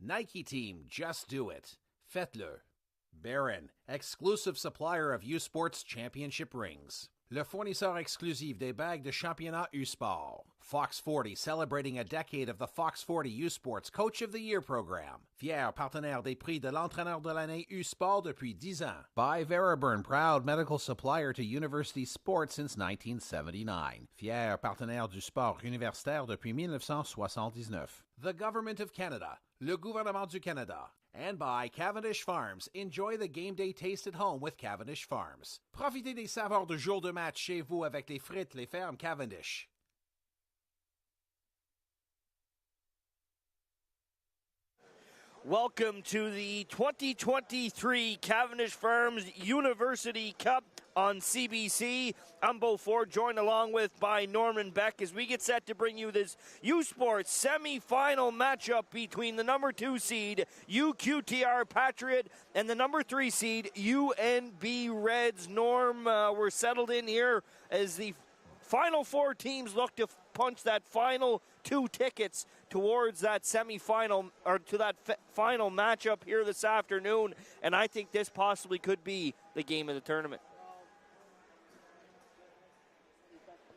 Nike Team, just do it. Faites-le. Baron, exclusive supplier of U-Sports championship rings. Le fournisseur exclusif des bagues de championnat U-Sport. Fox 40, celebrating a decade of the Fox 40 U-Sports Coach of the Year program. Fier partenaire des prix de l'entraîneur de l'année U-Sport depuis 10 ans. By Veriburn, proud medical supplier to university sports since 1979. Fier partenaire du sport universitaire depuis 1979. The Government of Canada, le gouvernement du Canada. And by Cavendish Farms. Enjoy the game day taste at home with Cavendish Farms. Profitez des saveurs de jour de match chez vous avec les frites Les Fermes Cavendish. Welcome to the 2023 Cavendish Farms University Cup on CBC. I'm Beau Ford, joined along with by Norman Beck as we get set to bring you this U-Sports semi-final matchup between the number 2 seed UQTR Patriot and the number 3 seed UNB Reds. Norm, we're settled in here as the final 4 teams look to punch that final 2 tickets towards that semi-final, or to that final matchup here this afternoon, and I think this possibly could be the game of the tournament.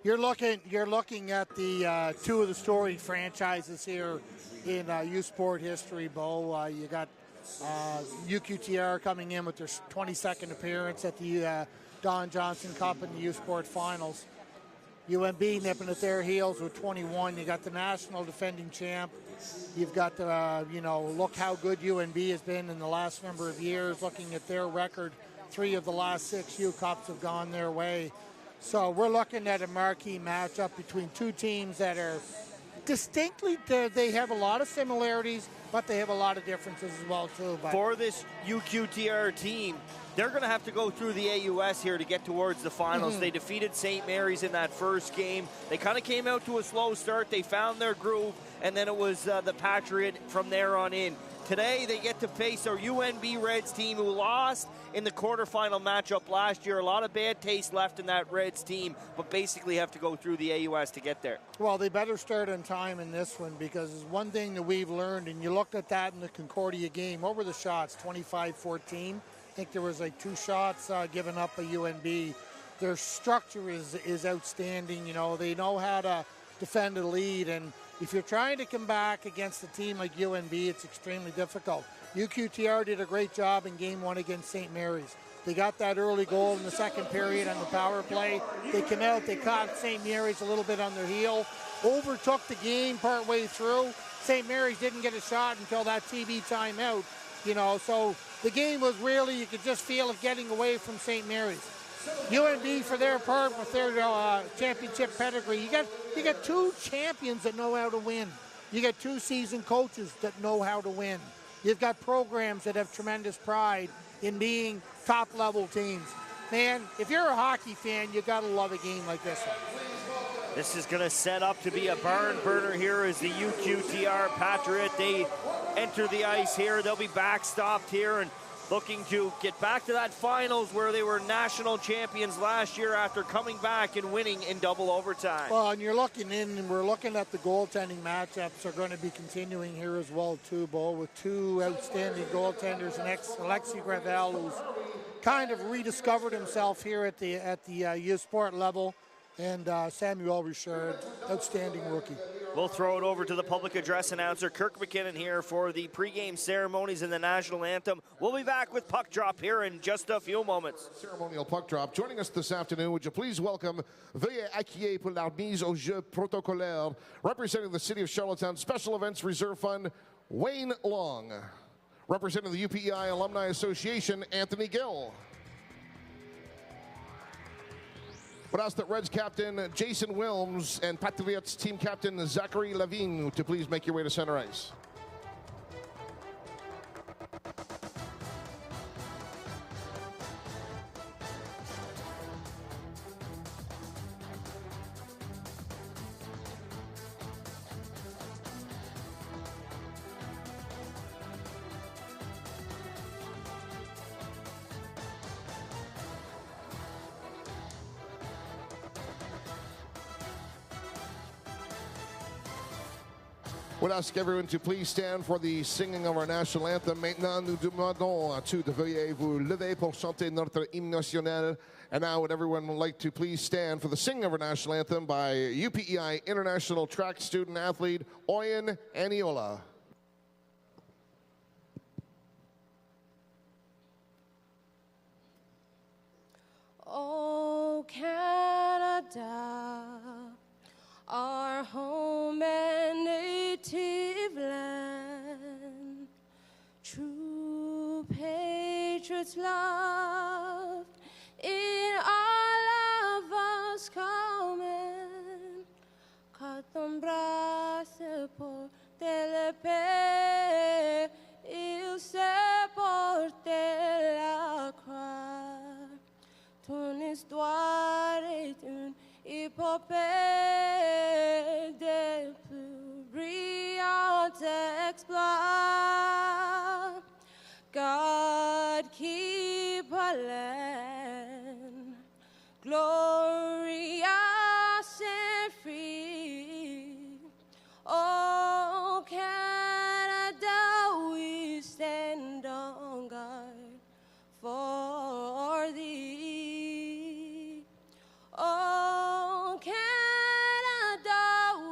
You're looking at the 2 of the storied franchises here in U-Sport history, Bo. You got UQTR coming in with their 22nd appearance at the Don Johnson Cup in the U-Sport Finals. UNB nipping at their heels with 21. You got the national defending champ. You've got the, look how good UNB has been in the last number of years. Looking at their record, 3 of the last 6 U-Cups have gone their way. So we're looking at a marquee matchup between 2 teams that are distinctly, they have a lot of similarities, but they have a lot of differences as well, too. But for this UQTR team, they're going to have to go through the AUS here to get towards the finals. Mm-hmm. They defeated St. Mary's in that first game. They kind of came out to a slow start. They found their groove, and then it was the Patriot from there on in. Today, they get to face our UNB Reds team who lost in the quarterfinal matchup last year. A lot of bad taste left in that Reds team, but basically have to go through the AUS to get there. Well, they better start on time in this one, because it's one thing that we've learned, and you looked at that in the Concordia game. What were the shots? 25-14? I think there was like 2 shots given up by UNB. Their structure is outstanding. They know how to defend a lead, and if you're trying to come back against a team like UNB, it's extremely difficult. UQTR did a great job in Game 1 against St. Mary's. They got that early goal in the second period on the power play. They came out, they caught St. Mary's a little bit on their heel, overtook the game partway through. St. Mary's didn't get a shot until that TV timeout. So the game was really, you could just feel it getting away from St. Mary's. UNB, for their part, with their championship pedigree, you got 2 champions that know how to win. You got 2 seasoned coaches that know how to win. You've got programs that have tremendous pride in being top-level teams. Man, if you're a hockey fan, you got to love a game like this one. This is going to set up to be a barn burner here as the UQTR Patriot. They enter the ice here. They'll be backstopped here and looking to get back to that finals where they were national champions last year after coming back and winning in double overtime. Well, and you're looking in, and we're looking at the goaltending matchups are going to be continuing here as well, too, Bo, with 2 outstanding goaltenders, and Alexi Gravel, who's kind of rediscovered himself here at the U-Sport level, and Samuel Richard, outstanding rookie. We'll throw it over to the public address announcer, Kirk McKinnon, here for the pregame ceremonies and the national anthem. We'll be back with Puck Drop here in just a few moments. Ceremonial Puck Drop. Joining us this afternoon, would you please welcome, veuillez accueillir pour la mise au jeu protocolaire, representing the City of Charlottetown Special Events Reserve Fund, Wayne Long. Representing the UPEI Alumni Association, Anthony Gill. Would ask that Reds captain Jason Wilms and Patriots team captain Zachary Lavigne to please make your way to center ice. Would ask everyone to please stand for the singing of our national anthem. Maintenant, nous demandons à tous de veuillez vous lever pour chanter notre hymne national. And now would everyone like to please stand for the singing of our national anthem by UPEI International Track Student Athlete Oyen Aniola. Oh, Canada, our home and native land, true patriots love, in all of us common, qu'attendra-se pour le paix, il se porte la croix. Ton histoire est une épopée des plus brillants exploits. God keep our land glorious and free. Oh, Canada, we stand on guard for thee. Oh, Canada,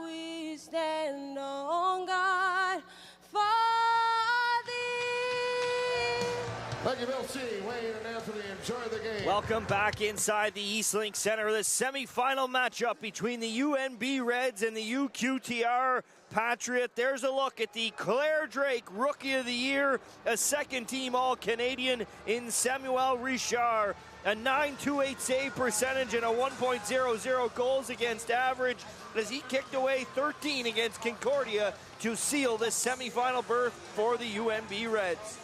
we stand on guard for thee. Thank you, Bill C. Wayne and Anthony. Enjoy the game. Welcome back inside the Eastlink Center. The semifinal matchup between the UNB Reds and the UQTR Patriot. There's a look at the Claire Drake Rookie of the Year, a second-team All-Canadian in Samuel Richard. A .928 save percentage and a 1.00 goals against average as he kicked away 13 against Concordia to seal this semifinal berth for the UNB Reds.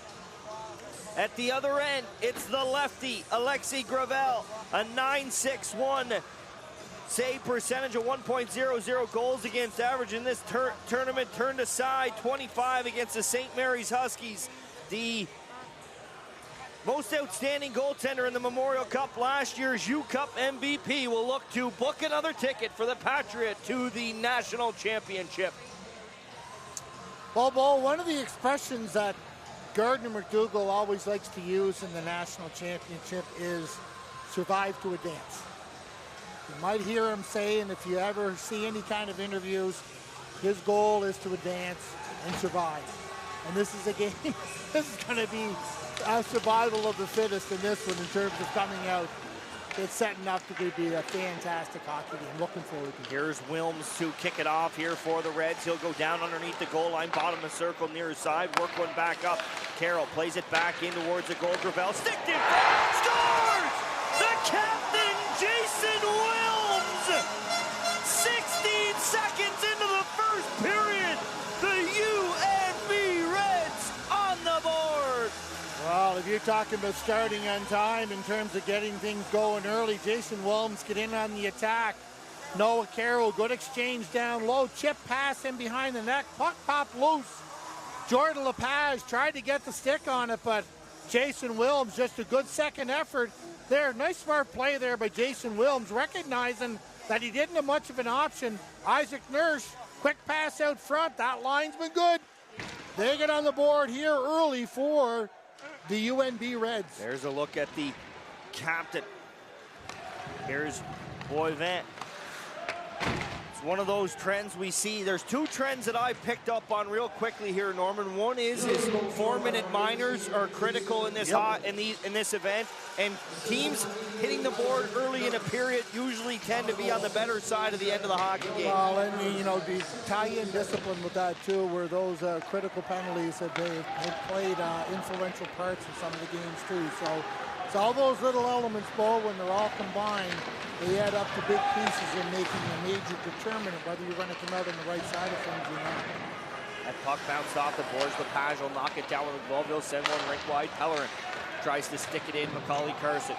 At the other end, it's the lefty, Alexei Gravel, a .961 save percentage of 1.00 goals against average in this tournament. Turned aside 25 against the St. Mary's Huskies. The most outstanding goaltender in the Memorial Cup, last year's U-Cup MVP, will look to book another ticket for the Patriot to the national championship. Well, Bo, one of the expressions that Gardner McDougall always likes to use in the national championship is survive to advance. You might hear him say, and if you ever see any kind of interviews, his goal is to advance and survive. And this is a game, this is going to be a survival of the fittest in this one in terms of coming out. It's setting up to be a fantastic hockey game. Looking forward to it. Here's Wilms to kick it off here for the Reds. He'll go down underneath the goal line, bottom of the circle, near his side, work one back up. Carroll plays it back in towards the goal. Gravel sticked in front, scores! The captain, Jason Wilms! 16 seconds into the first period, the UNB Reds on the board. Well, if you're talking about starting on time in terms of getting things going early, Jason Wilms get in on the attack. Noah Carroll, good exchange down low. Chip pass in behind the net. Puck popped loose. Jordan Lepage tried to get the stick on it, but Jason Wilms, just a good second effort there. Nice smart play there by Jason Wilms, recognizing that he didn't have much of an option. Isaac Nurse, quick pass out front. That line's been good. They get on the board here early for the UNB Reds. There's a look at the captain. Here's Boivin. It's one of those trends we see. There's two trends that I picked up on real quickly here, Norman. One is his 4-minute minors are critical in this in this event, and teams hitting the board early in a period usually tend to be on the better side of the end of the hockey game. Well, and the tie-in discipline with that too, where those critical penalties have played influential parts in some of the games too. So all those little elements, Bo, when they're all combined, they add up to big pieces in making a major determinant whether you're going to come out on the right side of things or not. That puck bounced off the boards. Lepage will knock it down with the glove. He'll send one rink wide. Pellerin tries to stick it in. Macaulay Carson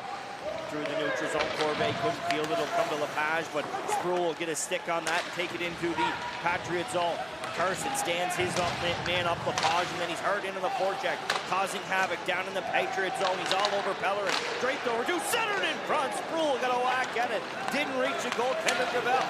through the neutral zone. Corvée couldn't field it. It'll come to Lepage, but Sproul will get a stick on that and take it into the Patriot zone. Carson stands his man up Lepage, and then he's hard into the forecheck, causing havoc down in the Patriot zone. He's all over Pellerin. Draped over to center in front. Sproul got a whack at it. Didn't reach the goaltender Gravel.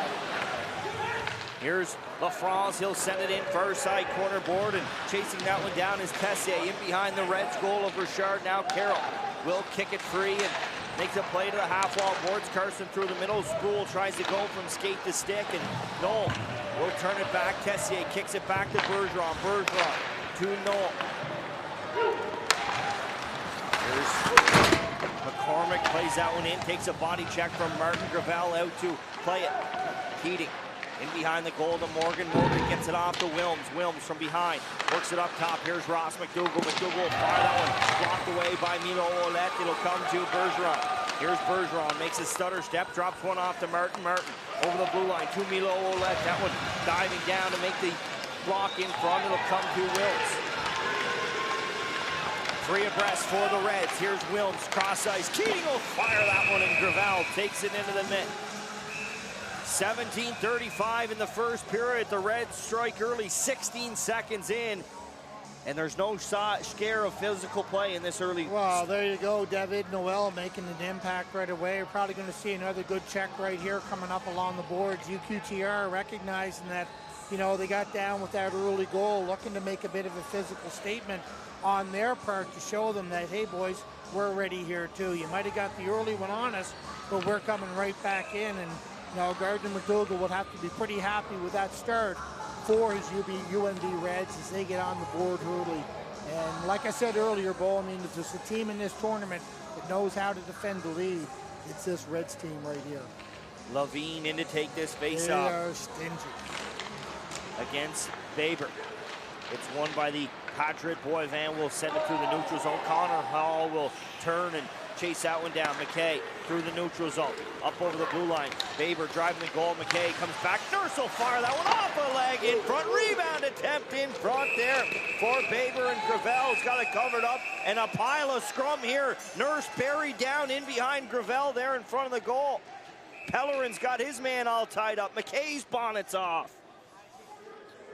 Here's LaFrance. He'll send it in far side corner board, and chasing that one down is Tessier. In behind the Reds goal of Richard. Now Carroll will kick it free and makes a play to the half wall boards. Carson through the middle. Sproul tries to go from skate to stick, and Noel will turn it back. Tessier kicks it back to Bergeron. Bergeron to Noel. Here's McCormick, plays that one in, takes a body check from Martin. Gravel out to play it. Keating in behind the goal to Morgan. Morgan gets it off to Wilms. Wilms from behind works it up top. Here's Ross McDougall. McDougall will fire that one. Blocked away by Milo Ouellette. It'll come to Bergeron. Here's Bergeron. Makes a stutter step. Drops one off to Martin. Martin over the blue line to Milo Ouellette. That one diving down to make the block in front. It'll come to Wills. Three abreast for the Reds. Here's Wilms. Cross ice. Keating will fire that one, and Gravel takes it into the net. 17:35 in the first period. The Reds strike early, 16 seconds in, and there's no scare of physical play in this early. Well, there you go, David Noel making an impact right away. We're probably going to see another good check right here coming up along the boards. UQTR recognizing that, you know, they got down with that early goal, looking to make a bit of a physical statement on their part to show them that, hey, boys, we're ready here too. You might have got the early one on us, but we're coming right back in. And now, Gardner McDougall would have to be pretty happy with that start for his UNB Reds as they get on the board early. And like I said earlier, Bo, I mean, if there's a team in this tournament that knows how to defend the lead, it's this Reds team right here. Levine in to take this face They off. are stingy. Against Baber. It's won by the Patriot. Boivin will send it through the neutral zone. Connor Hall will turn and chase that one down. McKay through the neutral zone. Up over the blue line. Baber driving the goal. McKay comes back. Nurse will fire that one off a leg in front. Rebound attempt in front there for Baber, and Gravel's got it covered up. And a pile of scrum here. Nurse buried down in behind Gravel there in front of the goal. Pellerin's got his man all tied up. McKay's bonnet's off.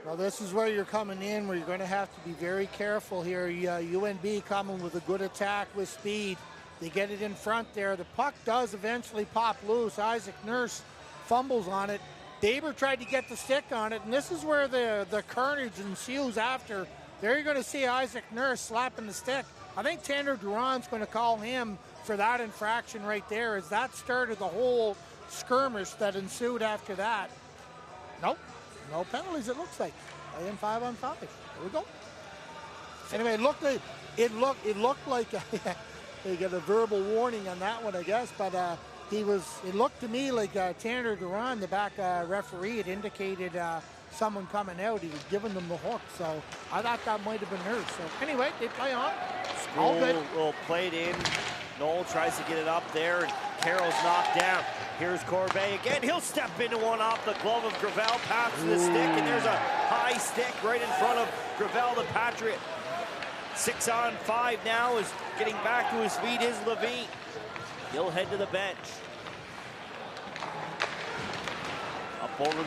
Well, this is where you're coming in, where you're going to have to be very careful here. UNB coming with a good attack with speed. They get it in front there. The puck does eventually pop loose. Isaac Nurse fumbles on it. Baber tried to get the stick on it, and this is where the carnage ensues after. There you're going to see Isaac Nurse slapping the stick. I think Tanner Duran's going to call him for that infraction right there, as that started the whole skirmish that ensued after that. Nope. No penalties, it looks like. Playing 5-on-5. There we go. Anyway, it looked like they got a verbal warning on that one, I guess. But it looked to me like Tanner Duran, the back referee, had indicated someone coming out. He was giving them the hook. So I thought that might have been hers. So anyway, they play on. All good. Will play it in. Noel tries to get it up there, and Carroll's knocked down. Here's Corbet again. He'll step into one off the glove of Gravel, pass to the stick, and there's a high stick right in front of Gravel, the Patriot. 6-on-5 now, is getting back to his feet is Levine. He'll head to the bench. Up over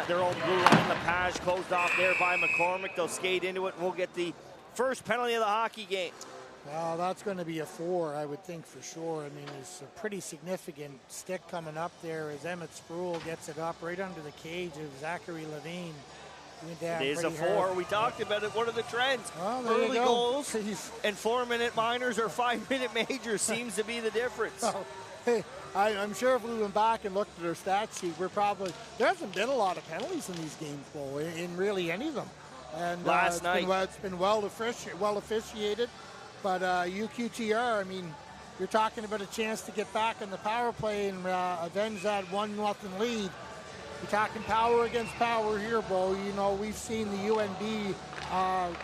their own blue line. Lepage closed off there by McCormick. They'll skate into it, and we'll get the first penalty of the hockey game. Well, that's going to be a 4, I would think, for sure. I mean, there's a pretty significant stick coming up there as Emmett Sproul gets it up right under the cage of Zachary Levine. It is a 4. We talked about it. What are the trends? Well, early goals and 4-minute minors or 5-minute majors seems to be the difference. Well, hey, I'm sure if we went back and looked at our stat sheet, there hasn't been a lot of penalties in these games, Bo, in really any of them. And last night it's been well officiated. But UQTR, I mean, you're talking about a chance to get back in the power play and avenge that 1-0 lead. You're talking power against power here, Bo. You know, we've seen the UNB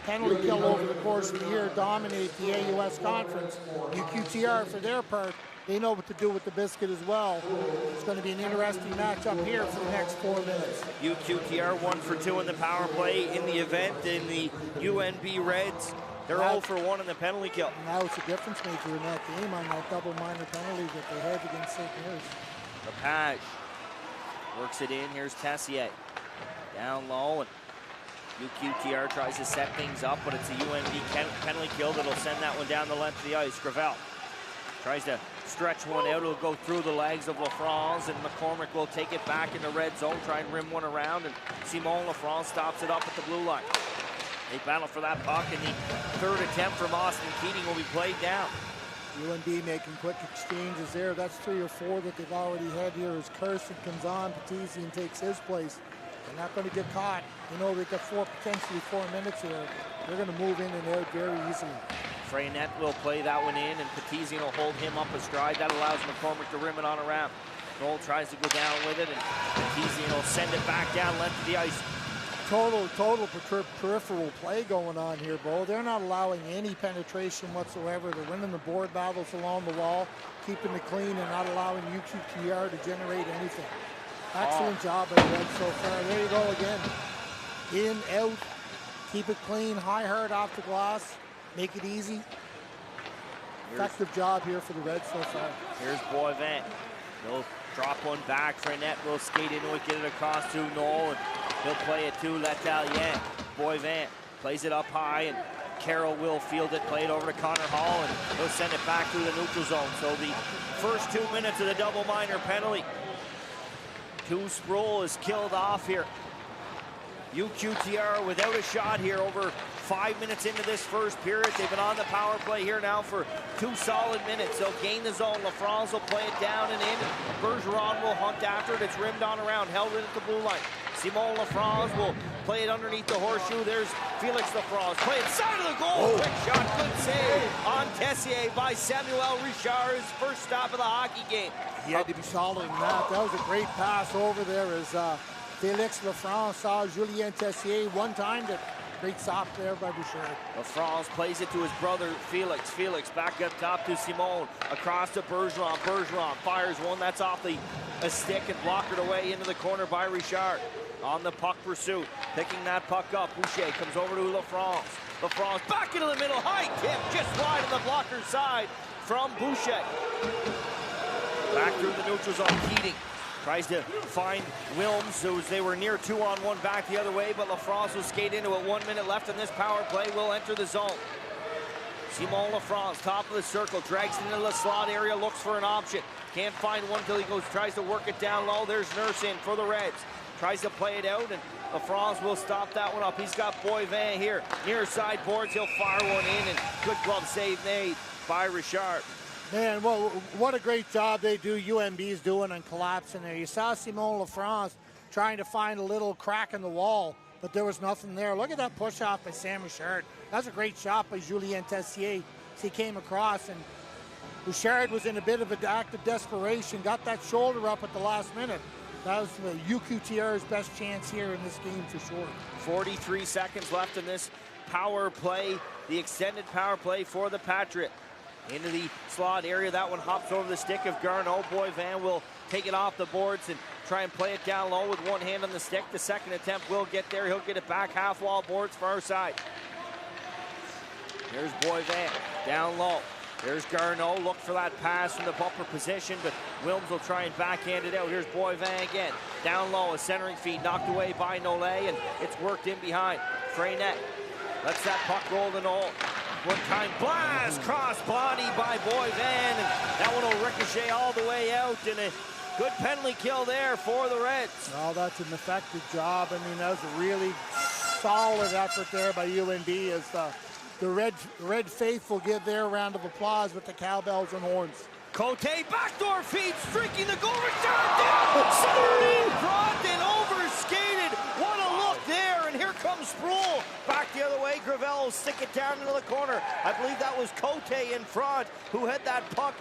penalty kill over the course of the year dominate the AUS conference. UQTR, for their part, they know what to do with the biscuit as well. It's going to be an interesting matchup here for the next 4 minutes. UQTR 1 for 2 in the power play in the event, in the UNB Reds. They're 0 for 1 in the penalty kill. Now it's a difference maker in that game on that double minor penalty that they had against St. Mary's. Lepage works it in. Here's Tessier. Down low, and UQTR tries to set things up, but it's a UNB penalty kill that'll send that one down the length of the ice. Gravel tries to stretch one out. It'll go through the legs of LaFrance, and McCormick will take it back in the red zone, try and rim one around, and Simon LaFrance stops it up at the blue line. They battle for that puck, and the third attempt from Austin Keating will be played down. UNB making quick exchanges there. That's 3 or 4 that they've already had here as Carson comes on. Petizian takes his place. They're not going to get caught. You know, they've got potentially 4 minutes here. They're going to move in and out very easily. Freynette will play that one in, and Petizian will hold him up astride. That allows McCormick to rim it on around. Knoll tries to go down with it, and Petizian will send it back down length of the ice. Total peripheral play going on here, Bo. They're not allowing any penetration whatsoever. They're winning the board battles along the wall, keeping it clean, and not allowing UQTR to generate anything. Excellent job by the Reds so far. There you go again. In, out, keep it clean, high hard off the glass, make it easy. Effective job here for the Reds so far. Here's Boivin. He'll drop one back. Freynette will skate into it, get it across to Knoll, and he'll play it to L'Italien. Boivin plays it up high, and Carroll will field it, play it over to Connor Hall, and he'll send it back through the neutral zone. So the first 2 minutes of the double minor penalty. Sproul is killed off here. UQTR without a shot here over 5 minutes into this first period. They've been on the power play here now for 2 solid minutes. They'll gain the zone. LaFrance will play it down and in. Bergeron will hunt after it. It's rimmed on around, held in at the blue line. Simon LaFrance will play it underneath the horseshoe. There's Felix LaFrance. Play it side of the goal. Quick shot, good save on Tessier by Samuel Richard. His first stop of the hockey game. He had to be solid in that. That was a great pass over there as Felix LaFrance saw Julien Tessier one-timed it. Great stop there by Bouchard. LaFrance plays it to his brother Felix. Felix back up top to Simon. Across to Bergeron. Bergeron fires one. That's off a stick and blocked away into the corner by Richard. On the puck pursuit. Picking that puck up. Boucher comes over to LaFrance. LaFrance back into the middle. High tip just wide on the blocker's side from Boucher. Back through the neutral zone. Keating tries to find Wilms, they were near 2-on-1 back the other way, but LaFrance will skate into it. 1 minute left in this power play. Will enter the zone. Simon LaFrance, top of the circle, drags it into the slot area, looks for an option. Can't find one till he goes, tries to work it down low. There's Nurse in for the Reds. Tries to play it out, and LaFrance will stop that one up. He's got Boivin here. Near side boards, he'll fire one in, and good glove save made by Richard. Man, well, what a great job they do, UNB's doing on collapsing there. You saw Simon LaFrance trying to find a little crack in the wall, but there was nothing there. Look at that push-off by Sam Richard. That's a great shot by Julien Tessier. He came across, and Richard was in a bit of an act of desperation, got that shoulder up at the last minute. That was UQTR's best chance here in this game for sure. 43 seconds left in this power play, the extended power play for the Patriots. Into the slot area, that one hops over the stick of Garneau. Boivin will take it off the boards and try and play it down low with one hand on the stick. The second attempt will get there. He'll get it back half wall boards far side. Here's Boivin down low. There's Garneau. Look for that pass from the bumper position, but Wilms will try and backhand it out. Here's Boivin again. Down low, a centering feed knocked away by Nollet, and it's worked in behind. Freynette lets that puck roll to Knoll. One-time blast, cross body by Boivin, and that one will ricochet all the way out, and a good penalty kill there for the Reds. Well, that's an effective job. I mean, that was a really solid effort there by UNB as the Red faithful give their round of applause with the cowbells and horns. Cote backdoor feed, streaking the goal, return down, centering front and over-skated. What a look there, and here comes Sproul. Back the other way, Gravel will stick it down into the corner. I believe that was Cote in front who had that puck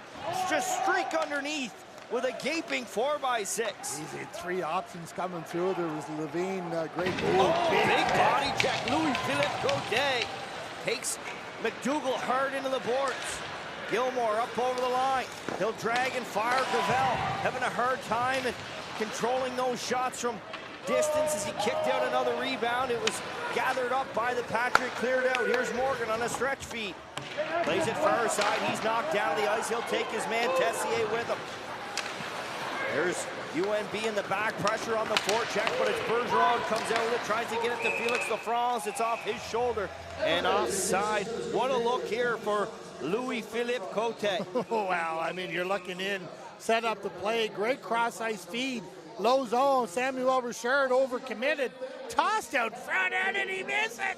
just streak underneath with a gaping 4x6. He's had 3 options coming through. There was Levine, great move. Big body check. Louis-Philippe Cote takes McDougall hard into the boards. Gilmore up over the line. He'll drag and fire Gravel. Having a hard time and controlling those shots from distance as he kicked out another rebound. It was gathered up by the Patriot, cleared out. Here's Morgan on a stretch feed. Plays it far side. He's knocked down the ice. He'll take his man Tessier with him. There's UNB in the back, pressure on the forecheck, but it's Bergeron comes out with it, tries to get it to Felix LaFrance. It's off his shoulder and offside. What a look here for Louis-Philippe Cote. Well, I mean, you're looking in, set up the play, great cross-ice feed, low zone, Samuel Richard overcommitted, tossed out front end, and he missed it.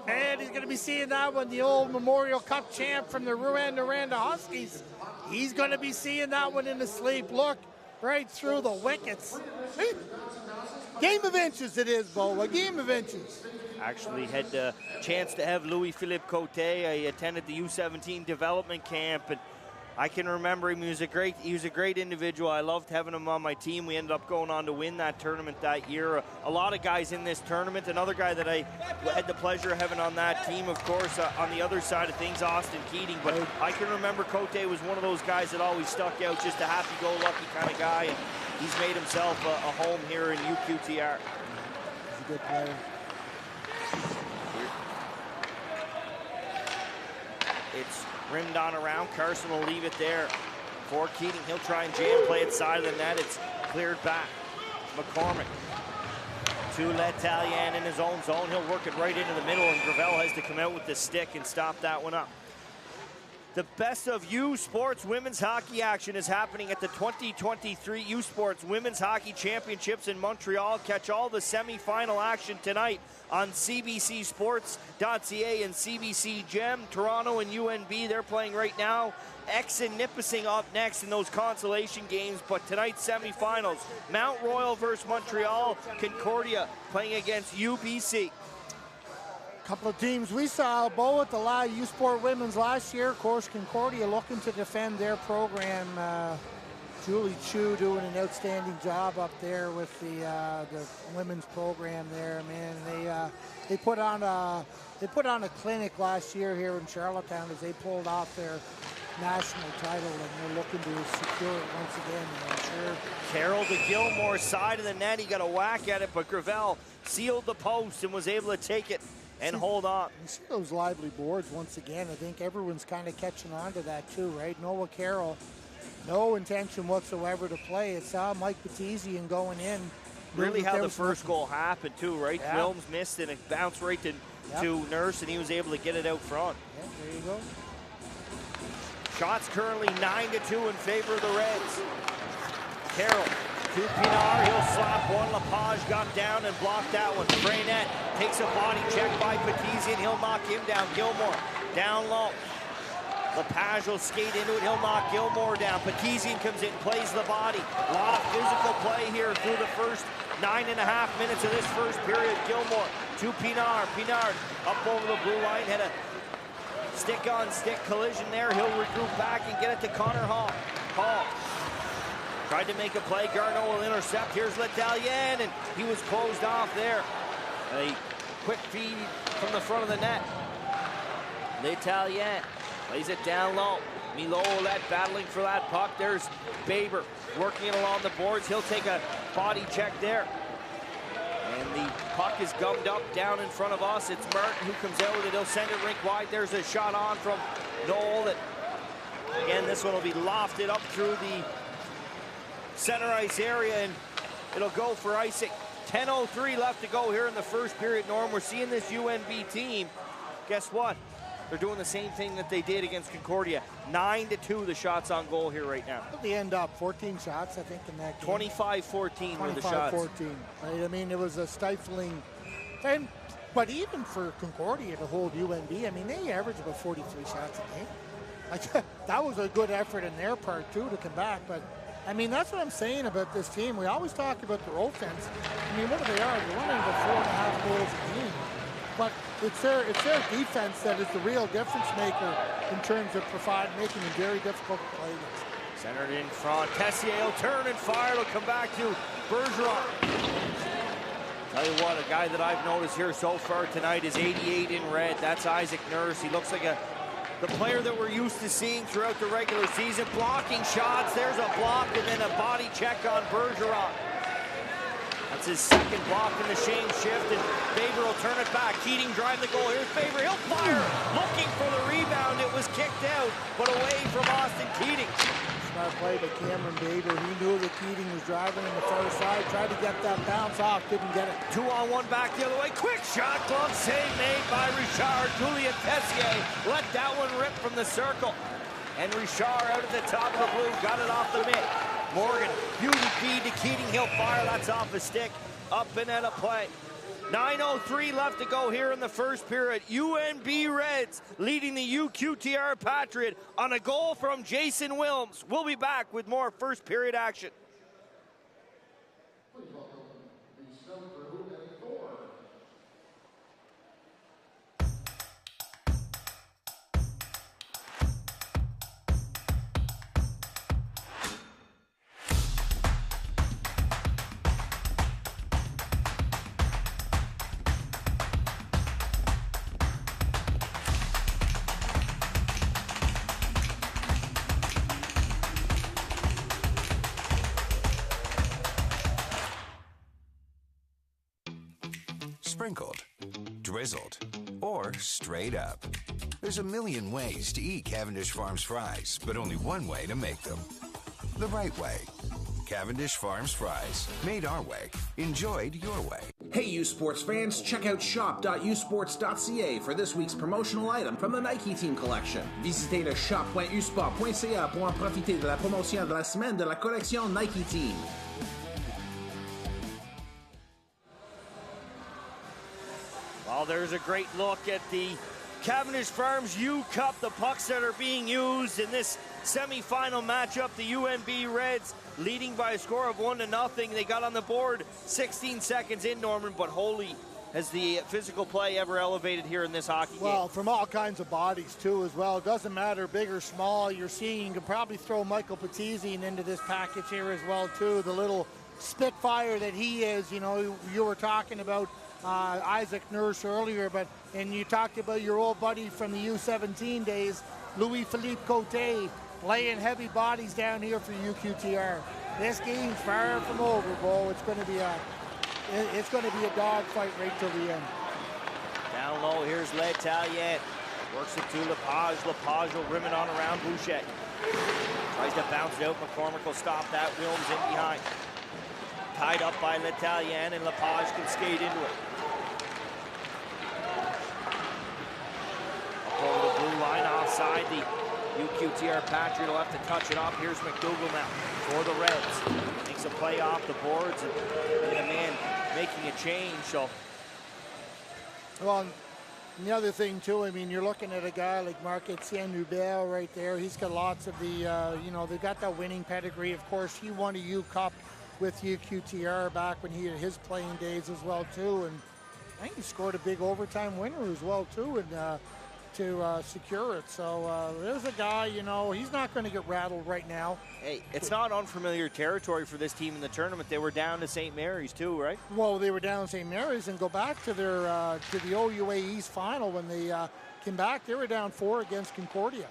And he's going to be seeing that one, the old Memorial Cup champ from the Rouyn-Noranda Huskies. He's going to be seeing that one in the sleep. Look, right through the wickets. Game of inches it is, Bo, a game of inches. Actually had the chance to have Louis-Philippe Cote. I attended the U17 development camp, and I can remember him. He was a great individual. I loved having him on my team. We ended up going on to win that tournament that year. A lot of guys in this tournament. Another guy that I had the pleasure of having on that team, of course, on the other side of things, Austin Keating. But I can remember Cote was one of those guys that always stuck out, just a happy-go-lucky kind of guy. And he's made himself a home here in UQTR. He's a good player. It's rimmed on around. Carson will leave it there for Keating. He'll try and jam play it side of the net. It's cleared back. McCormick to L'Italien in his own zone. He'll work it right into the middle, and Gravel has to come out with the stick and stop that one up. The Best of U Sports women's hockey action is happening at the 2023 U Sports Women's Hockey Championships in Montreal. Catch all the semifinal action tonight on CBCSports.ca and CBC Gem. Toronto and UNB, they're playing right now. X and Nipissing up next in those consolation games, but tonight's semifinals, Mount Royal versus Montreal, Concordia playing against UBC. Couple of teams we saw, Bo, at the U Sport Women's last year. Of course, Concordia looking to defend their program. Julie Chu doing an outstanding job up there with the women's program there. Man, they put on a clinic last year here in Charlottetown as they pulled off their national title, and they're looking to secure it once again. I'm sure. Carroll to Gilmore, side of the net. He got a whack at it, but Gravel sealed the post and was able to take it and hold on. You see those lively boards once again. I think everyone's kind of catching on to that too, right? Noah Carroll, no intention whatsoever to play. It saw Mike Battizian going in. Really how the first goal happened too, right? Yeah. Wilms missed and it bounced right to Nurse, and he was able to get it out front. Yeah, there you go. Shots currently 9-2 in favor of the Reds. Carroll to Pinar, he'll slap one. Lepage got down and blocked that one. Brainette takes a body check by Petizian. He'll knock him down. Gilmore down low. Lepage will skate into it. He'll knock Gilmore down. Petizian comes in, plays the body. A lot of physical play here through the first 9.5 minutes of this first period. Gilmore to Pinar. Pinar up over the blue line. Had a stick-on-stick collision there. He'll regroup back and get it to Connor Hall. Hall tried to make a play. Garneau will intercept. Here's L'Italien, and he was closed off there. A quick feed from the front of the net. L'Italien plays it down low. Milo Ouellette battling for that puck. There's Baber working it along the boards. He'll take a body check there. And the puck is gummed up down in front of us. It's Martin who comes out with it. He'll send it rink wide. There's a shot on from Noel. That, again, this one will be lofted up through the center ice area, and it'll go for icing. 10:03 left to go here in the first period, Norm. We're seeing this UNB team. Guess what? They're doing the same thing that they did against Concordia. 9-2 the shots on goal here right now. They end up 14 shots, I think, in that game. 25-14 were the shots. 25-14. Right? I mean, it was a stifling. But even for Concordia to hold UNB, I mean, they averaged about 43 shots a game. Like, that was a good effort in their part, too, to come back. But, I mean, that's what I'm saying about this team. We always talk about their offense. I mean, what are they? They're running about 4.5 goals a game. But it's their defense that is the real difference maker in terms of making it very difficult to play against. Centered in front. Tessier will turn and fire. It'll come back to Bergeron. Tell you what, a guy that I've noticed here so far tonight is 88 in red. That's Isaac Nurse. He looks like the player that we're used to seeing throughout the regular season. Blocking shots. There's a block and then a body check on Bergeron. That's his second block in the Shane shift, and Baber will turn it back. Keating driving the goal. Here's Baber. He'll fire. Looking for the rebound. It was kicked out, but away from Austin Keating. smart play by Cameron Bader. He knew that Keating was driving in the far side, tried to get that bounce off, didn't get it. 2-on-1 back the other way. Quick shot, glove save made by Richard. Julian Tessier let that one rip from the circle. And Richard out at the top of the blue, got it off the mitt. Morgan, beauty feed to Keating, he'll fire, that's off his stick. Up and out of play. 9:03 left to go here in the first period. UNB Reds leading the UQTR Patriot on a goal from Jason Wilms. We'll be back with more first period action. Sprinkled, drizzled, or straight up. There's a million ways to eat Cavendish Farms fries, but only one way to make them. The right way. Cavendish Farms fries. Made our way. Enjoyed your way. Hey, U Sports fans, check out shop.usports.ca for this week's promotional item from the Nike Team Collection. Visitez le shop.usport.ca pour en profiter de la promotion de la semaine de la collection Nike Team. Well, there's a great look at the Cavendish Farms U Cup, the pucks that are being used in this semifinal matchup. The UNB Reds leading by a score of 1-0. They got on the board 16 seconds in, Norman, but holy, has the physical play ever elevated here in this hockey game? Well, from all kinds of bodies, too, as well. It doesn't matter, big or small. You're seeing, you can probably throw Michael Petizian into this package here as well, too. The little spitfire that he is, you know, you were talking about Isaac Nurse earlier, and you talked about your old buddy from the U17 days, Louis-Philippe Côté, laying heavy bodies down here for UQTR. This game's far from over, Bo. It's going to be a dogfight right till the end. Down low, here's L'Italien. Works it to Lepage. Lepage will rim it on around Boucher. Tries to bounce it out. McCormick will stop that. Wilms in behind. Tied up by L'Italien, and Lepage can skate into it. Up over the blue line, offside. The UQTR Patriot will have to touch it up. Here's McDougall now for the Reds. Makes a play off the boards, and a man making a change. So, well, and the other thing too, I mean, you're looking at a guy like Marc-Etienne Hubert right there. He's got lots of the, you know, they've got that winning pedigree. Of course, he won a U Cup with UQTR back when he had his playing days as well too, and I think he scored a big overtime winner as well too, and to secure it. So there's a guy, you know, he's not going to get rattled right now. hey, it's not unfamiliar territory for this team in the tournament. They were down to St. Mary's too, right? Well, they were down St. Mary's, and go back to their to the OUA East final when they came back. They were down 4 against Concordia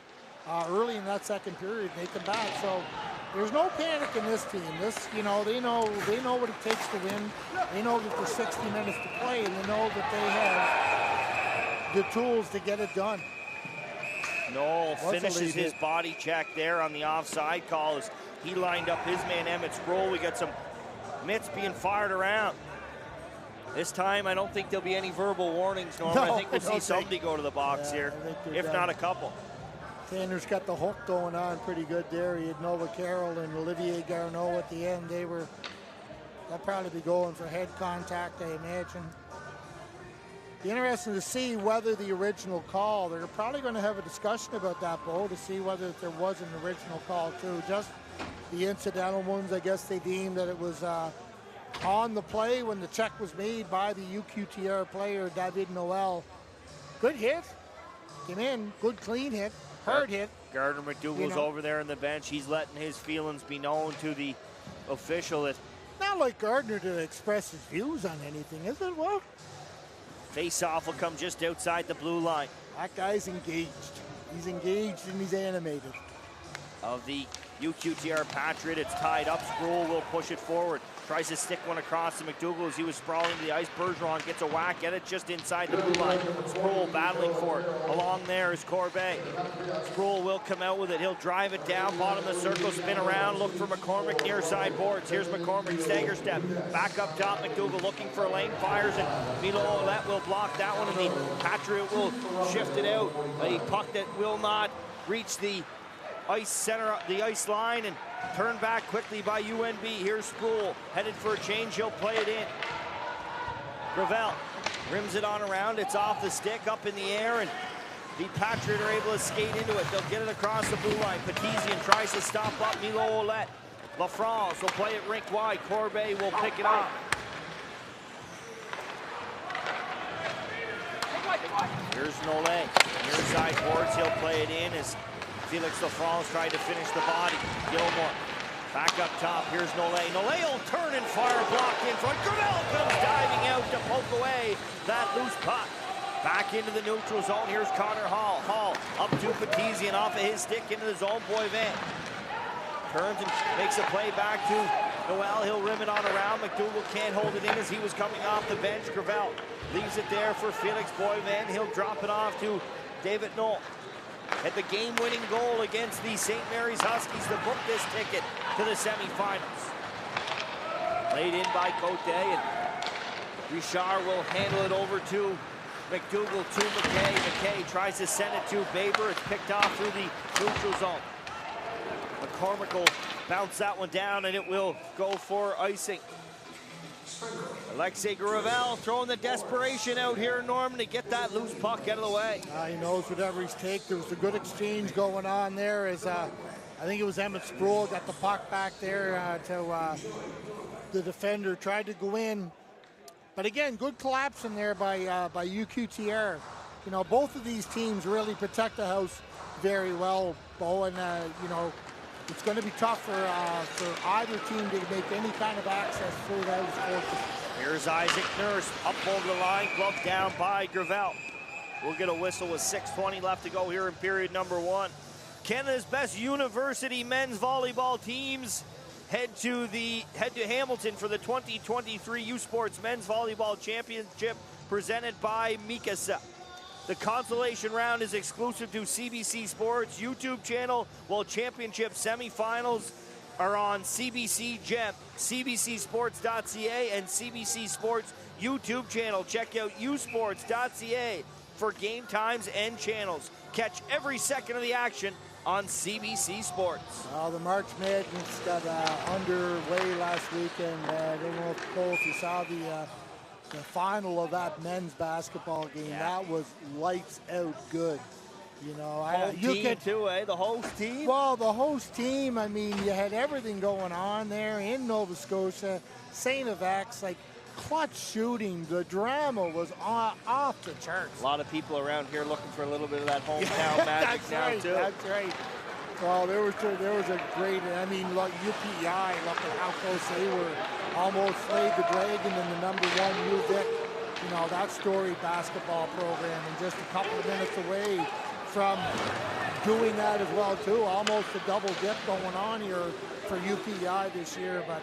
early in that second period. They come back, so there's no panic in this team. This, you know, they know what it takes to win. They know that there's 60 minutes to play, and they know that they have the tools to get it done. Noel finishes his body check there on the offside call as he lined up his man Emmett Sproul. We got some mitts being fired around. This time, I don't think there'll be any verbal warnings, Norman. No, I think we'll see somebody go to the box here, if not a couple. Tanner's got the hook going on pretty good there. He had Nova Carroll and Olivier Garneau at the end. They'll probably be going for head contact, I imagine. Be interesting to see whether the original call, they're probably going to have a discussion about that, Bo, to see whether there was an original call too. Just the incidental ones, I guess they deemed that it was on the play when the check was made by the UQTR player, David Noel. Good hit. Came in. Good clean hit. Hard hit. Gardner McDougall's over there on the bench. He's letting his feelings be known to the official. That not like Gardner to express his views on anything, is it? Well, face-off will come just outside the blue line. That guy's engaged. He's engaged and he's animated. Of the UQTR Patriot. It's tied up. Sproul will push it forward. Tries to stick one across to McDougall as he was sprawling to the ice. Bergeron gets a whack at it just inside the blue line. Sproul battling for it. Along there is Corbet. Sproul will come out with it. He'll drive it down, bottom of the circle, spin around, look for McCormick near side boards. Here's McCormick, stagger step. Back up top, McDougall looking for a lane, fires, and Milo Ouellette will block that one, and the Patriot will shift it out. A puck that will not reach the ice center, the ice line, and turned back quickly by UNB. Here's Sproul, headed for a change, he'll play it in. Gravel rims it on around, it's off the stick, up in the air, and the Patriot are able to skate into it. They'll get it across the blue line. Petesian tries to stop up Milo Ouellette. LaFrance will play it rink wide. Corbet will pick it up. Here's Nole, near side boards, he'll play it in as Felix LaFrance tried to finish the body. Gilmore back up top. Here's Nole. Nole will turn and fire, blocked in front. Gravel comes diving out to poke away that loose puck. Back into the neutral zone. Here's Connor Hall. Hall up to Petesian off of his stick into the zone. Boivin turns and makes a play back to Noel. He'll rim it on around. McDougall can't hold it in as he was coming off the bench. Gravel leaves it there for Felix Boivin. He'll drop it off to David Knoll. At the game-winning goal against the St. Mary's Huskies to book this ticket to the semifinals. Laid in by Cote, and Richard will handle it over to McDougall to McKay. McKay tries to send it to Baber. It's picked off through the neutral zone. McCormick will bounce that one down, and it will go for icing. Alexei Gravel throwing the desperation out here, Norman, to get that loose puck out of the way. He knows whatever he's take. There was a good exchange going on there as I think it was Emmett Sproul got the puck back there to the defender, tried to go in. But again, good collapse in there by UQTR. You know, both of these teams really protect the house very well, Bo, and you know, it's going to be tough for either team to make any kind of access through those. Here's Isaac Nurse up over the line, gloved down by Gravel. We'll get a whistle with 6:20 left to go here in period number 1. Canada's best university men's volleyball teams head to Hamilton for the 2023 U Sports Men's Volleyball Championship presented by Mikasa. The consolation round is exclusive to CBC Sports YouTube channel, while championship semifinals are on CBC Gem, CBCSports.ca, and CBC Sports YouTube channel. Check out usports.ca for game times and channels. Catch every second of the action on CBC Sports. Well, the March Madness got underway last weekend. I don't know if you saw the final of that men's basketball game. Yeah. That was lights out good. You know, the host team? Well, the host team, I mean, you had everything going on there in Nova Scotia. St. FX, like, clutch shooting. The drama was off the charts. A lot of people around here looking for a little bit of that hometown magic now, right, too. That's right. Well, there was a great, I mean, like UPI, look at how close they were. Almost slayed the Dragon in the number 1 UVic. You know, that storied basketball program, and just a couple of minutes away from doing that as well, too. Almost a double dip going on here for UPI this year, but,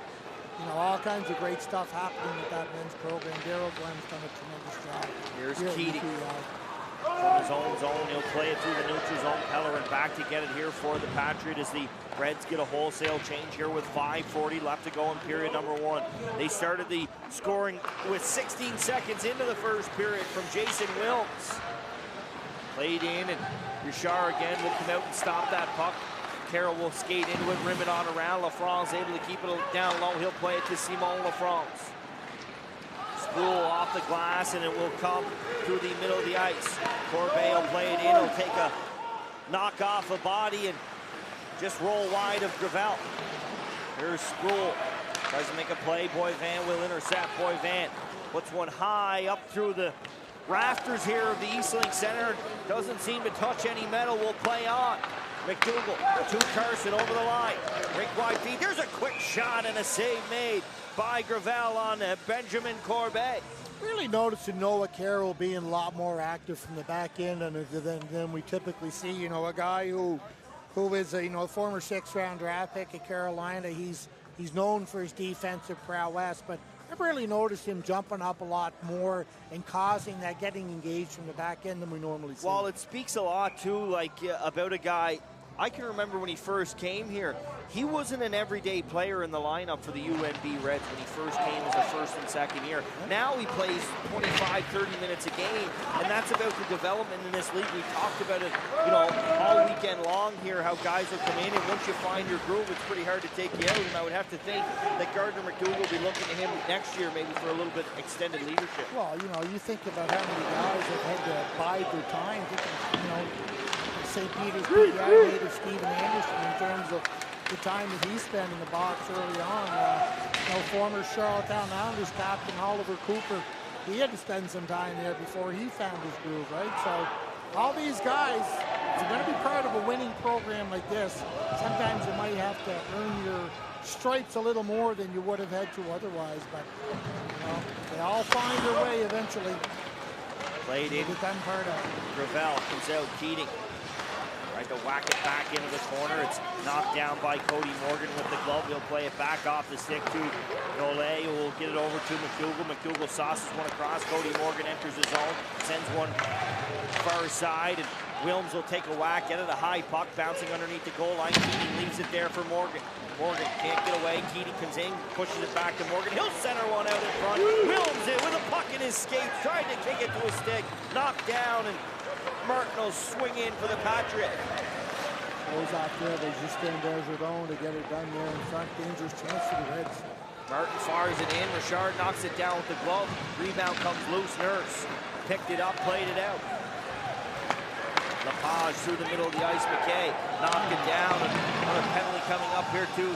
you know, all kinds of great stuff happening with that men's program. Daryl Glenn's done a tremendous job. Here's Keating. From his own zone, he'll play it through the neutral zone. Pellerin back to get it here for the Patriot as the Reds get a wholesale change here with 5:40 left to go in period number 1. They started the scoring with 16 seconds into the first period from Jason Wilms. Played in, and Richard again will come out and stop that puck. Carroll will skate into it, rim it on around. LaFrance able to keep it down low. He'll play it to Simon LaFrance. Sproul off the glass, and it will come through the middle of the ice. Corbet will play it in. He'll take a knock off a body and just roll wide of Gravel. Here's Sproul. Tries to make a play. Boivin will intercept. Boivin puts one high up through the rafters here of the Eastlink Center. Doesn't seem to touch any metal. Will play on. McDougall to Carson over the line. Rink wide feed. There's a quick shot and a save made by Gravel on Benjamin Corbet. Really noticing Noah Carroll being a lot more active from the back end than we typically see. You know, a guy who who is a former 6th-round draft pick at Carolina. He's known for his defensive prowess, but I've really noticed him jumping up a lot more and causing that, getting engaged from the back end than we normally see. Well, it speaks a lot, too, like about a guy. I can remember when he first came here, he wasn't an everyday player in the lineup for the UNB Reds when he first came as a first and second year. Now he plays 25, 30 minutes a game, and that's about the development in this league. We talked about it, all weekend long here, how guys will come in, and once you find your groove, it's pretty hard to take you out, and I would have to think that Gardner McDougall will be looking to him next year maybe for a little bit extended leadership. Well, you think about how many guys have had to bide their time. St. Peter's PEI native Stephen Anderson in terms of the time that he spent in the box early on. Former Charlottetown Islanders captain Oliver Cooper, he had to spend some time there before he found his groove, right? So all these guys, if you're going to be part of a winning program like this, sometimes you might have to earn your stripes a little more than you would have had to otherwise, but they all find their way eventually. Played in. Become part of it. Gravel comes out, Keating. Tried to whack it back into the corner. It's knocked down by Cody Morgan with the glove. He'll play it back off the stick to Nolay, who will get it over to McDougall. McDougall sauces one across. Cody Morgan enters his zone, sends one far side, and Wilms will take a whack at it. A high puck bouncing underneath the goal line. Keating leaves it there for Morgan. Morgan can't get away. Keating comes in, pushes it back to Morgan. He'll center one out in front. Wilms it with a puck in his skates, trying to kick it to a stick. Knocked down, and Martin will swing in for the Patriots. Goes out there, they just stand their own to get it done there in front. Dangerous chance for the Reds. Martin fires it in. Richard knocks it down with the glove. Rebound comes loose. Nurse picked it up, played it out. Lepage through the middle of the ice. McKay knocked it down. Another penalty coming up here too.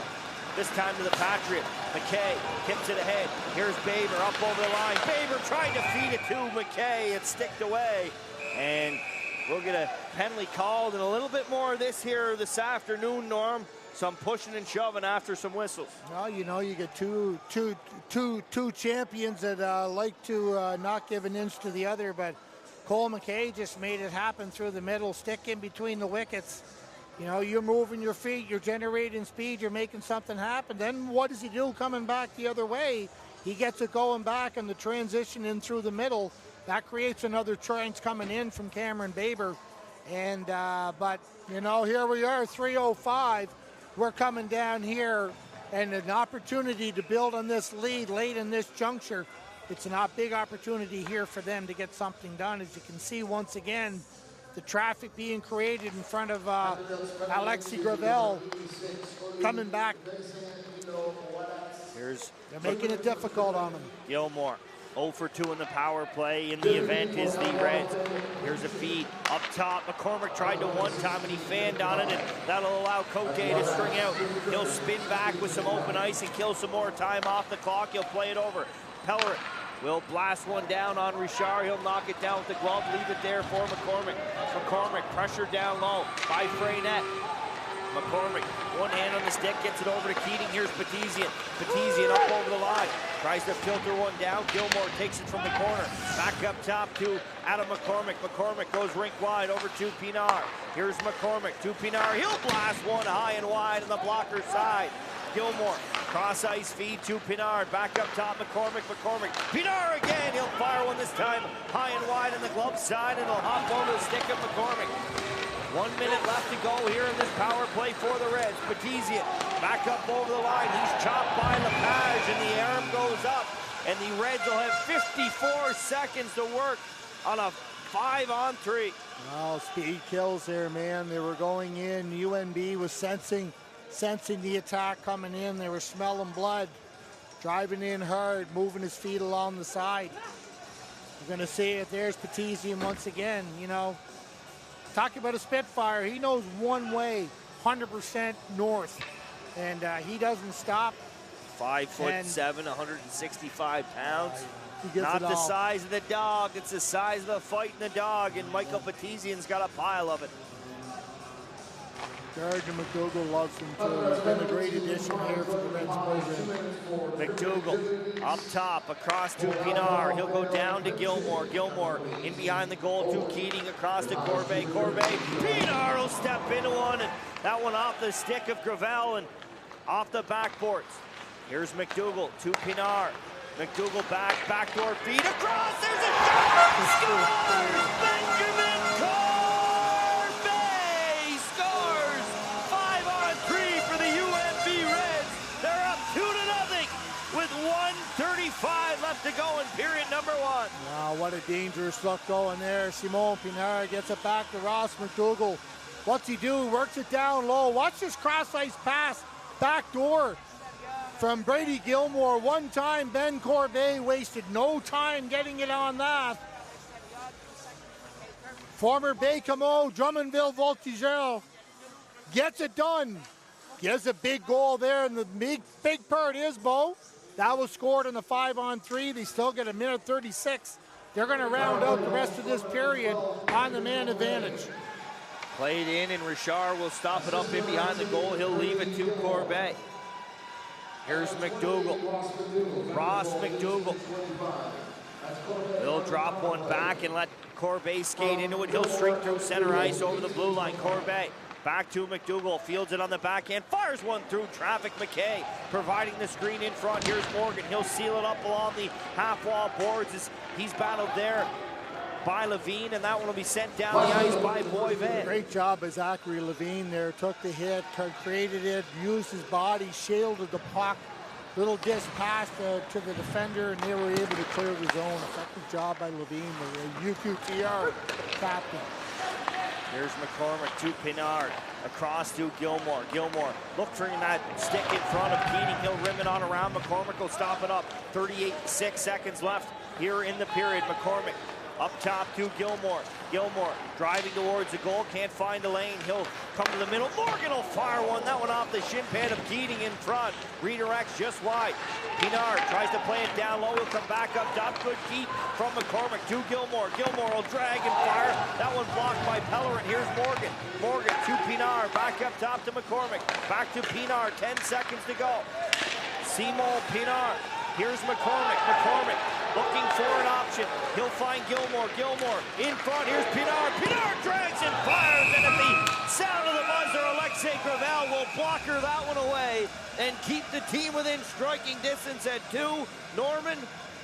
This time to the Patriot. McKay tips it ahead. Here's Baber up over the line. Baber trying to feed it to McKay. It's sticked away. And we'll get a penalty called, and a little bit more of this here this afternoon, Norm. Some pushing and shoving after some whistles. Well, you get two champions that like to not give an inch to the other, but Cole McKay just made it happen through the middle, stick in between the wickets. You're moving your feet, you're generating speed, you're making something happen. Then what does he do coming back the other way? He gets it going back and the transition in through the middle. That creates another trench coming in from Cameron Baber. And, but, here we are, 3:05. We're coming down here, and an opportunity to build on this lead late in this juncture. It's a big opportunity here for them to get something done. As you can see, once again, the traffic being created in front of Alexi Gravel coming back. They're making it difficult on him. Gilmore. 0 for 2 in the power play. In the event is the Reds. Here's a feed up top. McCormick tried to one time and he fanned on it, and that'll allow Cote to string out. He'll spin back with some open ice and kill some more time off the clock. He'll play it over. Pellerin will blast one down on Richard. He'll knock it down with the glove. Leave it there for McCormick. McCormick pressure down low by Freynette. McCormick, one hand on the stick, gets it over to Keating. Here's Petizian. Petizian up over the line. Tries to filter one down. Gilmore takes it from the corner. Back up top to Adam McCormick. McCormick goes rink wide over to Pinar. Here's McCormick to Pinar. He'll blast one high and wide on the blocker side. Gilmore, cross ice feed to Pinard. Back up top, McCormick. Pinar again. He'll fire one this time high and wide on the glove side, and he'll hop over the stick of McCormick. 1 minute left to go here in this power play for the Reds. Petizian back up over the line. He's chopped by Lepage, and the arm goes up. And the Reds will have 54 seconds to work on a 5-on-3. Well, speed kills there, man. They were going in. UNB was sensing the attack coming in. They were smelling blood, driving in hard, moving his feet along the side. We're going to see it. There's Petizian once again, Talking about a Spitfire, he knows one way, 100% north, and he doesn't stop. 5'7", 165 pounds. Not the size of the dog, it's the size of the fighting the dog, and Michael Petizian's got a pile of it. Gardner McDougall loves him too. He's been a great addition here for the Reds program. McDougall up top, across to Pinar. He'll go down to Gilmore. Gilmore in behind the goal to Keating, across to Corbeil. Pinar will step into one, and that one off the stick of Gravel and off the backboards. Here's McDougall to Pinar. McDougall backdoor feed across. There's a shot. Scores! Benjamin Corbeil scores! 5-on-3 for the UNB Reds. They're up 2-0 with 1:35 left to go in period number 1. Wow, what a dangerous look going there. Simon Pinar gets it back to Ross McDougall. What's he do? Works it down low. Watch this cross-ice pass. Backdoor from Brady Gilmore. One time, Ben Corbeil wasted no time getting it on that. Former Bécamo, Drummondville Voltigeur gets it done. Gives a big goal there, and the big part is, Bo, that was scored in the 5-on-3. They still get a minute 36. They're going to round out the rest of this period on the man advantage. Played in, and Richard will stop it up in behind the goal. He'll leave it to Corbeil. Here's McDougall. Ross McDougall. He'll drop one back and let Corbeil skate into it. He'll streak through center ice over the blue line. Corbeil back to McDougall. Fields it on the backhand. Fires one through traffic. McKay providing the screen in front. Here's Morgan. He'll seal it up along the half-wall boards as he's battled there by Levine, and that one will be sent down the ice by Boivin. Great job by Zachary Levine there. Took the hit, created it, used his body, shielded the puck. Little disc pass to the defender, and they were able to clear the zone. Effective job by Levine, the UQTR captain. Here's McCormick to Pinard. Across to Gilmore. Gilmore looking that stick in front of Keating. He'll rim it on around. McCormick will stop it up. 38.6 seconds left here in the period. McCormick up top to Gilmore. Gilmore driving towards the goal. Can't find the lane. He'll come to the middle. Morgan will fire one. That one off the shin pad of Keating in front. Redirects just wide. Pinard tries to play it down low. He'll come back up top. Good keep from McCormick to Gilmore. Gilmore will drag and fire. That one blocked by Pellerin. Here's Morgan. Morgan to Pinard. Back up top to McCormick. Back to Pinard. 10 seconds to go. Simon Pinard. Here's McCormick. McCormick looking for an option. He'll find Gilmore. Gilmore in front. Here's Pinard. Pinard drags and fires. And at the sound of the buzzer, Alexei Gravel will blocker that one away and keep the team within striking distance at 2. Norman,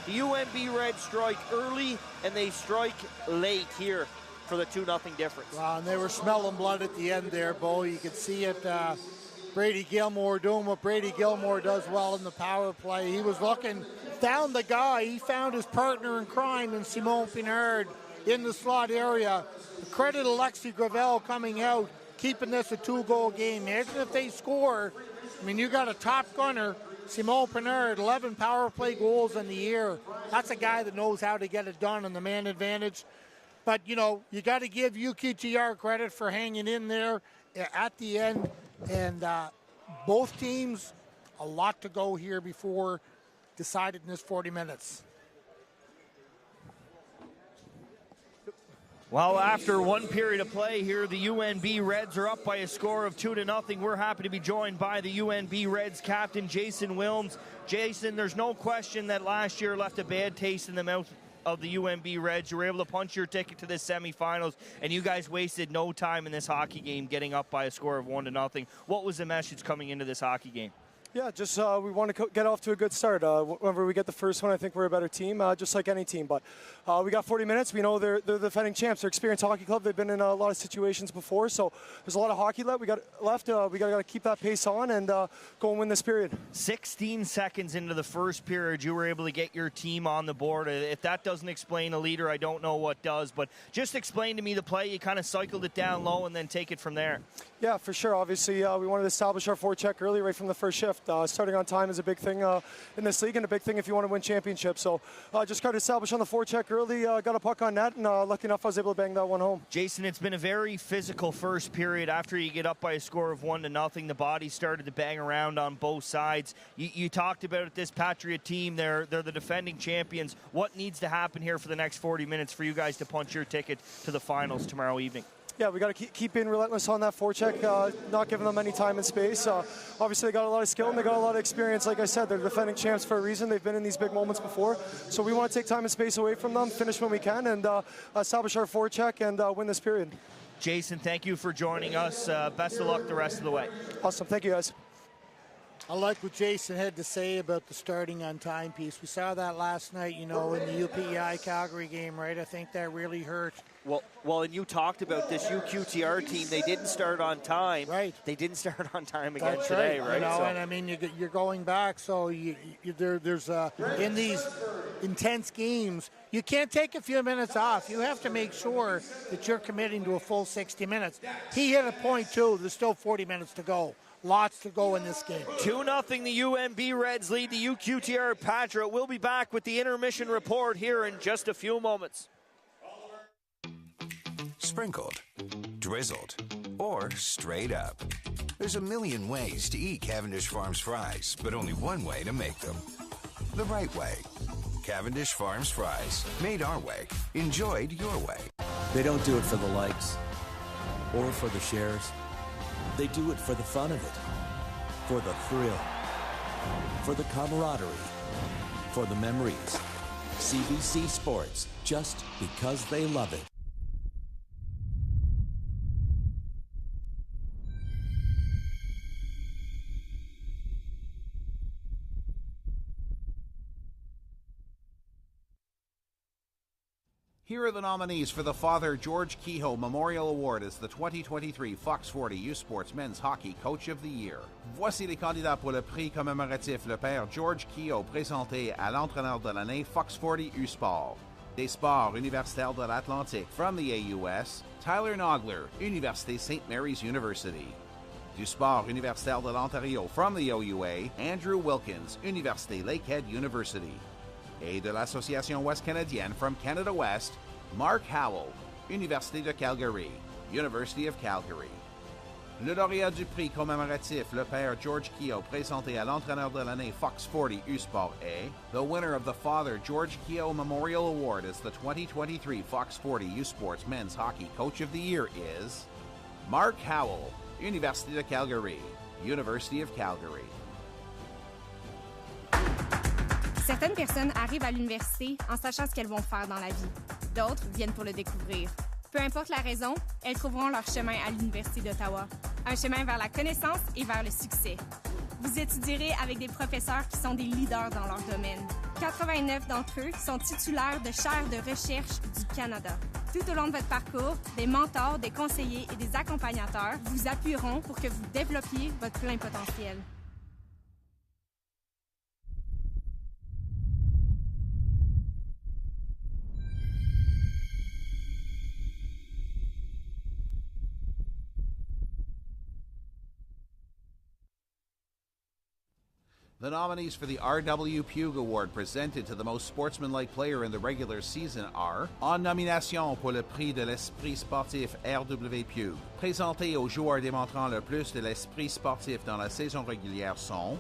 the UNB Reds strike early, and they strike late here for the 2-0 difference. Wow, and they were smelling blood at the end there, Bo. You could see it. Brady Gilmore doing what Brady Gilmore does well in the power play. He was looking, found the guy. He found his partner in crime in Simon Pinard in the slot area. Credit Alexei Gravel coming out, keeping this a 2-goal game. Imagine if they score. I mean, you got a top gunner, Simon Pinard, 11 power play goals in the year. That's a guy that knows how to get it done on the man advantage. But, you know, you got to give UQTR credit for hanging in there at the end. And both teams, a lot to go here before decided in this 40 minutes. Well, after one period of play here, the UNB Reds are up by a score of 2-0. We're happy to be joined by the UNB Reds captain, Jason Wilms. Jason, there's no question that last year left a bad taste in the mouth of the UNB Reds. You were able to punch your ticket to the semifinals, and you guys wasted no time in this hockey game getting up by a score of 1-0. What was the message coming into this hockey game? Yeah, just we want to get off to a good start. Whenever we get the first one, I think we're a better team, just like any team. But we got 40 minutes. We know they're the defending champs. They're experienced hockey club. They've been in a lot of situations before, so there's a lot of hockey left. We got to keep that pace on and go and win this period. 16 seconds into the first period, you were able to get your team on the board. If that doesn't explain a leader, I don't know what does. But just explain to me the play. You kind of cycled it down low and then take it from there. Yeah, for sure. Obviously, we wanted to establish our forecheck early right from the first shift. Starting on time is a big thing in this league and a big thing if you want to win championships. So just got to establish on the forecheck early, got a puck on net, and lucky enough I was able to bang that one home. Jason, it's been a very physical first period. After you get up by a score of 1-0, the bodies started to bang around on both sides. You talked about it, this Patriot team, they're the defending champions. What needs to happen here for the next 40 minutes for you guys to punch your ticket to the finals tomorrow evening? Yeah, we got to keep being relentless on that forecheck, not giving them any time and space. Obviously, they got a lot of skill and they got a lot of experience. Like I said, they're defending champs for a reason. They've been in these big moments before. So we want to take time and space away from them, finish when we can, and establish our forecheck and win this period. Jason, thank you for joining us. Best of luck the rest of the way. Awesome. Thank you, guys. I like what Jason had to say about the starting on time piece. We saw that last night, in the UPEI Calgary game, right? I think that really hurt. Well, and you talked about this UQTR team. They didn't start on time. Right. They didn't start on time again That's today, right? And I mean, you're going back, so there's in these intense games, you can't take a few minutes off. You have to make sure that you're committing to a full 60 minutes. He hit a point, too. There's still 40 minutes to go. Lots to go in this game. 2-0, the UNB Reds lead the UQTR Patriots. We'll be back with the intermission report here in just a few moments. Sprinkled, drizzled, or straight up. There's a million ways to eat Cavendish Farms fries, but only one way to make them. The right way. Cavendish Farms fries. Made our way. Enjoyed your way. They don't do it for the likes or for the shares. They do it for the fun of it, for the thrill, for the camaraderie, for the memories. CBC Sports, just because they love it. Here are the nominees for the Father George Kehoe Memorial Award as the 2023 Fox 40 U Sports Men's Hockey Coach of the Year. Voici les candidats pour le prix commémoratif le Père George Kehoe présenté à l'entraîneur de l'année Fox 40 U Sport. Des sports universitaires de l'Atlantique from the AUS, Tyler Nogler, Université St. Mary's University. Du sport universitaire de l'Ontario from the OUA, Andrew Wilkins, Université Lakehead University. Et de l'Association Ouest Canadienne from Canada West, Mark Howell, Université de Calgary, University of Calgary. Le lauréat du prix commémoratif, le Père George Kehoe, présenté à l'entraîneur de l'année Fox 40 U-Sport est, the winner of the Father George Kehoe Memorial Award as the 2023 Fox 40 U-Sports Men's Hockey Coach of the Year is Mark Howell, Université de Calgary, University of Calgary. Certaines personnes arrivent à l'université en sachant ce qu'elles vont faire dans la vie. D'autres viennent pour le découvrir. Peu importe la raison, elles trouveront leur chemin à l'Université d'Ottawa. Un chemin vers la connaissance et vers le succès. Vous étudierez avec des professeurs qui sont des leaders dans leur domaine. 89 d'entre eux sont titulaires de chaires de recherche du Canada. Tout au long de votre parcours, des mentors, des conseillers et des accompagnateurs vous appuieront pour que vous développiez votre plein potentiel. The nominees for the R.W. Pugh Award presented to the most sportsmanlike player in the regular season are en nomination pour le prix de l'esprit sportif R.W. Pugh, présenté aux joueurs démontrant le plus de l'esprit sportif dans la saison régulière sont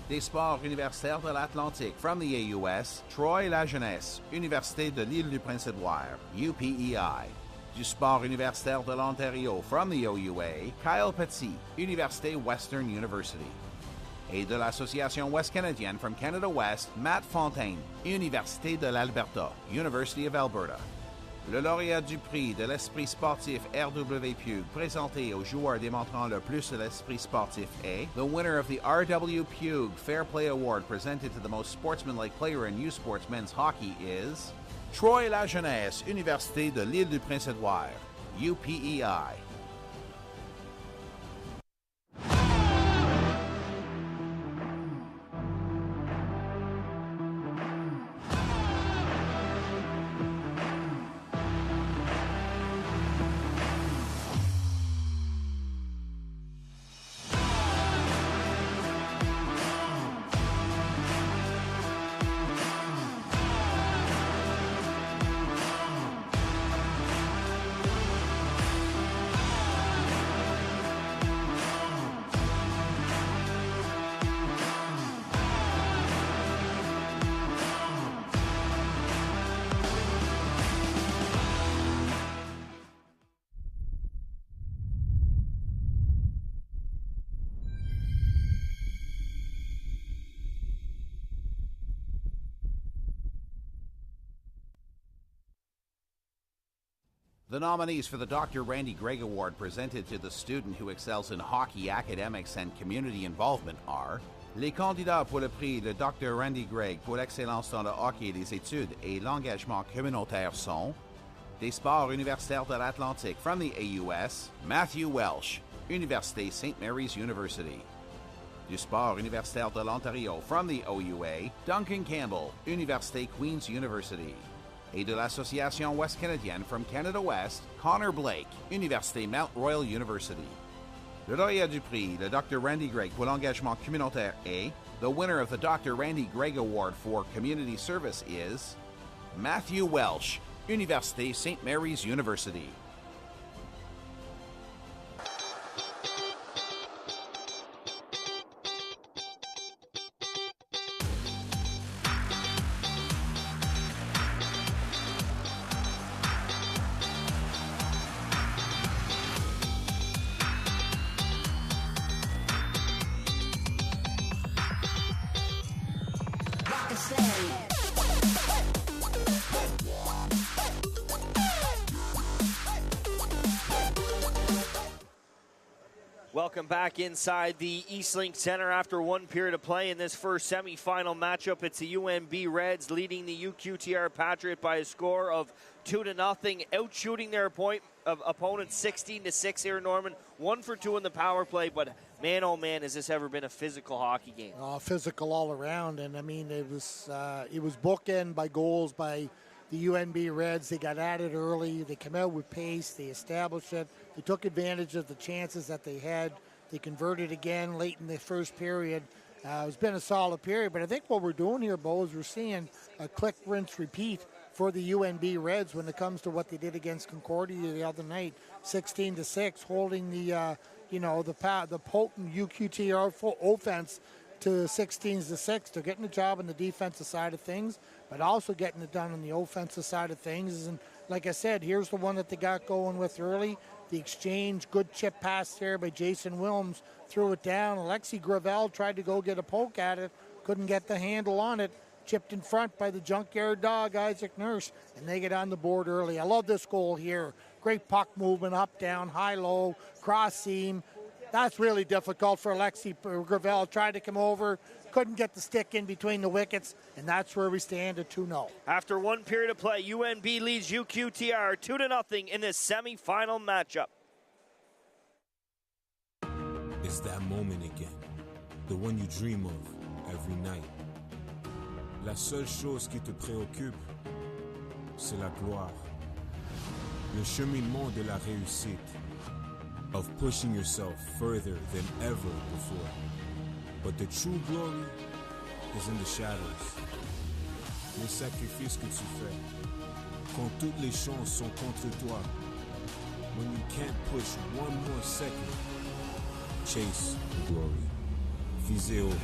des sports universitaires de l'Atlantique from the AUS, Troy La Jeunesse, Université de l'Île du Prince-Édouard, UPEI. Du sport universitaire de l'Ontario from the OUA, Kyle Petit, Université Western University. Et de l'Association Ouest Canadienne from Canada West, Matt Fontaine, Université de l'Alberta, University of Alberta. Le lauréat du prix de l'esprit sportif R.W. Pugh, présenté aux joueurs démontrant le plus de l'esprit sportif est, the winner of the R.W. Pugh Fair Play Award presented to the most sportsmanlike player in U-Sports men's hockey is Troy La Jeunesse, Université de l'Île du Prince-Édouard, UPEI. The nominees for the Dr. Randy Gregg Award presented to the student who excels in hockey, academics, and community involvement are les candidats pour le prix de Dr. Randy Gregg pour l'excellence dans le hockey, les études et l'engagement communautaire sont des sports universitaires de l'Atlantique from the AUS, Matthew Welsh, Université St. Mary's University. Du sport universitaire de l'Ontario from the OUA, Duncan Campbell, Université Queen's University. Et de l'Association Ouest Canadienne from Canada West, Connor Blake, Université Mount Royal University. Le lauréat du prix, le Dr. Randy Gregg pour l'engagement communautaire est, the winner of the Dr. Randy Gregg Award for Community Service is Matthew Welsh, Université St. Mary's University. Welcome back inside the Eastlink Center after one period of play in this first semifinal matchup. It's the UNB Reds leading the UQTR Patriots by a score of 2-0, outshooting their opponent 16-6 here, Norman. 1 for 2 in the power play, but man, oh man, has this ever been a physical hockey game. Physical all around, and I mean, it was bookend by goals by the UNB Reds. They got at it early. They come out with pace. They established it. They took advantage of the chances that they had. They converted again late in the first period. It's been a solid period, but I think what we're doing here, Bo, is we're seeing a click, rinse, repeat for the UNB Reds when it comes to what they did against Concordia the other night, 16-6, holding the potent UQTR offense to 16-6. They're getting the job on the defensive side of things, but also getting it done on the offensive side of things. And like I said, here's the one that they got going with early. The exchange, good chip pass there by Jason Wilms, threw it down. Alexi Gravel tried to go get a poke at it, couldn't get the handle on it. Chipped in front by the junkyard dog, Isaac Nurse, and they get on the board early. I love this goal here. Great puck movement, up, down, high, low, cross seam. That's really difficult for Alexi Gravel. Tried to come over, couldn't get the stick in between the wickets, and that's where we stand at 2-0. After one period of play, UNB leads UQTR 2-0 in this semifinal matchup. It's that moment again, the one you dream of every night. La seule chose qui te préoccupe, c'est la gloire. Le cheminement de la réussite, of pushing yourself further than ever before. But the true glory is in the shadows. Les sacrifices que tu fais, quand toutes les chances sont contre toi, when you can't push one more second, chase the glory. Visez haut.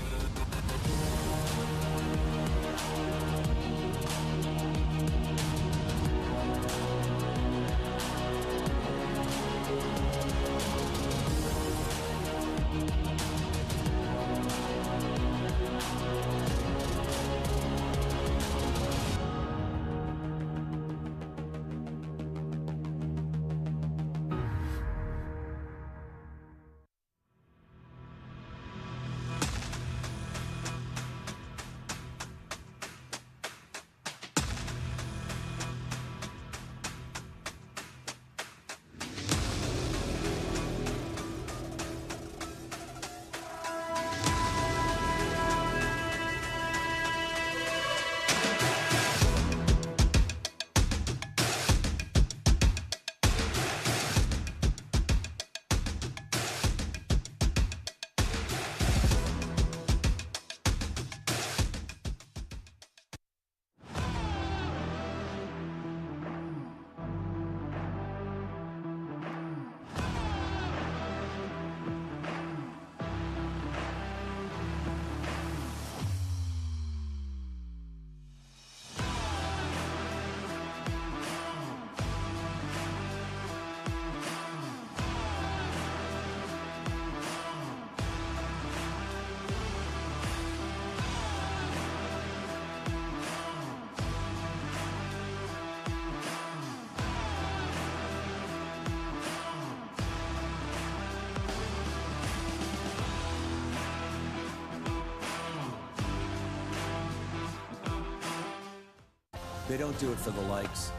They don't do it for the likes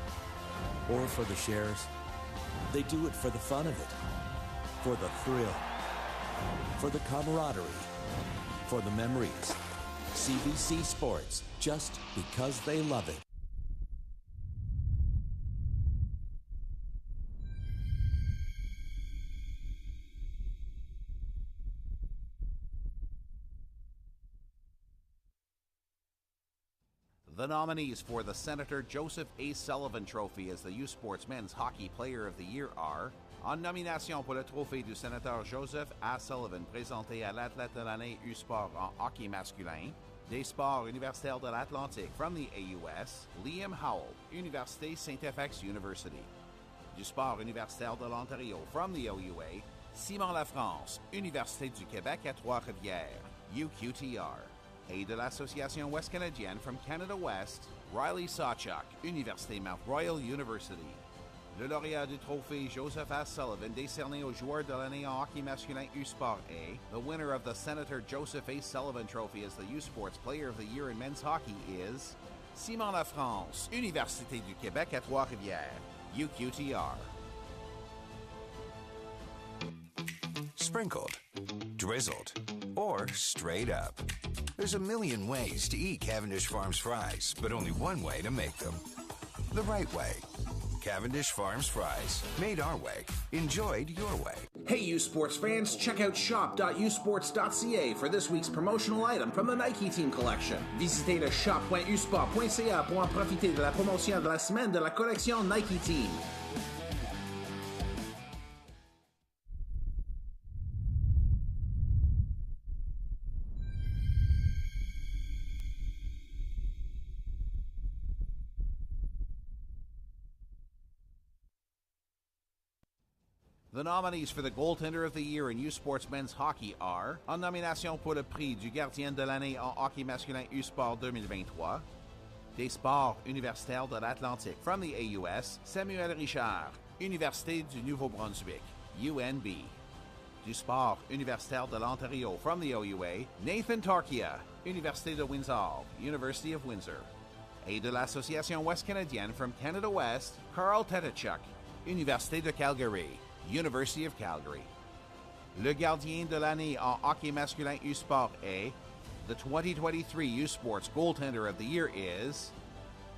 or for the shares. They do it for the fun of it, for the thrill, for the camaraderie, for the memories. CBC Sports, just because they love it. The nominees for the Senator Joseph A. Sullivan Trophy as the U Sports Men's Hockey Player of the Year are, en nomination pour le trophée du Sénateur Joseph A. Sullivan présenté à l'athlète de l'année U-Sport en hockey masculin, des sports universitaires de l'Atlantique from the AUS, Liam Howell, Université Saint-FX University. Du sport universitaire de l'Ontario from the OUA, Simon Lafrance, Université du Québec à Trois-Rivières, UQTR. Et de l'Association Ouest Canadienne from Canada West, Riley Sawchuk, Université Mount Royal University. Le lauréat du trophée Joseph A. Sullivan décerné au joueur de l'année en hockey masculin U-Sport A, the winner of the Senator Joseph A. Sullivan Trophy as the U-Sports Player of the Year in men's hockey is Simon Lafrance, Université du Québec à Trois-Rivières, UQTR. Sprinkled, drizzled, or straight up. There's a million ways to eat Cavendish Farms fries, but only one way to make them. The right way. Cavendish Farms fries. Made our way. Enjoyed your way. Hey, U Sports fans, check out shop.usports.ca for this week's promotional item from the Nike Team Collection. Visitez le shop.usport.ca pour en profiter de la promotion de la semaine de la collection Nike Team. The nominees for the Goaltender of the Year in U Sports Men's Hockey are, en nomination pour le prix du gardien de l'année en hockey masculin U-Sport 2023, des sports universitaires de l'Atlantique from the AUS, Samuel Richard, Université du Nouveau-Brunswick, UNB. Du sport universitaire de l'Ontario from the OUA, Nathan Torkia, Université de Windsor, University of Windsor. Et de l'Association Ouest Canadienne from Canada West, Carl Tetachuk, Université de Calgary, University of Calgary. Le gardien de l'année en hockey masculin U-Sport A, the 2023 U-Sports Goaltender of the Year is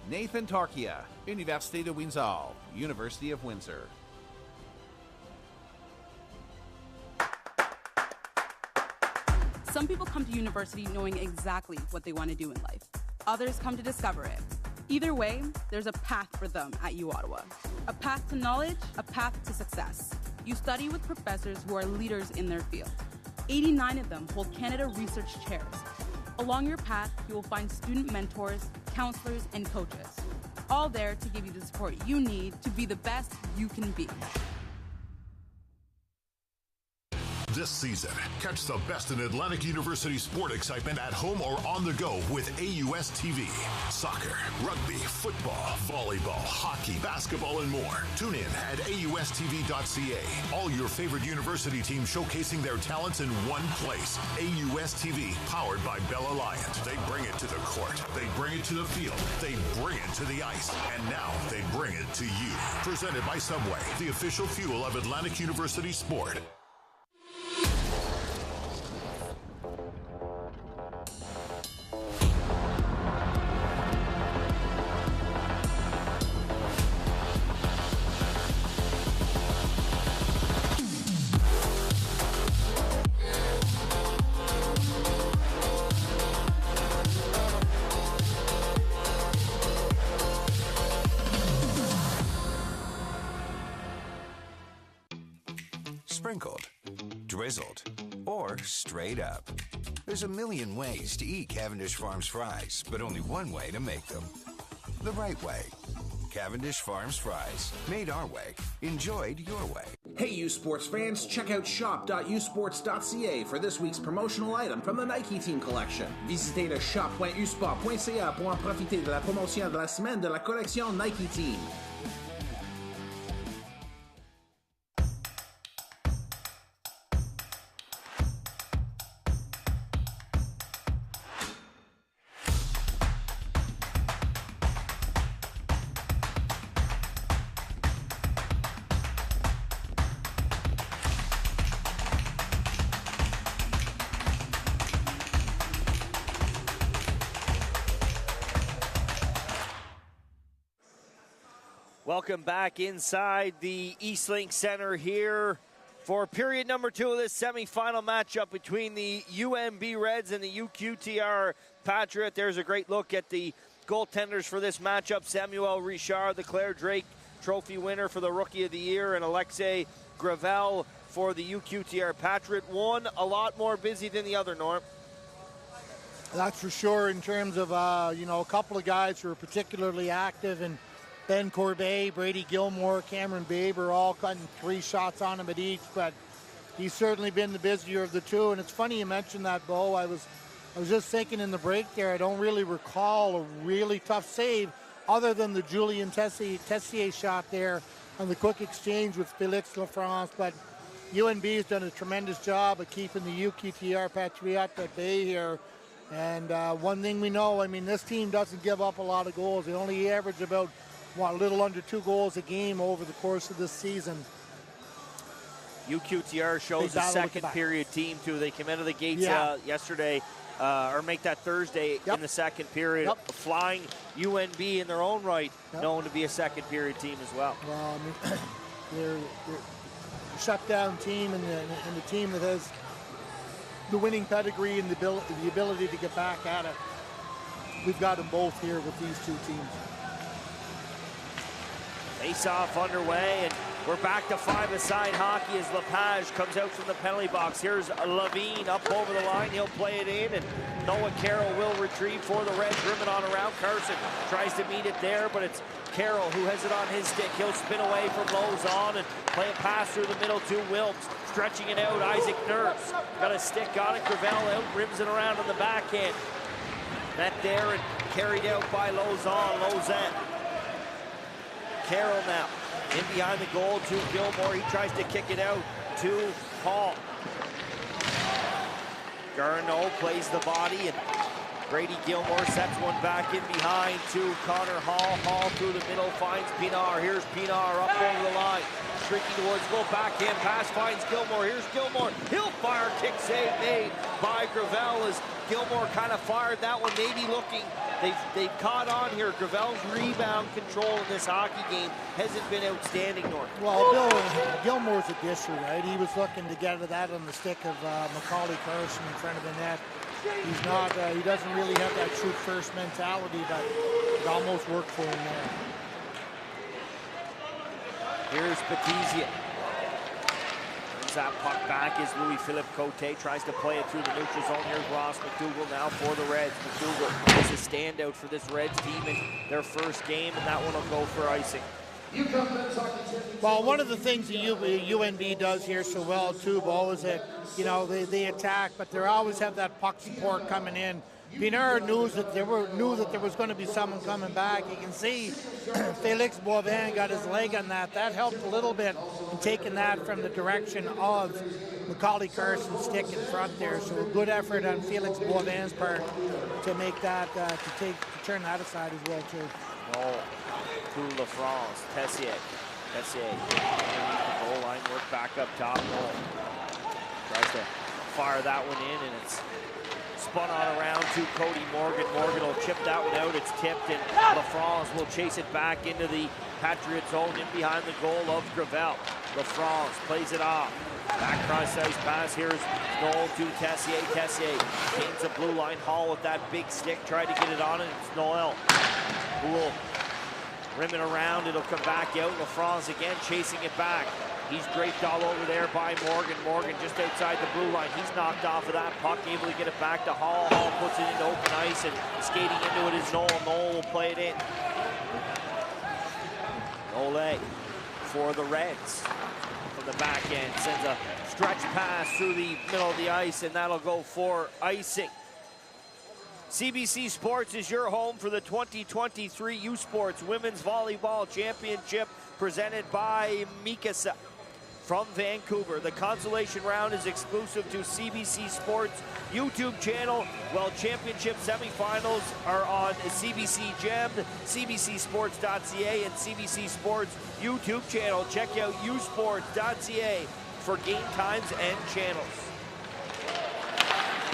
Nathan Torkia, Université de Windsor, University of Windsor. Some people come to university knowing exactly what they want to do in life. Others come to discover it. Either way, there's a path for them at U Ottawa. A path to knowledge, a path to success. You study with professors who are leaders in their field. 89 of them hold Canada Research Chairs. Along your path, you will find student mentors, counselors, and coaches, all there to give you the support you need to be the best you can be. This season, catch the best in Atlantic University sport excitement at home or on the go with AUS TV. Soccer, rugby, football, volleyball, hockey, basketball, and more. Tune in at AUSTV.ca. All your favorite university teams showcasing their talents in one place. AUS TV, powered by Bell Alliance. They bring it to the court. They bring it to the field. They bring it to the ice. And now they bring it to you. Presented by Subway, the official fuel of Atlantic University Sport. Sprinkled, drizzled, or straight up. There's a million ways to eat Cavendish Farms fries, but only one way to make them. The right way. Cavendish Farms fries. Made our way. Enjoyed your way. Hey, U Sports fans, check out shop.usports.ca for this week's promotional item from the Nike Team Collection. Visitez le shop.usport.ca pour en profiter de la promotion de la semaine de la collection Nike Team. Welcome back inside the Eastlink Center here for period number 2 of this semifinal matchup between the UNB Reds and the UQTR Patriots. There's a great look at the goaltenders for this matchup. Samuel Richard, the Claire Drake Trophy winner for the Rookie of the Year, and Alexei Gravel for the UQTR Patriot. One a lot more busy than the other, Norm. That's for sure, in terms of, a couple of guys who are particularly active, and Ben Corbet, Brady Gilmore, Cameron Babe are all cutting 3 shots on him at each, but he's certainly been the busier of the two. And it's funny you mentioned that, Bo. I was just thinking in the break there, I don't really recall a really tough save other than the Julien Tessier shot there on the quick exchange with Félix Lafrance. But UNB has done a tremendous job of keeping the UQTR Patriots at bay here. And one thing we know, I mean, this team doesn't give up a lot of goals. They only average about, a little under 2 goals a game over the course of this season. UQTR shows a second period team too. They came out of the gates yesterday, or make that Thursday in the second period, flying UNB in their own right, known to be a second period team as well. Well, I mean, they're a shutdown team, and the team that has the winning pedigree and the ability to get back at it. We've got them both here with these two teams. Face-off underway, and we're back to 5-a-side hockey as Lepage comes out from the penalty box. Here's Levine up over the line. He'll play it in, and Noah Carroll will retrieve for the Reds. Ribbon on around. Carson tries to meet it there, but it's Carroll who has it on his stick. He'll spin away from Lozon and play a pass through the middle to Wilkes. Stretching it out, Isaac Nurse. Got a stick on it. Gravel out, rims it around on the backhand. Met there and carried out by Lozan. Carroll now in behind the goal to Gilmore. He tries to kick it out to Hall. Garneau plays the body, and Brady Gilmore sets one back in behind to Connor Hall. Hall through the middle finds Pinar. Here's Pinar up over the line. Streaking towards goal, backhand pass finds Gilmore. Here's Gilmore. He'll fire, kick save made by Gravel as Gilmore kind of fired that one, maybe looking. They've caught on here. Gravel's rebound control in this hockey game hasn't been outstanding, North. Well, Gilmore's a disher, right? He was looking to get that on the stick of Macaulay Carson in front of the net. He's not, he doesn't really have that shoot first mentality, but it almost worked for him there. Here's Batizia. Brings that puck back as Louis-Philippe Cote tries to play it through the neutral zone. Here's Ross McDougall now for the Reds. McDougall is a standout for this Reds team in their first game, and that one will go for icing. Well, one of the things that UNB does here so well too, Bo, is that they attack, but they always have that puck support coming in. Pinar knew that there was going to be someone coming back. You can see Felix Boivin got his leg on that. That helped a little bit in taking that from the direction of Macaulay Carson's stick in front there. So a good effort on Felix Boivin's part to make that to turn that aside as well too. Oh, to LaFrance, Tessier, goal line work back up top. Tries to fire that one in, and it's spun on around to Cody Morgan. Morgan will chip that one out. It's tipped, and LaFrance will chase it back into the Patriots zone in behind the goal of Gravel. LaFrance plays it off. Back cross-ice pass. Here's Noel to Tessier. Tessier gains the blue line. Hall with that big stick. Tried to get it on, and it's Noel who will rim it around. It'll come back out. LaFrance again chasing it back. He's draped all over there by Morgan. Morgan just outside the blue line. He's knocked off of that puck, able to get it back to Hall. Hall puts it into open ice, and skating into it is Noel. Noel will play it in. Ole for the Reds. From the back end, sends a stretch pass through the middle of the ice, and that'll go for icing. CBC Sports is your home for the 2023 U Sports Women's Volleyball Championship, presented by Mikasa. From Vancouver, the consolation round is exclusive to CBC Sports YouTube channel, while championship semifinals are on CBC Gem, CBCSports.ca, and CBC Sports YouTube channel. Check out usports.ca for game times and channels.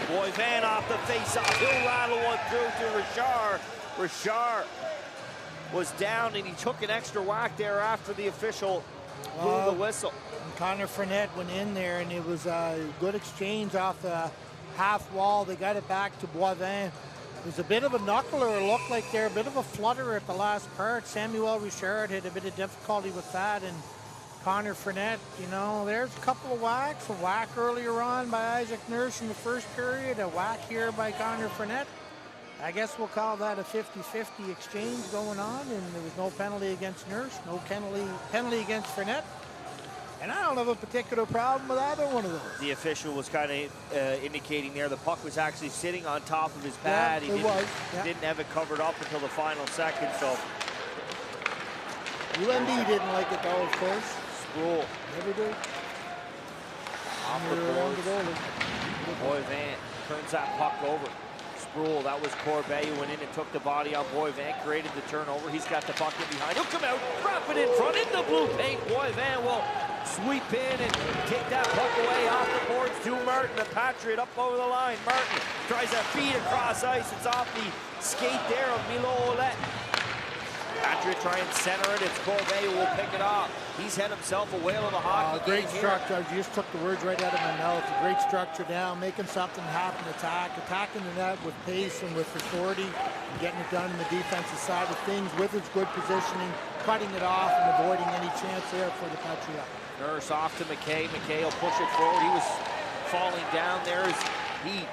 Boivin off the face-off. He'll rattle one through to Richard. Richard was down, and he took an extra whack there after the official blew the whistle. Connor Fournette went in there, and it was a good exchange off the half wall. They got it back to Boivin. It was a bit of a knuckler. It looked like they're a bit of a flutter at the last part. Samuel Richard had a bit of difficulty with that, and Connor Fournette, you know, there's a couple of whacks. A whack earlier on by Isaac Nurse in the first period, a whack here by Connor Fournette. I guess we'll call that a 50-50 exchange going on, and there was no penalty against Nurse, no penalty against Fournette. And I don't have a particular problem with either one of those. The official was kind of indicating there the puck was actually sitting on top of his pad. Yeah, he didn't have it covered up until the final second, so. UNB didn't like it though, of course. Sproul. Never do. Off the boards. Boivin turns that puck over. Sproul, that was Corbet who went in and took the body on Boivin, created the turnover. He's got the puck in behind. He'll come out, drop it in front, in the blue paint. Boivin will sweep in and take that puck away off the boards to Martin, the Patriot up over the line. Martin tries a feed across ice. It's off the skate there of Milo Ouellette. Patriot try and center it. It's Corbet who will pick it off. He's had himself a whale of a hockey great game structure. You just took the words right out of my mouth. A great structure down, making something happen, attacking the net with pace and with authority, and getting it done on the defensive side of things with its good positioning, cutting it off and avoiding any chance there for the Patriot. Nurse off to McKay. McKay will push it forward. He was falling down there as he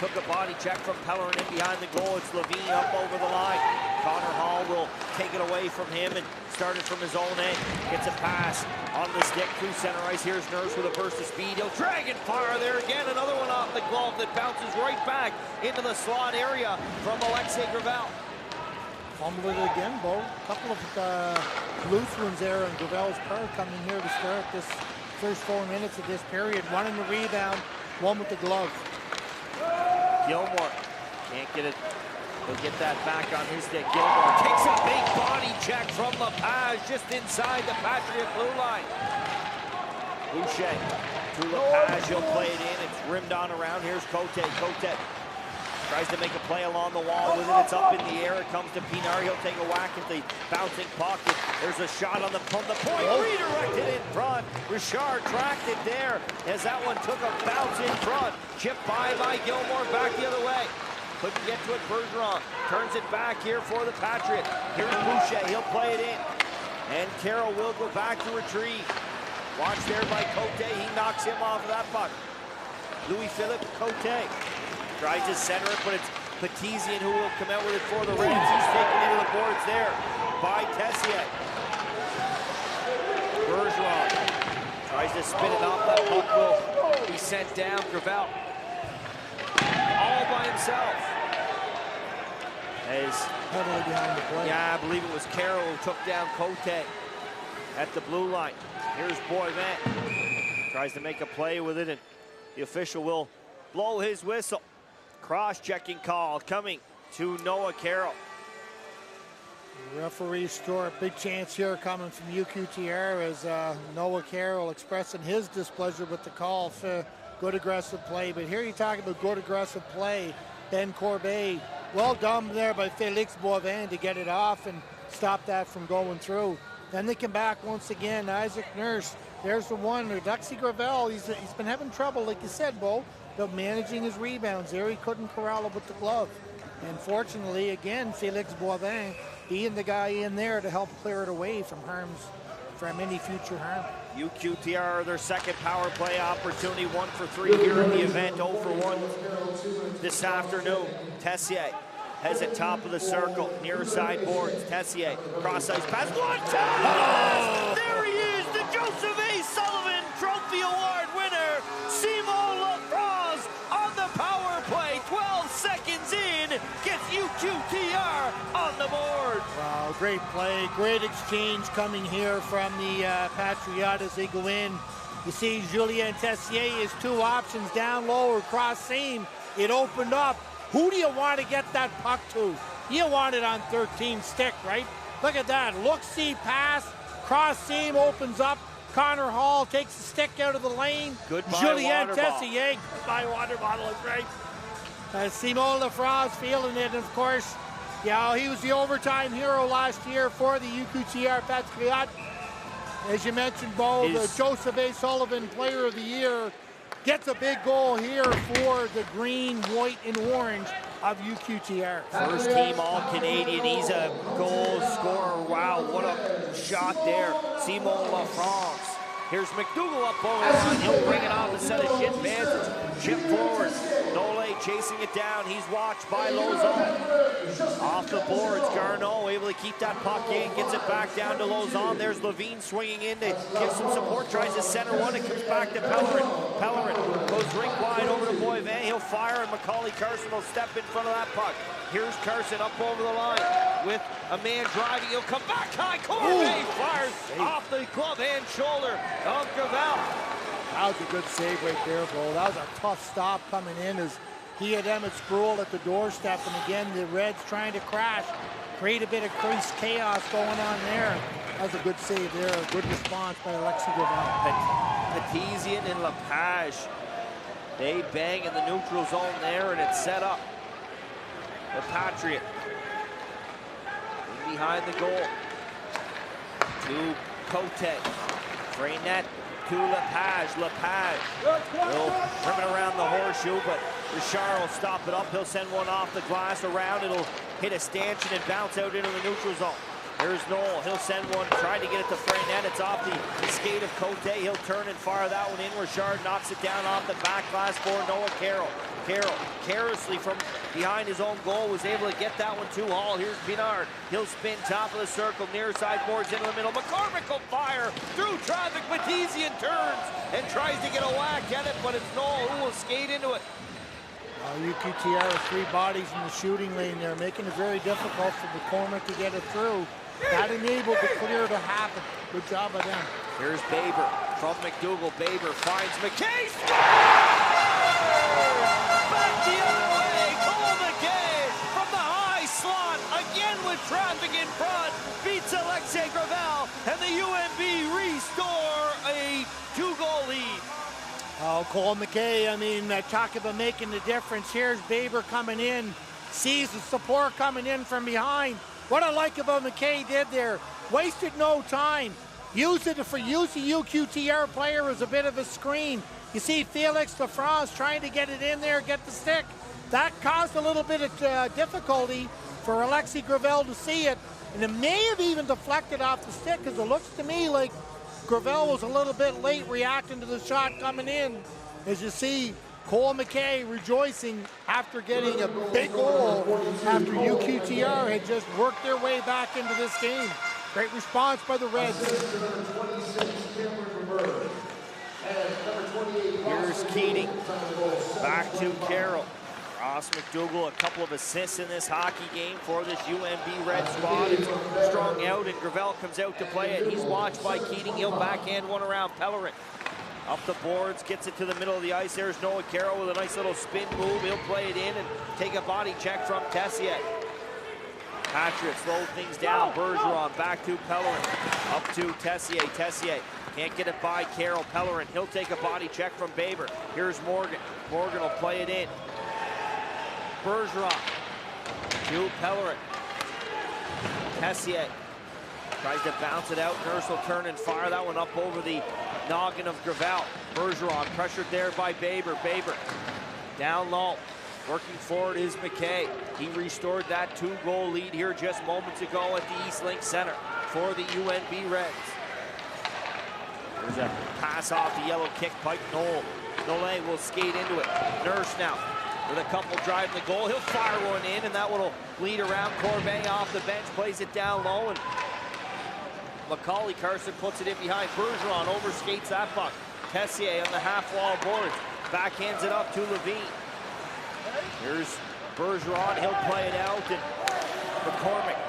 took a body check from Pellerin in behind the goal. It's Levine up over the line. Connor Hall will take it away from him and start it from his own end. Gets a pass on the stick through center ice. Here's Nurse with a burst of speed. He'll drag and fire there again. Another one off the glove that bounces right back into the slot area from Alexei Gravel. Fumbled it again, Bo. A couple of Lutherans there on Gravel's part coming here to start this first 4 minutes of this period. One in the rebound, one with the glove. Gilmore can't get it. He'll get that back on his stick. Gilmore takes a big body check from Lepage just inside the Patriot blue line. Boucher to Lepage. He'll play it in. It's rimmed on around. Here's Cote. Cote tries to make a play along the wall with it. It's up in the air. It comes to Pinar. He'll take a whack at the bouncing puck. There's a shot on the point. Redirected in front. Richard tracked it there as that one took a bounce in front. Chipped by Gilmore. Back the other way. Couldn't get to it. Bergeron turns it back here for the Patriot. Here's Boucher. He'll play it in. And Carroll will go back to retrieve. Watch there by Cote. He knocks him off of that puck. Louis-Philippe Cote tries to center it, but it's Petizian who will come out with it for the Reds. He's taken into the boards there by Tessier. Bergeron tries to spin it off. That puck will be sent down. Gravel all by himself. Behind the play. Yeah, I believe it was Carroll who took down Cote at the blue line. Here's Boivin. Tries to make a play with it, and the official will blow his whistle. Cross-checking call coming to Noah Carroll. Referee Stewart, big chance here coming from UQTR as Noah Carroll expressing his displeasure with the call for good aggressive play. But here you talk about good aggressive play. Ben Corbet, well done there by Felix Boivin to get it off and stop that from going through. Then they come back once again. Isaac Nurse, there's the one. Duxie Gravel, he's been having trouble, like you said, Bo, but managing his rebounds there. He couldn't corral it with the glove. And fortunately, again, Felix Boivin being the guy in there to help clear it away from any future harm. UQTR, their second power play opportunity, 1 for 3 here in the event, 0 for 1 this afternoon. Tessier has it top of the circle, near side boards. Tessier, cross ice pass, one time! There he is, the Joseph A. Sullivan Trophy Award winner, Simon Lafrance on the power play. 12 seconds in, gets UQTR on the board. Wow, great play, great exchange coming here from the Patriots as they go in. You see Julien Tessier is 2 options, down low or cross seam. It opened up. Who do you want to get that puck to? You want it on 13 stick, right? Look at that. Look-see pass. Cross seam opens up. Connor Hall takes the stick out of the lane. Goodbye, Julien water Tessier. Goodbye, water bottle is right. Simon Lafrance feeling it. And of course, Yeah, he was the overtime hero last year for the UQTR Patriots. As you mentioned, Bo, the Joseph A. Sullivan Player of the Year gets a big goal here for the green, white, and orange of UQTR. First team All-Canadian. He's a goal scorer. Wow, what a shot there. Simon LaFrance. Here's McDougall up over the line. He'll bring it off the set of shin pads. It's chipped forward. Nole chasing it down. He's watched by Lauzon. Off the boards, Garneau able to keep that puck in. Gets it back down to Lauzon. There's Levine swinging in to give some support. Tries to center one. It comes back to Pellerin. Pellerin goes rink wide over to Boivin. He'll fire, and Macaulay Carson will step in front of that puck. Here's Carson up over the line with a man driving. He'll come back high. Corey fires off the glove hand shoulder of Gravel. That was a good save right there, Bo. That was a tough stop coming in as he had Emmett Spruill at the doorstep. And again, the Reds trying to crash, create a bit of chaos going on there. That was a good save there. A good response by Alexi Gravel. Petizian and Lepage. They bang in the neutral zone there, and it's set up. The Patriot in behind the goal to Cote. Freynette to Lepage. Lepage will trim it around the horseshoe, but Richard will stop it up. He'll send one off the glass around. It'll hit a stanchion and bounce out into the neutral zone. There's Knoll. He'll send one, trying to get it to Freynette. It's off the skate of Cote. He'll turn and fire that one in. Richard knocks it down off the back glass for Noah Carroll. Carroll, carelessly from behind his own goal, was able to get that one to Hall. Here's Pinard. He'll spin top of the circle, near side boards into the middle. McCormick will fire through traffic. Petizian turns and tries to get a whack at it, but it's Knoll who will skate into it. UQTR has three bodies in the shooting lane there, making it very difficult for McCormick to get it through. That enabled the clear to happen. Good job by them. Here's Baber from McDougall. Baber finds McKay. Back the other way. Cole McKay from the high slot. Again with traffic in front. Beats Alexei Gravel. And the UNB restore a 2-goal lead. Oh, Cole McKay, I mean, talk about making the difference. Here's Baber coming in. Sees the support coming in from behind. What I like about McKay did there, wasted no time. Used it for use a UQTR player as a bit of a screen. You see Felix Lafrance trying to get it in there, get the stick. That caused a little bit of difficulty for Alexi Gravel to see it. And it may have even deflected off the stick, because it looks to me like Gravel was a little bit late reacting to the shot coming in. As you see, Cole McKay rejoicing after getting a big goal after UQTR had just worked their way back into this game. Great response by the Reds. Here's Keating. Back to Carroll. Ross McDougall, a couple of assists in this hockey game for this UNB Red squad. It's strung out, and Gravel comes out to play it. He's watched by Keating. He'll backhand one around Pellerin. Up the boards, gets it to the middle of the ice. There's Noah Carroll with a nice little spin move. He'll play it in and take a body check from Tessier. Patriots slow things down. Bergeron back to Pellerin. Up to Tessier. Tessier can't get it by Carroll. Pellerin, he'll take a body check from Baber. Here's Morgan. Morgan will play it in. Bergeron to Pellerin. Tessier tries to bounce it out. Nurse will turn and fire that one up over the noggin of Gravel. Bergeron pressured there by Baber. Baber down low. Working forward is McKay. He restored that 2-goal lead here just moments ago at the East Link Center for the UNB Reds. There's a pass off the yellow kick pipe. Nole will skate into it. Nurse now with a couple driving the goal. He'll fire one in, and that one will lead around. Corbet off the bench, plays it down low, and Macaulay Carson puts it in behind. Bergeron overskates that puck. Tessier on the half-wall boards. Backhands it up to Levine. Here's Bergeron. He'll play it out, and McCormick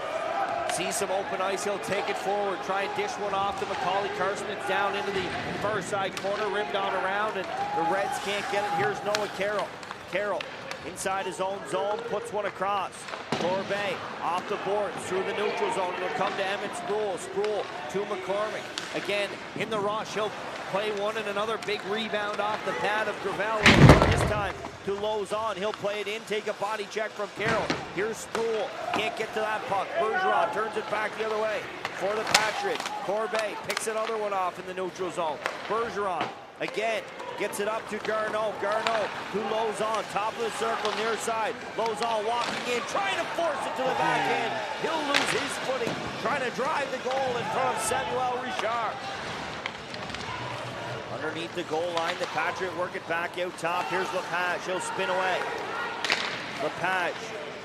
sees some open ice. He'll take it forward, try and dish one off to Macaulay Carson. It's down into the far side corner, rimmed on around, and the Reds can't get it. Here's Noah Carroll. Carroll inside his own zone, puts one across. Corbet off the boards through the neutral zone. It'll come to Emmett Spruill. Spruill to McCormick. Again, in the rush, he'll play one and another big rebound off the pad of Gravel. This time to Lozon. He'll play it in, take a body check from Carroll. Here's Sproul. Can't get to that puck. Bergeron turns it back the other way for the Patriots. Corbet picks another one off in the neutral zone. Bergeron again gets it up to Garneau. Garneau to Lozon, top of the circle, near side. Lozon walking in, trying to force it to the back end. He'll lose his footing, trying to drive the goal in front of Samuel Richard. Underneath the goal line, the Patriot work it back out top. Here's Lepage, he'll spin away. Lepage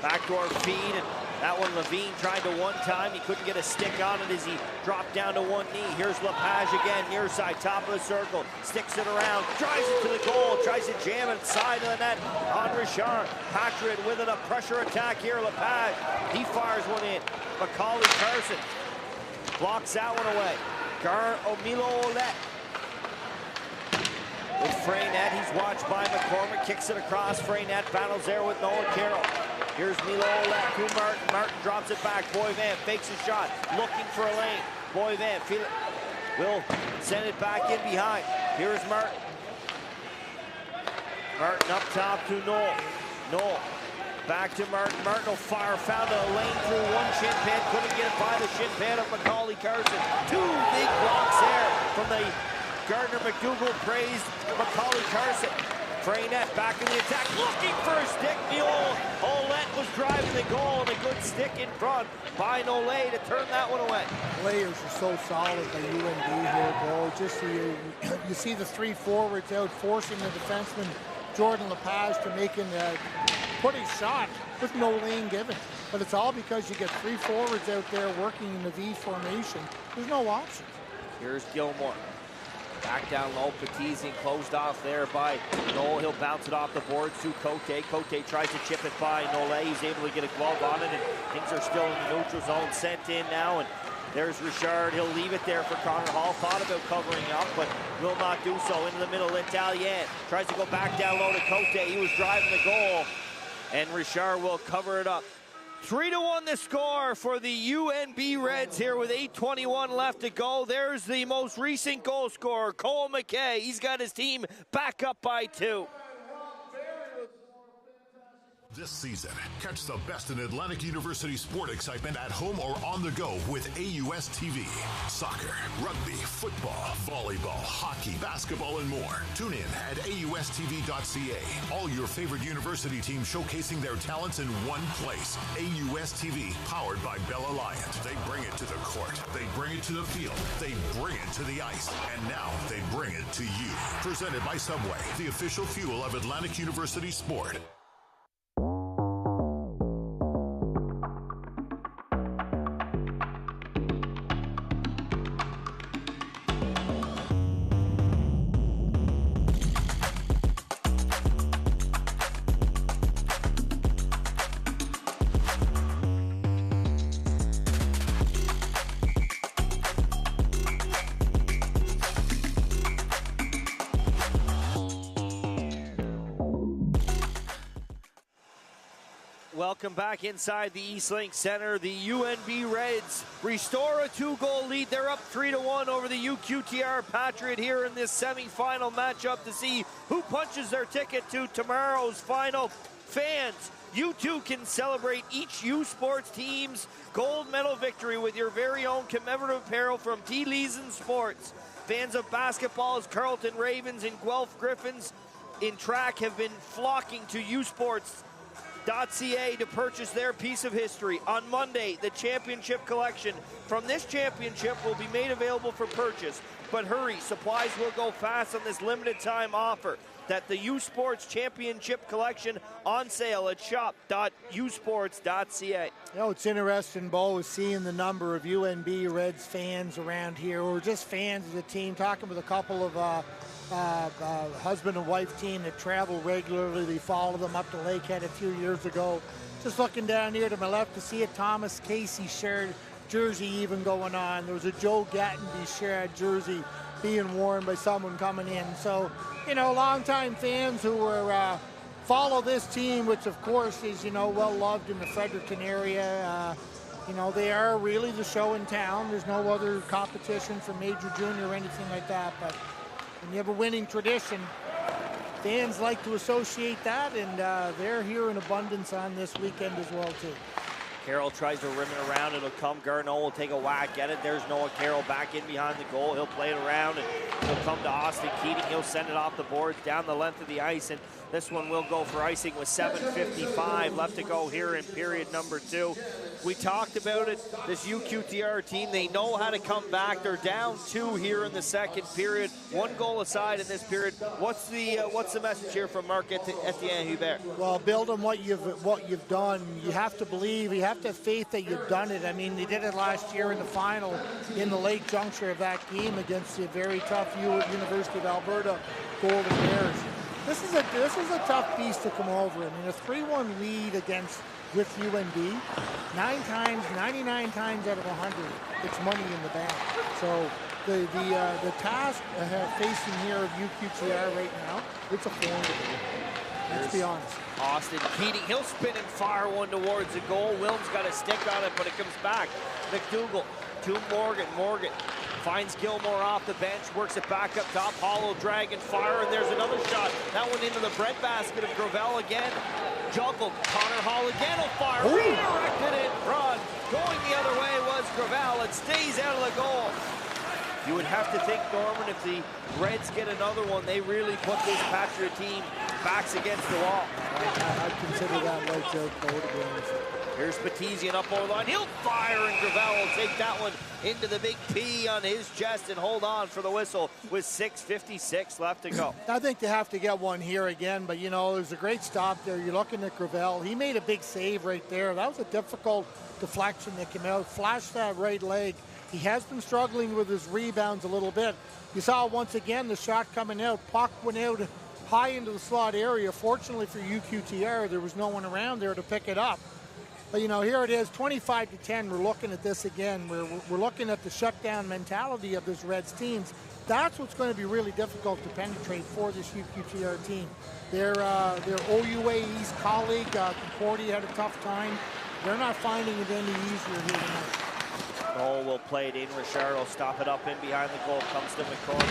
back to our feet, and that one Levine tried to one time. He couldn't get a stick on it as he dropped down to one knee. Here's Lepage again, near side, top of the circle. Sticks it around, drives it to the goal, tries to jam it side of the net on Richard. Patriot with it, a pressure attack here. Lepage, he fires one in. Macaulay Carson blocks that one away. Milo Ouellette with Freynette, he's watched by McCormick, kicks it across. Freynette battles there with Noah Carroll. Here's Milo Ouellette to Martin. Martin drops it back. Boivin fakes a shot, looking for a lane. Boivin will send it back in behind. Here's Martin. Martin up top to Noel. Noel back to Martin. Martin will fire, found a lane through one shin pad, couldn't get it by the shin pad of Macaulay Carson. Two big blocks there from the Gardner McDougall praised Macaulay Carson. Freynette back in the attack, looking for a stick. Ouellette was driving the goal, and a good stick in front by Nole to turn that one away. Players are so solid by UNB here, Bo. Just you see the three forwards out forcing the defenseman Jordan Lepage to put his shot with no lane given. But it's all because you get three forwards out there working in the V formation. There's no options. Here's Gilmore. Back down low, Petizian closed off there by Noel. He'll bounce it off the boards to Cote. Cote tries to chip it by Nole. He's able to get a glove on it, and things are still in the neutral zone. Sent in now, and there's Richard. He'll leave it there for Connor Hall. Thought about covering up, but will not do so. Into the middle, Italien tries to go back down low to Cote. He was driving the goal, and Richard will cover it up. 3-1 the score for the UNB Reds here with 8:21 left to go. There's the most recent goal scorer, Cole McKay. He's got his team back up by 2. This season, catch the best in Atlantic University sport excitement at home or on the go with AUS TV. Soccer, rugby, football, volleyball, hockey, basketball, and more. Tune in at AUSTV.ca. All your favorite university teams showcasing their talents in one place. AUS TV, powered by Bell Alliance. They bring it to the court. They bring it to the field. They bring it to the ice. And now they bring it to you. Presented by Subway, the official fuel of Atlantic University sport. Welcome back inside the Eastlink Center. The UNB Reds restore a 2-goal lead. They're up 3-1 over the UQTR Patriot here in this semifinal matchup to see who punches their ticket to tomorrow's final. Fans, you too can celebrate each U Sports team's gold medal victory with your very own commemorative apparel from T. Leeson Sports. Fans of basketball's Carleton Ravens and Guelph Griffins in track have been flocking to U Sports.ca to purchase their piece of history. On Monday, the championship collection from this championship will be made available for purchase. But hurry, supplies will go fast on this limited time offer. That the U Sports Championship Collection on sale at shop.usports.ca. You know, it's interesting, Bo, seeing the number of UNB Reds fans around here, or just fans of the team, talking with a couple of husband and wife team that travel regularly. We follow them up to Lakehead a few years ago. Just looking down here to my left to see a Thomas Casey shared jersey even going on. There was a Joe Gattenby shared jersey being worn by someone coming in. So, you know, longtime fans who are follow this team, which of course is, you know, well loved in the Fredericton area. You know, they are really the show in town. There's no other competition for major, junior, or anything like that. But When you have a winning tradition, fans like to associate that, and they're here in abundance on this weekend as well, too. Carroll tries to rim it around. It'll come. Garneau will take a whack at it. There's Noah Carroll back in behind the goal. He'll play it around, and he'll come to Austin Keating. He'll send it off the boards down the length of the ice, and this one will go for icing with 7:55 left to go here in period number 2. We talked about it. This UQTR team, they know how to come back. They're down 2 here in the second period. 1 goal aside in this period. What's the message here from Marc Etienne Hubert? Well, build on what you've done. You have to believe. You have to have faith that you've done it. I mean, they did it last year in the final in the late juncture of that game against the very tough University of Alberta Golden Bears. This is a tough beast to come over. I mean, a 3-1 lead with UNB, 99 times out of 100, it's money in the bank. So the task facing here of UQTR right now, it's a formidable. Let's be honest. Austin Keating, he'll spin and fire one towards the goal. Wilms got a stick on it, but it comes back. McDougall to Morgan. Morgan finds Gilmore off the bench, works it back up top. Hollow drag and fire, and there's another shot. That one into the breadbasket of Gravel again. Juggled. Connor Hall again will fire. Redirected in front. Going the other way was Gravel. It stays out of the goal. You would have to think, Norman, if the Reds get another one, they really put this Patriot team backs against the wall. I'd consider that lights out goal, to be honest. Here's Petizian up over the line. He'll fire, and Gravel will take that one into the big P on his chest and hold on for the whistle with 6:56 left to go. I think they have to get one here again, but, there's a great stop there. You're looking at Gravel. He made a big save right there. That was a difficult deflection that came out. Flashed that right leg. He has been struggling with his rebounds a little bit. You saw once again the shot coming out. Puck went out high into the slot area. Fortunately for UQTR, there was no one around there to pick it up. But, here it is, 25-10. We're looking at this again. We're looking at the shutdown mentality of this Reds teams. That's what's going to be really difficult to penetrate for this UQTR team. Their OUA East colleague, Concordia, had a tough time. They're not finding it any easier here tonight. Cole will play it in. Richard will stop it up in behind the goal. Comes to McCoy.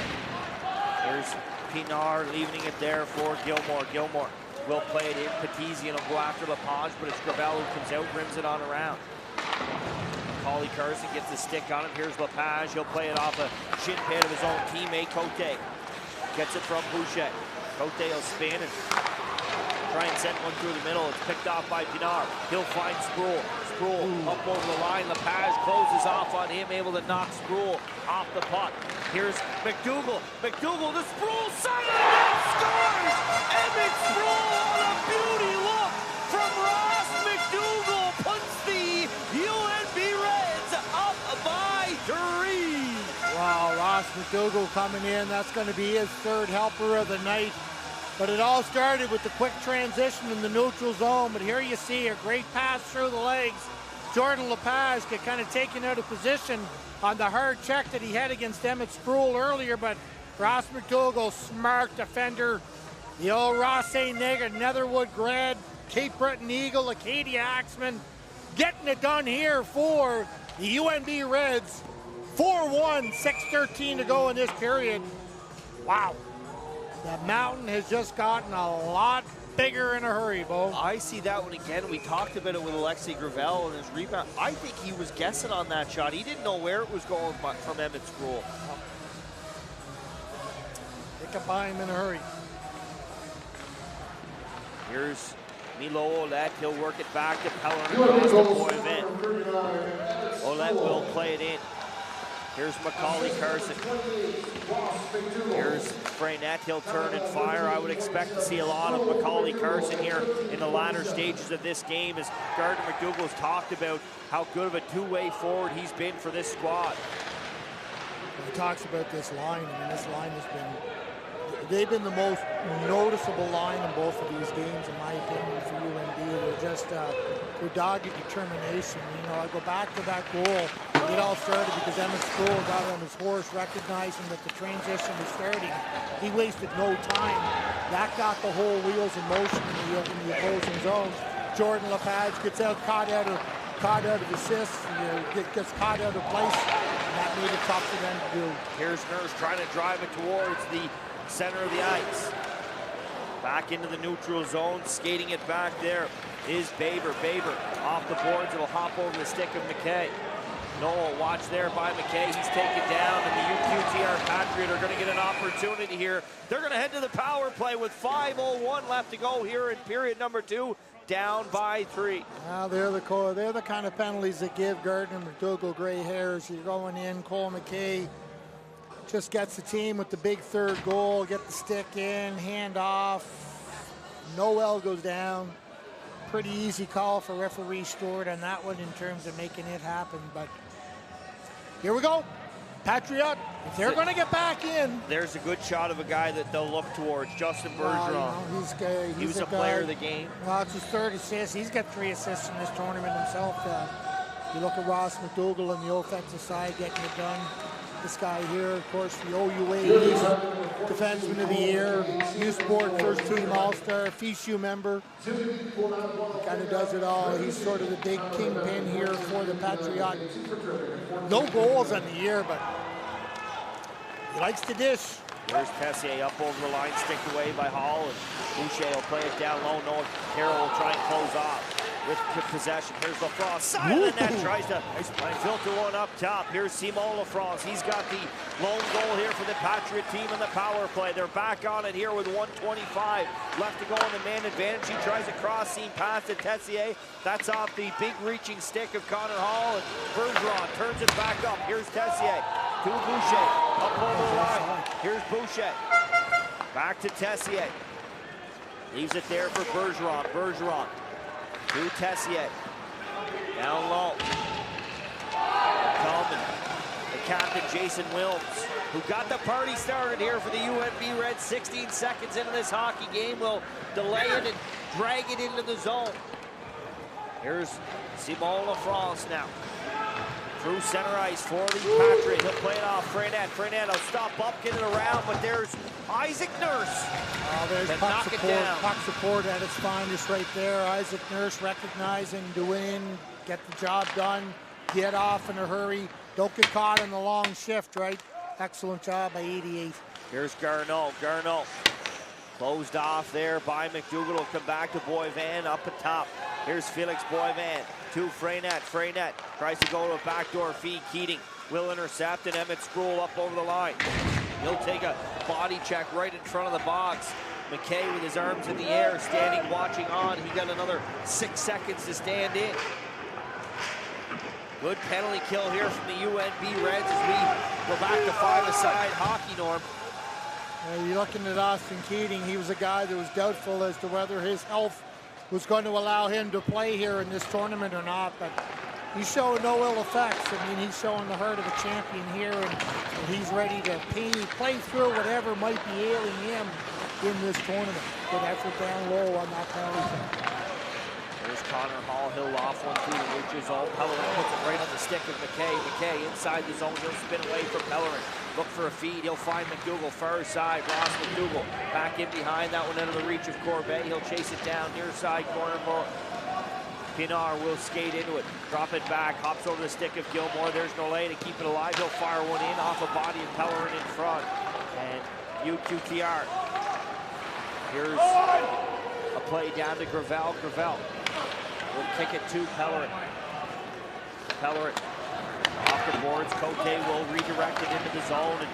Here's Pinar leaving it there for Gilmore. Gilmore will play it in. Petizian will go after Lepage, but it's Gravel who comes out, rims it on around. Macaulay Carson gets the stick on him. Here's Lepage. He'll play it off a shin pad of his own teammate, Cote. Gets it from Boucher. Cote will spin and try and send one through the middle. It's picked off by Pinar. He'll find Sproul. Sproul up over the line. Lepage closes off on him, able to knock Sproul off the puck. Here's McDougall. McDougall to Sproul. Side and scores! Emmett Sproul on a beauty look from Ross McDougall puts the UNB Reds up by 3. Wow, Ross McDougall coming in. That's going to be his 3rd helper of the night. But it all started with the quick transition in the neutral zone. But here you see a great pass through the legs. Jordan Lepage get kind of taken out of position on the hard check that he had against Emmett Sproul earlier. But Ross McDougall, smart defender. The old Ross St. Nigger, Netherwood grad, Cape Breton Eagle, Acadia Axeman, getting it done here for the UNB Reds. 4-1, 6:13 to go in this period. Wow. The mountain has just gotten a lot bigger in a hurry, Bo. I see that one again. We talked about it with Alexei Gravel and his rebound. I think he was guessing on that shot. He didn't know where it was going from Emmett Sproul. They can buy him in a hurry. Here's Milo Ouellette. He'll work it back to Pellerin across the Boivin. Ouellette will play it in. Here's Macaulay Carson. Here's Freynette. He'll turn and fire. I would expect to see a lot of Macaulay Carson here in the latter stages of this game, as Gardner McDougall's talked about how good of a two-way forward he's been for this squad. He talks about this line. I mean, this line has been, they've been the most noticeable line in both of these games, in my opinion, for UNB. They're just, their dogged determination. I go back to that goal. It all started because Emmett Sproul got on his horse, recognizing that the transition was starting. He wasted no time. That got the whole wheels in motion in the opposing zones. Jordan Lepage gets out, caught out of assists, gets caught out of place. that made it tough for them to do. Here's Nurse trying to drive it towards the center of the ice. Back into the neutral zone, skating it back there is Baber. Baber off the boards, it'll hop over the stick of McKay. Noel, watch there by McKay, he's taken down, and the UQTR Patriots are going to get an opportunity here. They're going to head to the power play with 5:01 left to go here in period number 2, down by 3. Well, they're the kind of penalties that give Gardner McDougall gray hairs. You're going in, Cole McKay just gets the team with the big third goal, get the stick in, hand off. Noel goes down. Pretty easy call for referee Stewart on that one in terms of making it happen, but here we go. Patriot, if they're going to get back in. There's a good shot of a guy that they'll look towards, Justin Bergeron. He was a player of the game. Well, it's his 3rd assist. He's got 3 assists in this tournament himself. You look at Ross McDougall on the offensive side getting it done. This guy here, of course, the OUA Defenseman of the Year, U Sport First Team All-Star, FISU member. He kind of does it all. He's sort of the big kingpin here for the Patriots. No goals on the year, but he likes to dish. There's Tessier up over the line, sticked away by Hall, and Boucher will play it down low. Noah Carroll will try and close off with possession. Here's Lafrance, side of the net, tries to filter one up top. Here's Simon Lafrance. He's got the lone goal here for the Patriot team in the power play. They're back on it here with 1:25 left to go on the man advantage. He tries a cross-seam pass to Tessier. That's off the big reaching stick of Connor Hall, and Bergeron turns it back up. Here's Tessier to Boucher, up over the line. Here's Boucher, back to Tessier. Leaves it there for Bergeron. Bergeron to Tessier, down low. Coleman, the captain, Jason Wilms, who got the party started here for the UNB Reds. 16 seconds into this hockey game, will delay it and drag it into the zone. Here's Simon Lafrance now. Through center ice for the Patriots. He'll play it off Frenette. Frenette will stop up, get it around, but there's Isaac Nurse. There's puck support at its finest right there. Isaac Nurse recognizing, doing, get the job done, get off in a hurry. Don't get caught in the long shift, right? Excellent job by 88. Here's Garneau. Garneau closed off there by McDougall. Will come back to Boivin up at top. Here's Felix Boivin to Frenette. Frenette tries to go to a backdoor feed. Keating will intercept, and Emmett Scroll up over the line. He'll take a body check right in front of the box. McKay with his arms in the air, standing, watching on. He got another 6 seconds to stand in. Good penalty kill here from the UNB Reds as we go back to 5-a-side hockey, Norm. You're looking at Austin Keating. He was a guy that was doubtful as to whether his health was going to allow him to play here in this tournament or not, but he's showing no ill effects. I mean, he's showing the heart of a champion here, and he's ready to play through whatever might be ailing him in this tournament. Good effort down low on that penalty. There's Connor Hall. He'll off one through the reaches. Pellerin puts it right on the stick of McKay. McKay inside the zone. He'll spin away from Pellerin. Look for a feed. He'll find McDougall. Far side. Ross McDougall back in behind. That one out of the reach of Corbet. He'll chase it down near side corner. Pinar will skate into it. Drop it back. Hops over the stick of Gilmore. There's Nolay to keep it alive. He'll fire one in off a body of Pellerin in front. And UQTR. Here's a play down to Gravel. Gravel will kick it to Pellerin. Pellerin off the boards. Cote will redirect it into the zone, and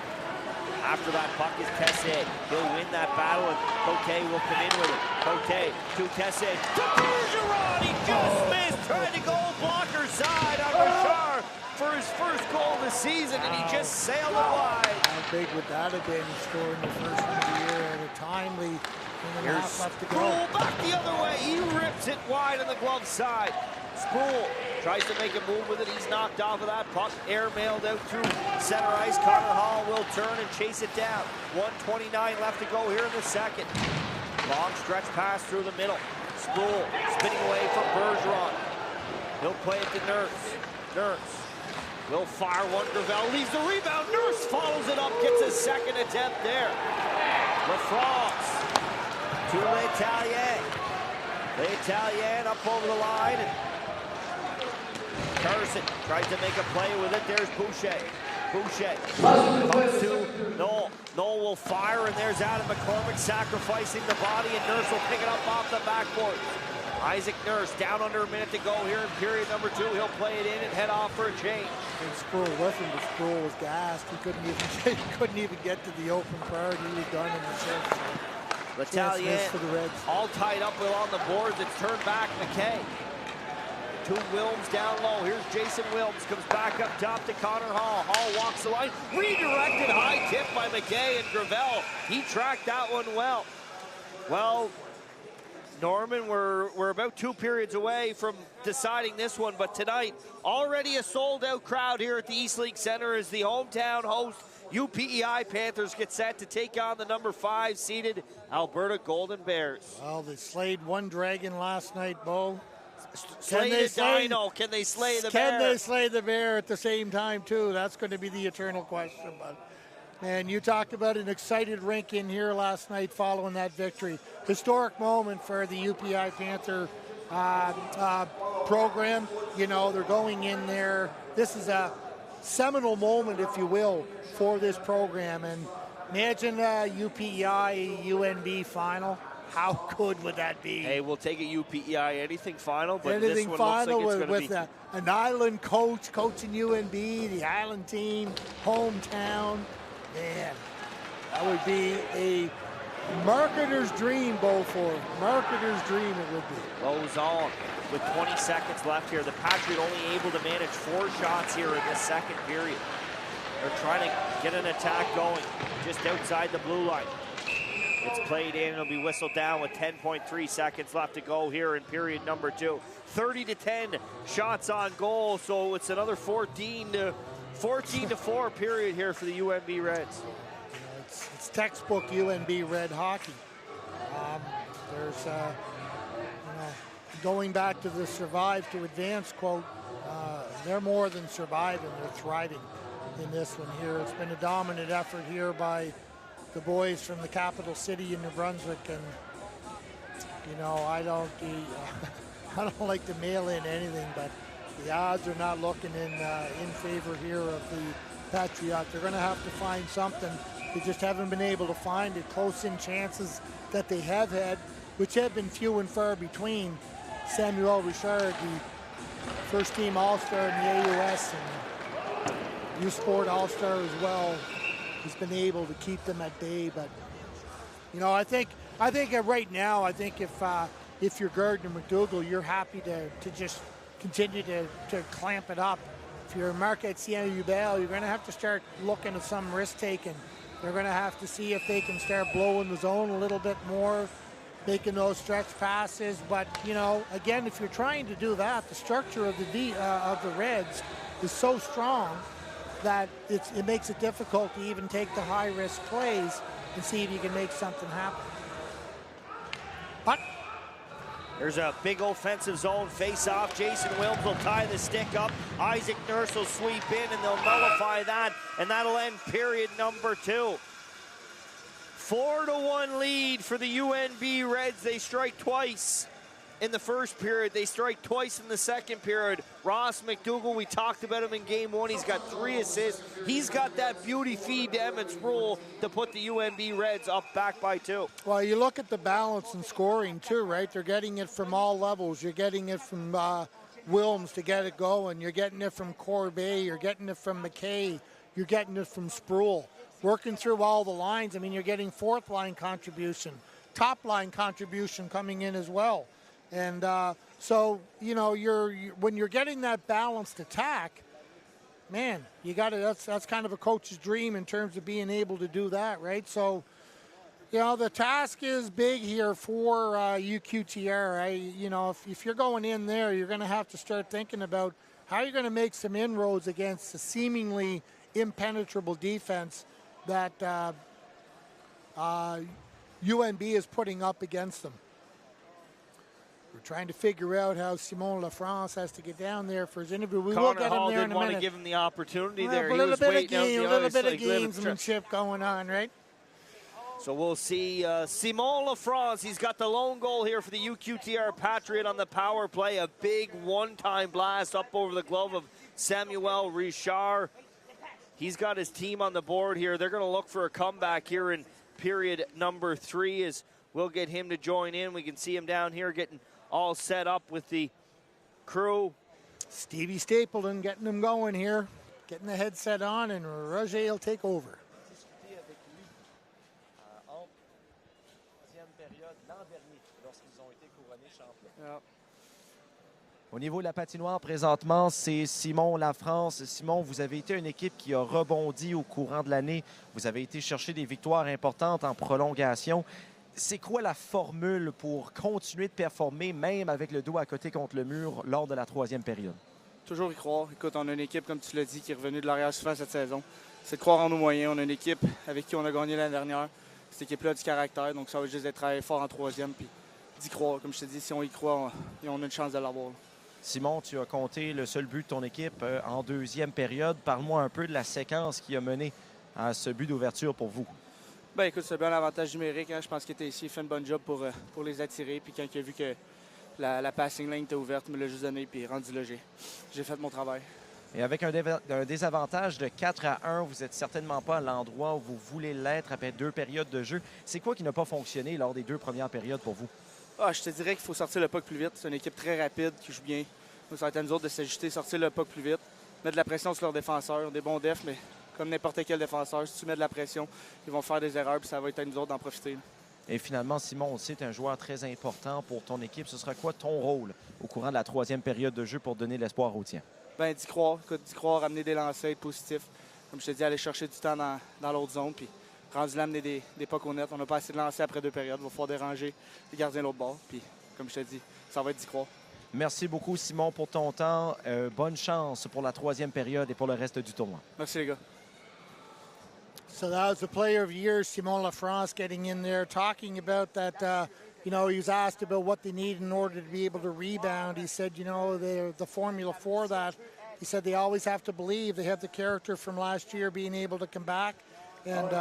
after that puck is Tessier. He'll win that battle, and Cote will come in with it. Cote to Tessier. To Bergeron! He just missed. Tried to go blocker side on Richard for his first goal of the season, and he just sailed it wide. How big would that have been, scoring the first one of the year at a timely half left to go. Sproul back the other way. He rips it wide on the glove side. Sproul tries to make a move with it. He's knocked off of that puck. Airmailed out through center ice. Connor Hall will turn and chase it down. 1:29 left to go here in the second. Long stretch pass through the middle. Sproul spinning away from Bergeron. He'll play it to Nurse. Nurse will fire one. Gravel leaves the rebound. Nurse follows it up. Gets a second attempt there. Lafrance to L'Italien. L'Italien up over the line. And Carson tries to make a play with it. There's Boucher. Boucher comes to Noel. Noel will fire, and there's Adam McCormick sacrificing the body, and Nurse will pick it up off the backboard. Isaac Nurse down under a minute to go here in period number 2. He'll play it in and head off for a change. And Sproul with him, but Sproul was gassed. He couldn't even get to the open prior. He was done in the shift. L'Italien for the Reds. all tied up on the boards. It's turned back McKay. To Wilms down low. Here's Jason Wilms. Comes back up top to Connor Hall. Hall walks the line. Redirected high tip by McKay, and Gravel. He tracked that one well. Well, Norman, we're about 2 periods away from deciding this one, but tonight, already a sold-out crowd here at the East League Center as the hometown host UPEI Panthers get set to take on the number 5 seeded Alberta Golden Bears. Well, they slayed one dragon last night, Bo. Slay the dino. Can they slay the bear? Can they slay the bear at the same time, too? That's going to be the eternal question. And you talked about an excited rink in here last night following that victory. Historic moment for the UPI Panther program. You know, they're going in there. This is a seminal moment, if you will, for this program. And imagine UPEI UNB final. How good would that be? Hey, we'll take a UPEI anything final, but anything this one final looks like it's with going to be an island coach coaching UNB, the island team, hometown. Man, that would be a marketer's dream, Beaufort. Marketer's dream it would be. Goes on with 20 seconds left here. The Patriots only able to manage 4 shots here in the second period. They're trying to get an attack going just outside the blue line. It's played in. It'll be whistled down with 10.3 seconds left to go here in period number 2. 30-10 shots on goal, so it's another 14 to 4 period here for the UNB Reds. It's textbook UNB Red hockey. There's, going back to the survive to advance quote, they're more than surviving, they're thriving in this one here. It's been a dominant effort here by the boys from the capital city in New Brunswick, and I don't like to mail in anything, but the odds are not looking in favor here of the Patriots. They're going to have to find something. They just haven't been able to find it. Close-in chances that they have had, which have been few and far between. Samuel Richard, the first-team All-Star in the AUS and U-Sport All-Star as well, has been able to keep them at bay. But I think right now, I think if you're Gardner McDougall, you're happy to just continue to clamp it up. If you're Marquette Siena Ubel, you're going to have to start looking at some risk taking. They're going to have to see if they can start blowing the zone a little bit more, making those stretch passes. But again, if you're trying to do that, the structure of the Reds is so strong that it makes it difficult to even take the high-risk plays and see if you can make something happen. But there's a big offensive zone face-off. Jason Wilms will tie the stick up. Isaac Nurse will sweep in, and they'll nullify that, and that'll end period number 2. 4-1 lead for the UNB Reds. They strike twice in the first period. They strike twice in the second period. Ross McDougall, we talked about him in game 1. He's got 3 assists. He's got that beauty feed to Emmett Sproul to put the UNB Reds up back by 2. Well, you look at the balance in scoring too, right? They're getting it from all levels. You're getting it from Wilms to get it going. You're getting it from Corbet. You're getting it from McKay. You're getting it from Sproul. Working through all the lines. I mean, you're getting fourth line contribution, top line contribution coming in as well. And so, when you're getting that balanced attack, man, you got to. That's kind of a coach's dream in terms of being able to do that, right? So, the task is big here for UQTR. If you're going in there, you're going to have to start thinking about how you're going to make some inroads against a seemingly impenetrable defense that UNB is putting up against them. We're trying to figure out how Simon LaFrance has to get down there for his interview. We will get him there in a minute. Want to give him the opportunity there. A little bit of gamesmanship going on, right? So we'll see Simon LaFrance. He's got the lone goal here for the UQTR Patriot on the power play. A big one-time blast up over the glove of Samuel Richard. He's got his team on the board here. They're going to look for a comeback here in period number 3 as we'll get him to join in. We can see him down here getting all set up with the crew. Stevie Stapleton getting them going here, getting the headset on, and Roger will take over. Au niveau de la patinoire, présentement, c'est Simon Lafrance. Simon, vous avez été une équipe qui a rebondi au courant de l'année. Vous avez été chercher des victoires importantes en prolongation. C'est quoi la formule pour continuer de performer, même avec le dos à côté contre le mur, lors de la 3e période? Toujours y croire. Écoute, on a une équipe, comme tu l'as dit, qui est revenue de l'arrière souvent cette saison. C'est de croire en nos moyens. On a une équipe avec qui on a gagné l'année dernière. Cette équipe-là a du caractère, donc ça va juste être travailler fort en 3e, puis d'y croire. Comme je te dis, si on y croit, on a une chance de l'avoir. Simon, tu as compté le seul but de ton équipe en 2e période. Parle-moi un peu de la séquence qui a mené à ce but d'ouverture pour vous. Bien, écoute, c'est bien l'avantage numérique. Hein. Je pense qu'il était ici, il fait un bon job pour les attirer. Puis quand il a vu que la passing lane était ouverte, il me l'a juste donné, puis rendu là, j'ai fait mon travail. Et avec un désavantage de 4-1, vous n'êtes certainement pas à l'endroit où vous voulez l'être après 2 périodes de jeu. C'est quoi qui n'a pas fonctionné lors des 2 premières périodes pour vous? Je te dirais qu'il faut sortir le puck plus vite. C'est une équipe très rapide qui joue bien. Donc, ça va être à nous autres de s'ajuster, sortir le puck plus vite, mettre de la pression sur leurs défenseurs. Ils ont des bons defs, mais comme n'importe quel défenseur, si tu mets de la pression, ils vont faire des erreurs, puis ça va être à nous autres d'en profiter. Et finalement, Simon, aussi, tu es un joueur très important pour ton équipe. Ce sera quoi ton rôle au courant de la 3e période de jeu pour donner l'espoir aux tiens? Bien, d'y croire. Écoute, d'y croire, amener des lancers, être positif. Comme je te dis, aller chercher du temps dans l'autre zone, puis rendu là, amener des pucks au net. On n'a pas assez de lancers après 2 périodes. Il va falloir déranger les gardiens de l'autre bord. Puis, comme je te dis, ça va être d'y croire. Merci beaucoup, Simon, pour ton temps. Bonne chance pour la 3e période et pour le reste du tournoi. Merci, les gars. So that was the player of the year, Simon Lafrance, getting in there, talking about that, he was asked about what they need in order to be able to rebound. He said, the formula for that, he said they always have to believe. They have the character from last year being able to come back. And,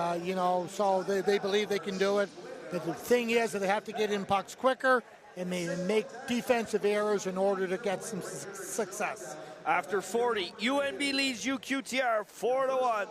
so they believe they can do it. But the thing is that they have to get in pucks quicker and make defensive errors in order to get some success. After 40, UNB leads UQTR 4-1.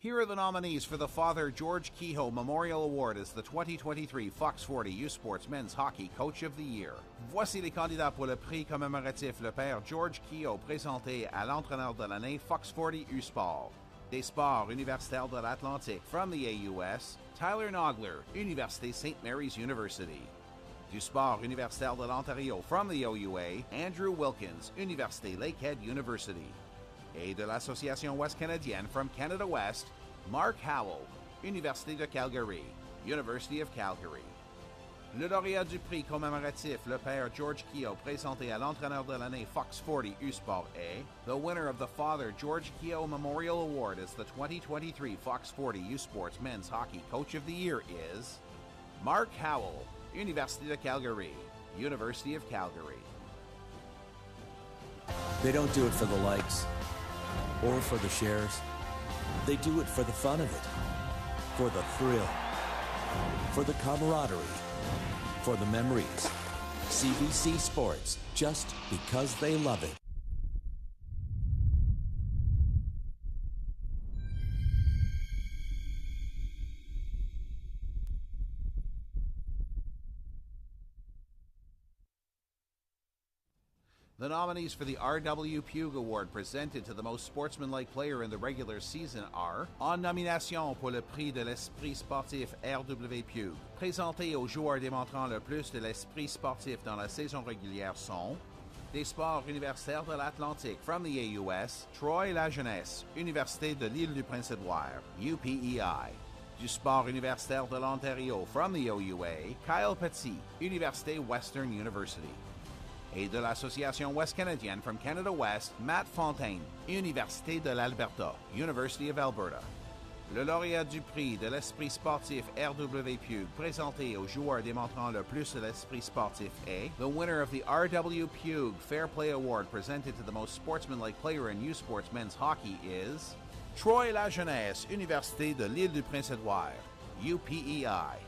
Here are the nominees for the Father George Kehoe Memorial Award as the 2023 Fox 40 U Sports Men's Hockey Coach of the Year. Voici les candidats pour le prix commémoratif le Père George Kehoe présenté à l'entraîneur de l'année Fox 40 U Sport. Des sports universitaires de l'Atlantique from the AUS, Tyler Nogler, Université St. Mary's University. Du sport universitaire de l'Ontario from the OUA, Andrew Wilkins, Université Lakehead University. Et de l'Association Ouest Canadienne from Canada West, Mark Howell, Université de Calgary, University of Calgary. Le lauréat du prix commémoratif, le Père George Kehoe, présenté à l'entraîneur de l'année Fox 40 U-Sport A. The winner of the Father George Kehoe Memorial Award as the 2023 Fox 40 U-Sports Men's Hockey Coach of the Year is Mark Howell, University of Calgary, University of Calgary. They don't do it for the likes or for the shares. They do it for the fun of it, for the thrill, for the camaraderie, for the memories. CBC Sports, just because they love it. The nominees for the R.W. Pugh Award presented to the most sportsmanlike player in the regular season are en nomination pour le prix de l'esprit sportif R.W. Pugh, présenté aux joueurs démontrant le plus de l'esprit sportif dans la saison régulière sont des sports universitaires de l'Atlantique from the AUS, Troy La Jeunesse, Université de l'Île du Prince-Édouard, UPEI. Du sport universitaire de l'Ontario from the OUA, Kyle Petit, Université Western University. Et de l'Association West Canadienne from Canada West, Matt Fontaine, Université de l'Alberta, University of Alberta. Le lauréat du prix de l'esprit sportif R.W. Pugh, présenté aux joueurs démontrant le plus de l'esprit sportif est the winner of the R.W. Pugh Fair Play Award presented to the most sportsmanlike player in U Sports men's hockey is Troy La Jeunesse, Université de l'Île du Prince-Édouard, UPEI.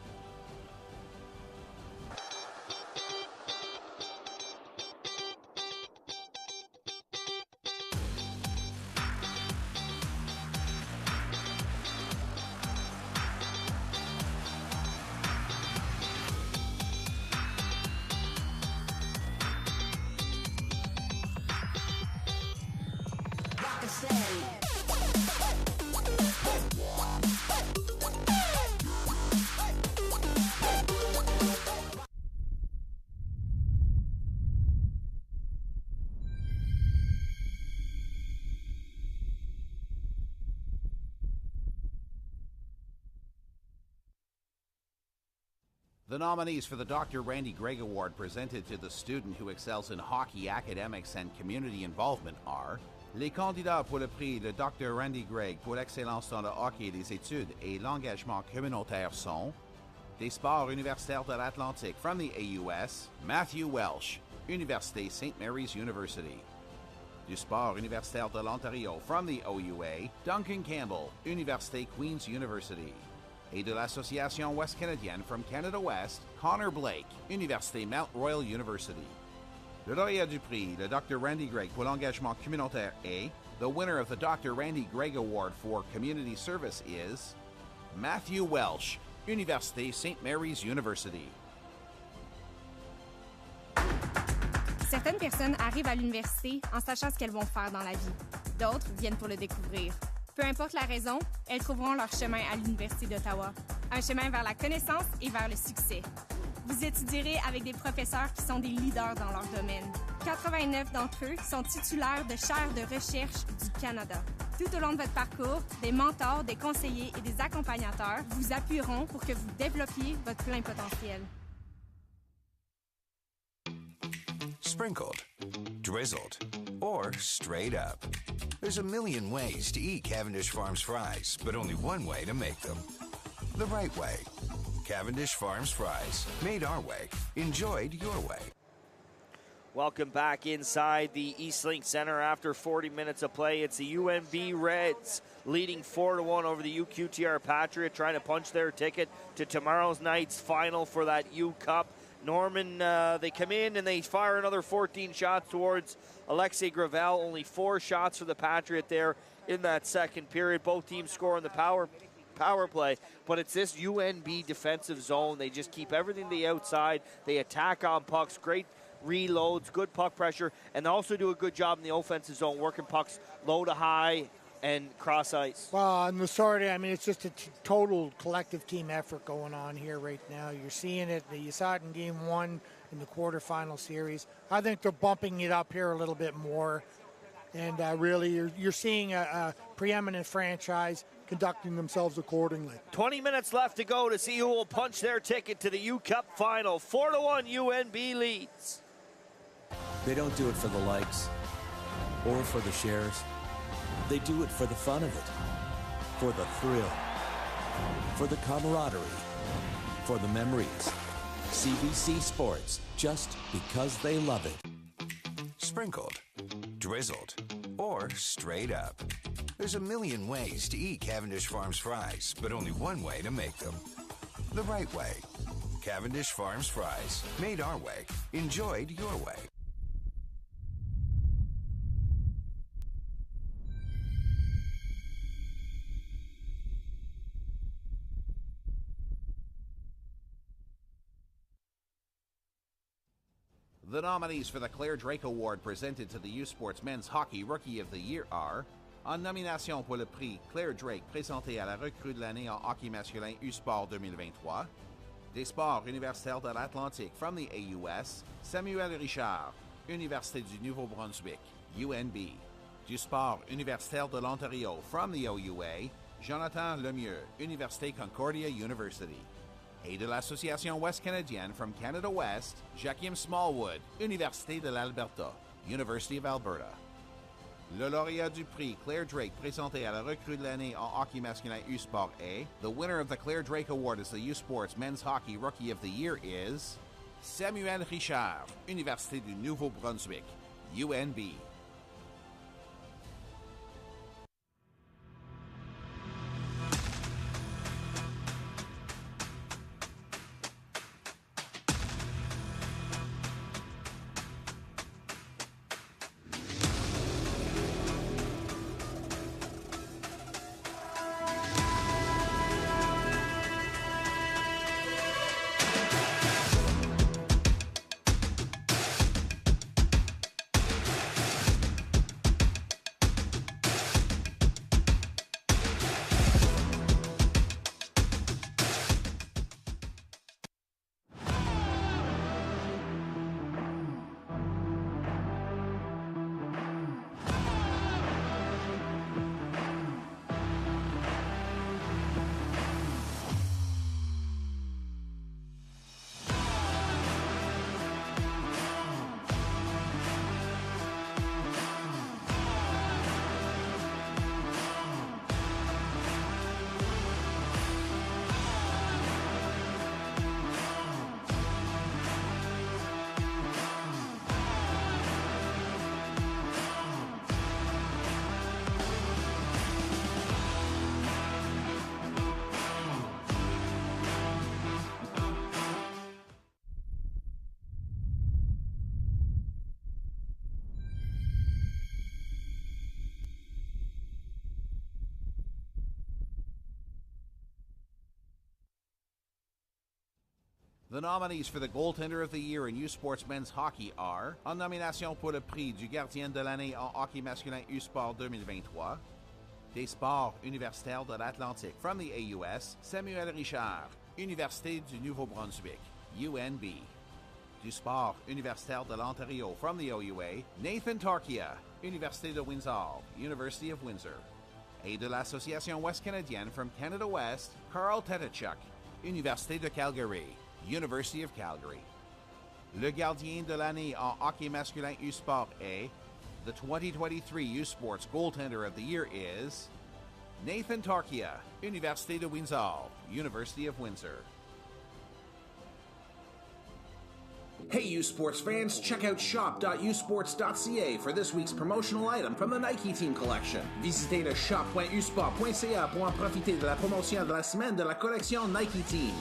The nominees for the Dr. Randy Gregg Award presented to the student who excels in hockey, academics, and community involvement are les candidats pour le prix de Dr. Randy Gregg pour l'excellence dans le hockey, les études et l'engagement communautaire sont des sports universitaires de l'Atlantique from the AUS, Matthew Welsh, Université St. Mary's University. Du sport universitaire de l'Ontario from the OUA, Duncan Campbell, Université Queen's University. Et de l'Association West Canadienne from Canada West, Connor Blake, Université Mount Royal University. Le lauréat du prix, le Dr. Randy Gregg pour l'engagement communautaire est, the winner of the Dr. Randy Gregg Award for Community Service is Matthew Welsh, Université St. Mary's University. Certaines personnes arrivent à l'université en sachant ce qu'elles vont faire dans la vie. D'autres viennent pour le découvrir. Peu importe la raison, elles trouveront leur chemin à l'Université d'Ottawa. Un chemin vers la connaissance et vers le succès. Vous étudierez avec des professeurs qui sont des leaders dans leur domaine. 89 d'entre eux sont titulaires de chaires de recherche du Canada. Tout au long de votre parcours, des mentors, des conseillers et des accompagnateurs vous appuieront pour que vous développiez votre plein potentiel. Sprinkled, drizzled, or straight up. There's a million ways to eat Cavendish Farms fries, but only one way to make them. The right way. Cavendish Farms fries. Made our way. Enjoyed your way. Welcome back inside the Eastlink Center after 40 minutes of play. It's the UNB Reds leading 4-1 over the UQTR Patriots, trying to punch their ticket to tomorrow's night's final for that U Cup. Norman, they come in and they fire another 14 shots towards Alexei Gravel. Only 4 shots for the Patriot there in that second period. Both teams score on the power play, but it's this UNB defensive zone. They just keep everything to the outside. They attack on pucks. Great reloads, good puck pressure, and they also do a good job in the offensive zone, working pucks low to high and cross ice. Well, in the start, I mean, it's just a total collective team effort going on here right now. You're seeing it. You saw it in Game 1 in the quarterfinal series. I think they're bumping it up here a little bit more. And really, you're seeing a preeminent franchise conducting themselves accordingly. 20 minutes left to go to see who will punch their ticket to the U Cup final. 4-1 UNB leads. They don't do it for the likes or for the shares. They do it for the fun of it, for the thrill, for the camaraderie, for the memories. CBC Sports, just because they love it. Sprinkled, drizzled, or straight up. There's a million ways to eat Cavendish Farms fries, but only one way to make them. The right way. Cavendish Farms fries. Made our way. Enjoyed your way. The nominees for the Claire Drake Award presented to the U Sports Men's Hockey Rookie of the Year are, en nomination pour le prix Claire Drake présenté à la recrue de l'année en hockey masculin U-Sport 2023, des sports universitaires de l'Atlantique from the AUS, Samuel Richard, Université du Nouveau-Brunswick, UNB, du sport universitaire de l'Ontario from the OUA, Jonathan Lemieux, Université Concordia University, et de l'Association Ouest Canadienne from Canada West, Joachim Smallwood, Université de l'Alberta, University of Alberta. Le lauréat du prix Claire Drake présenté à la recrue de l'année en hockey masculin U-Sport A, the winner of the Claire Drake Award as the U Sports Men's Hockey Rookie of the Year is Samuel Richard, Université du Nouveau-Brunswick, UNB. The nominees for the Goaltender of the Year in U Sports Men's Hockey are, en nomination pour le prix du Gardien de l'année en hockey masculin U-Sport 2023, des sports universitaires de l'Atlantique from the AUS, Samuel Richard, Université du Nouveau-Brunswick, UNB, du sport universitaire de l'Ontario from the OUA, Nathan Torkia, Université de Windsor, University of Windsor, et de l'Association Ouest Canadienne from Canada West, Carl Tetachuk, Université de Calgary, University of Calgary. Le gardien de l'année en hockey masculin U-Sport A, the 2023 U-Sports Goaltender of the Year is Nathan Torkia, Université de Windsor, University of Windsor. Hey U Sports fans, check out shop.usports.ca for this week's promotional item from the Nike Team Collection. Visitez le shop.usport.ca pour en profiter de la promotion de la semaine de la collection Nike Team.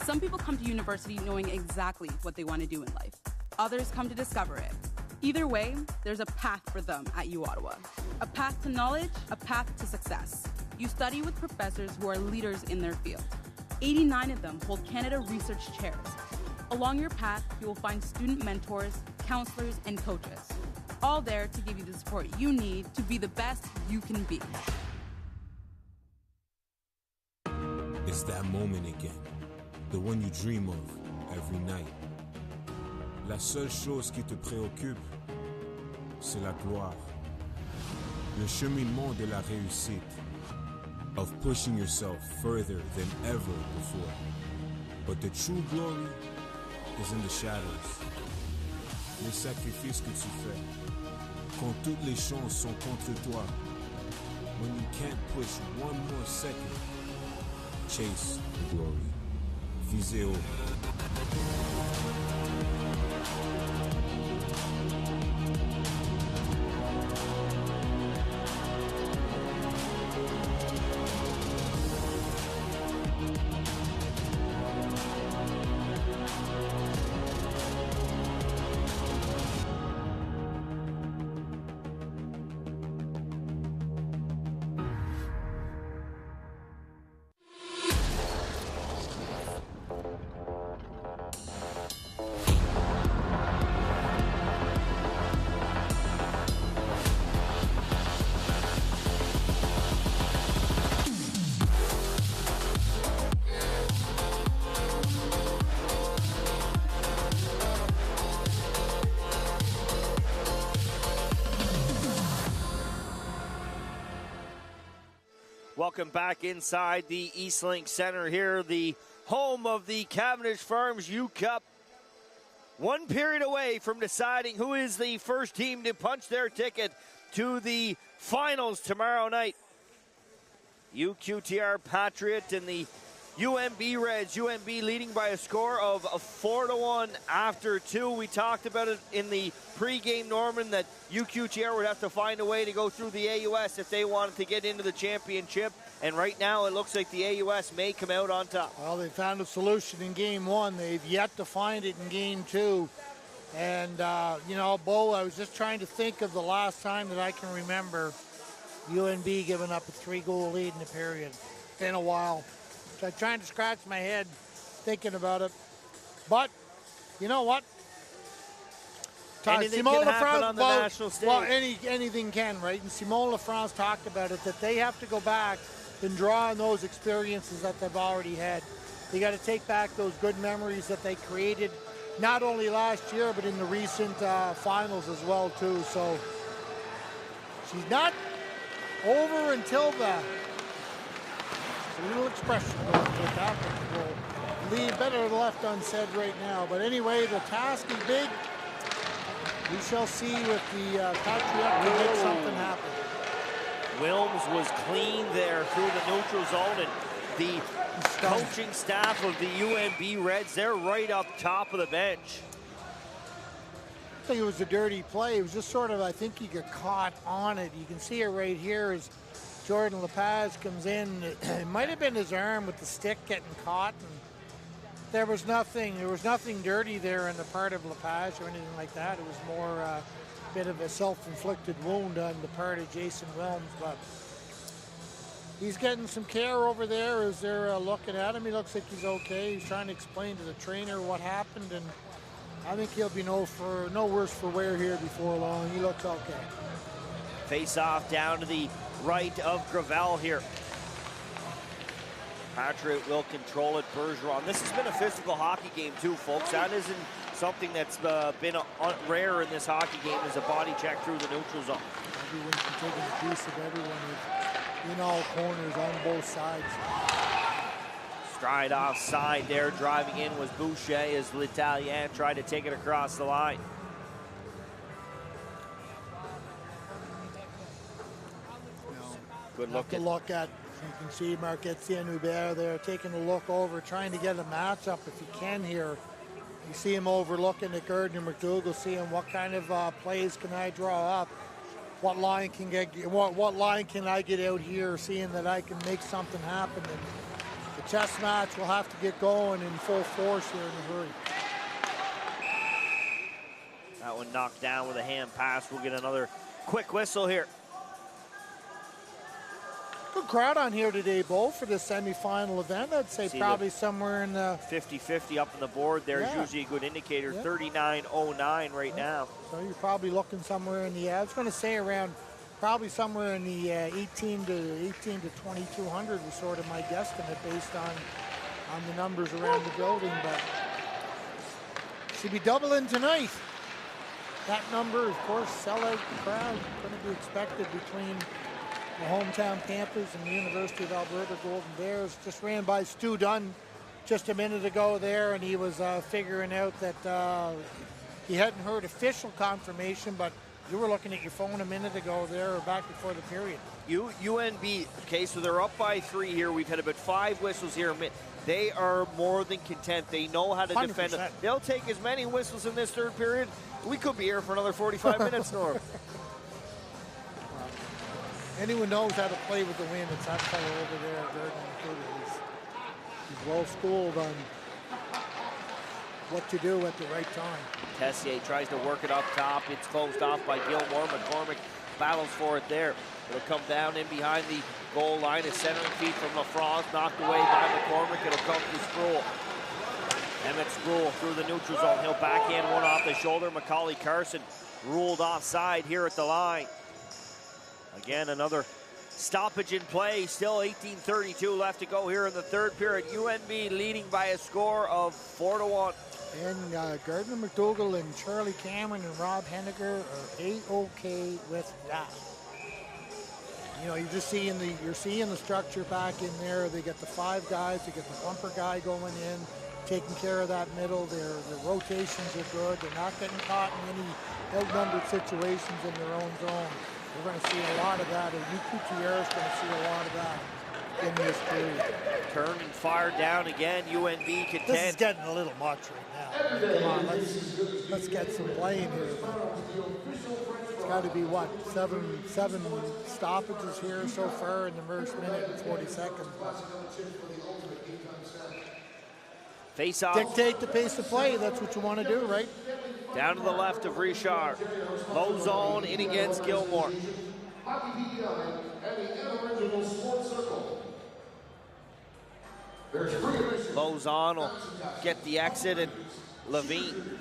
Some people come to university knowing exactly what they want to do in life. Others come to discover it. Either way, there's a path for them at U Ottawa. A path to knowledge, a path to success. You study with professors who are leaders in their field. 89 of them hold Canada Research Chairs. Along your path, you will find student mentors, counselors, and coaches. All there to give you the support you need to be the best you can be. It's that moment again. The one you dream of every night. La seule chose qui te préoccupe, c'est la gloire. Le cheminement de la réussite. Of pushing yourself further than ever before. But the true glory is in the shadows. Les sacrifices que tu fais. Quand toutes les chances sont contre toi. When you can't push one more second. Chase the glory. Visez haut. welcome back inside the Eastlink Center here, the home of the Cavendish Farms U Cup. 1 period away from deciding who is the first team to punch their ticket to the finals tomorrow night. UQTR Patriots and the UNB Reds. UNB leading by a score of 4-1 after 2. We talked about it in the pregame, Norman, that UQTR would have to find a way to go through the AUS if they wanted to get into the championship. And right now it looks like the AUS may come out on top. Well, they found a solution in game 1. They've yet to find it in game 2. And, you know, Bo, I was just trying to think of the last time that I can remember UNB giving up a 3-goal lead in the period. It's been a while. So I'm trying to scratch my head thinking about it. But, you know what? Anything can happen on the national stage. Well, anything can, right? And Simone Lafrance talked about it, that they have to go back and draw on those experiences that they've already had. They got to take back those good memories that they created, not only last year, but in the recent finals as well, too. So she's not over until the... A little expression going with that, but we'll leave better left unsaid right now. But anyway, the task is big. We shall see with the Patriots to make something happen. Wilms was clean there through the neutral zone, and the coaching staff of the UNB Reds, they're right up top of the bench. I think it was a dirty play. It was just sort of, I think he got caught on it. You can see it right here as Jordan LePage comes in. It might have been his arm with the stick getting caught, and there was nothing dirty there on the part of LePage or anything like that. It was more a bit of a self-inflicted wound on the part of Jason Wilms, but he's getting some care over there as they're looking at him. He looks like he's okay. He's trying to explain to the trainer what happened, and I think he'll be no worse for wear here before long. He looks okay. Face off down to the right of Gravel here. Patriot will control it. Bergeron. This has been a physical hockey game too, folks. That isn't something that's been rare in this hockey game, is a body check through the neutral zone. Everyone's taking a piece of everyone in all corners on both sides. Stride offside there. Driving in was Boucher as L'Italien tried to take it across the line. Good look. To look at, you can see Marquette Hubert there taking a look over, trying to get a matchup if he can here. You see him over looking at Gardner McDougall, seeing what kind of plays can I draw up, what line can I get out here, seeing that I can make something happen. And the chess match will have to get going in full force here in a hurry. That one knocked down with a hand pass. We'll get another quick whistle here. Good crowd on here today, Bo, for the semifinal event. I'd say probably somewhere in the 50-50 up on the board. There's usually a good indicator. 39.09 right now. So you're probably looking somewhere in the, I was going to say around, probably somewhere in the 18 to 2200 was sort of my guesstimate based on the numbers around the building. But should be doubling tonight. That number, of course, sellout crowd going to be expected between the hometown Panthers and the University of Alberta Golden Bears. Just ran by Stu Dunn just a minute ago there, and he was figuring out that he hadn't heard official confirmation, but you were looking at your phone a minute ago there, or back before the period. UNB, okay, so they're up by 3 here. We've had about 5 whistles here. They are more than content. They know how to 100%. defend it. They'll take as many whistles in this third period. We could be here for another 45 minutes, Norm. Anyone knows how to play with the wind. It's that fellow over there, Gordon. He's well schooled on what to do at the right time. Tessier tries to work it up top. It's closed off by Gilmore. McCormick battles for it there. It'll come down in behind the goal line. A centering feed from LaFrance, knocked away by McCormick. It'll come to Sproul. Emmett Sproul through the neutral zone. He'll backhand one off the shoulder. Macaulay Carson ruled offside here at the line. Again, another stoppage in play. Still 18:32 left to go here in the third period. UNB leading by a score of 4-1. And Gardner McDougall and Charlie Cameron and Rob Henniger are A-OK with that. You know, you're seeing the structure back in there. They get the 5 guys, they get the bumper guy going in, taking care of that middle. Their rotations are good. They're not getting caught in any outnumbered situations in their own zone. We're going to see a lot of that. UQTR is going to see a lot of that in this period. Turn and fire down again. UNB contend. This is getting a little much right now. I mean, come on, let's get some play in here. It's got to be what, seven stoppages here so far in the first minute and 40 seconds. Face off. Dictate the pace of play. That's what you want to do, right? Down to the left of Richard. Low zone in against Gilmore. Lozon will get the exit, and Levine.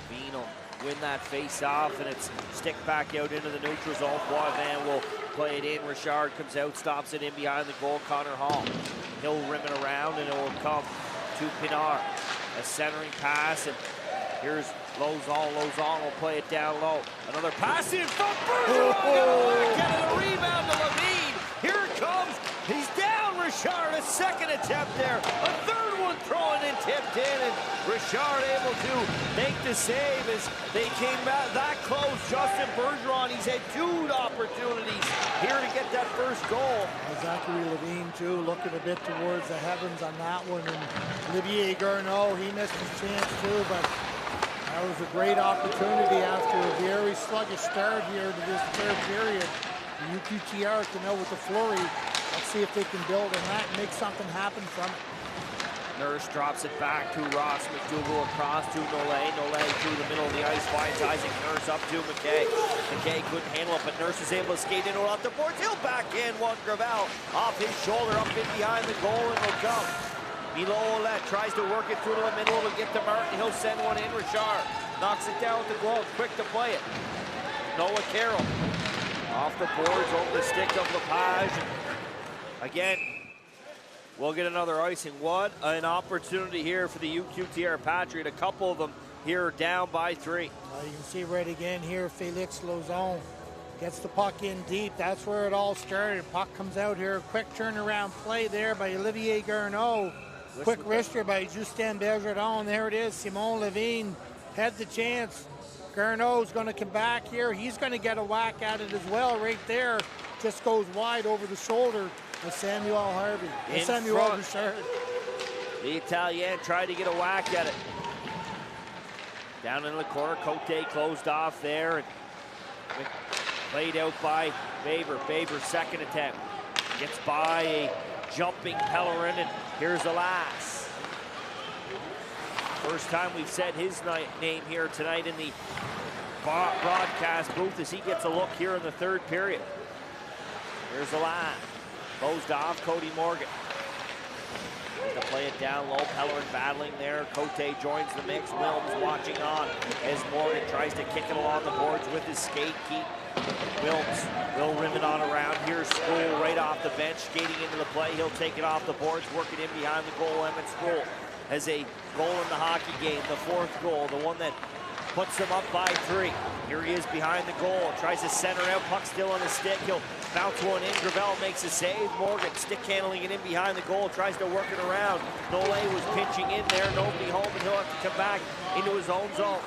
Levine will win that face-off, and it's stick back out into the neutral zone. Boivin will play it in. Richard comes out, stops it in behind the goal. Connor Hall. He'll rim it around, and it will come to Pinar. A centering pass, and here's Lozon. Lozon will play it down low. Another pass in from Bergeron. Getting a rebound to Levine. Here it comes. He's down, Richard. A second attempt there. A third one thrown and tipped in, and Richard able to make the save as they came back that close. Justin Bergeron, he's had 2 opportunities here to get that first goal. Zachary Levine, too, looking a bit towards the heavens on that one. And Olivier Garneau, he missed his chance, too, but that was a great opportunity after a very sluggish start here to this third period. The UQTR can know with the flurry. Let's see if they can build on that and make something happen from it. Nurse drops it back to Ross McDougall, across to Nolay. Nolay through the middle of the ice, finds Isaac Nurse up to McKay. McKay couldn't handle it, but Nurse is able to skate in off the boards. He'll backhand one. Gravel off his shoulder, up in behind the goal, and will come. Milo Ouellette tries to work it through to the middle to get to Martin. He'll send one in. Richard knocks it down with the glove, quick to play it. Noah Carroll off the boards, over the stick of Lepage. Again, we'll get another icing. What an opportunity here for the UQTR Patriot. A couple of them here down by 3. You can see right again here, Felix Lozon gets the puck in deep. That's where it all started. Puck comes out here. Quick turnaround play there by Olivier Garneau. Quick wrister by Justin Bergeron. There it is. Simon Levine had the chance. Garneau's going to come back here. He's going to get a whack at it as well right there. Just goes wide over the shoulder of Samuel Harvey. Samuel Richard. The Italien tried to get a whack at it. Down in the corner, Cote closed off there. And played out by Faber. Faber's second attempt. Gets by a jumping Pellerin, and here's the last. First time we've said his name here tonight in the broadcast booth as he gets a look here in the third period. Here's the line. Closed off, Cody Morgan. To play it down low, Pellerin battling there. Cote joins the mix. Wilms watching on as Morgan tries to kick it along the boards with his skate. Keep Wilms will rim it on around. Here's Sproul right off the bench, skating into the play. He'll take it off the boards, work it in behind the goal. Emmett Sproul has a goal in the hockey game, the 4th goal, the one that puts them up by 3. Here he is behind the goal, tries to center out, puck still on his stick. He'll bounce one in, Gravel makes a save. Morgan stick handling it in behind the goal, tries to work it around. Nolay was pinching in there, nobody home, and he'll have to come back into his own zone.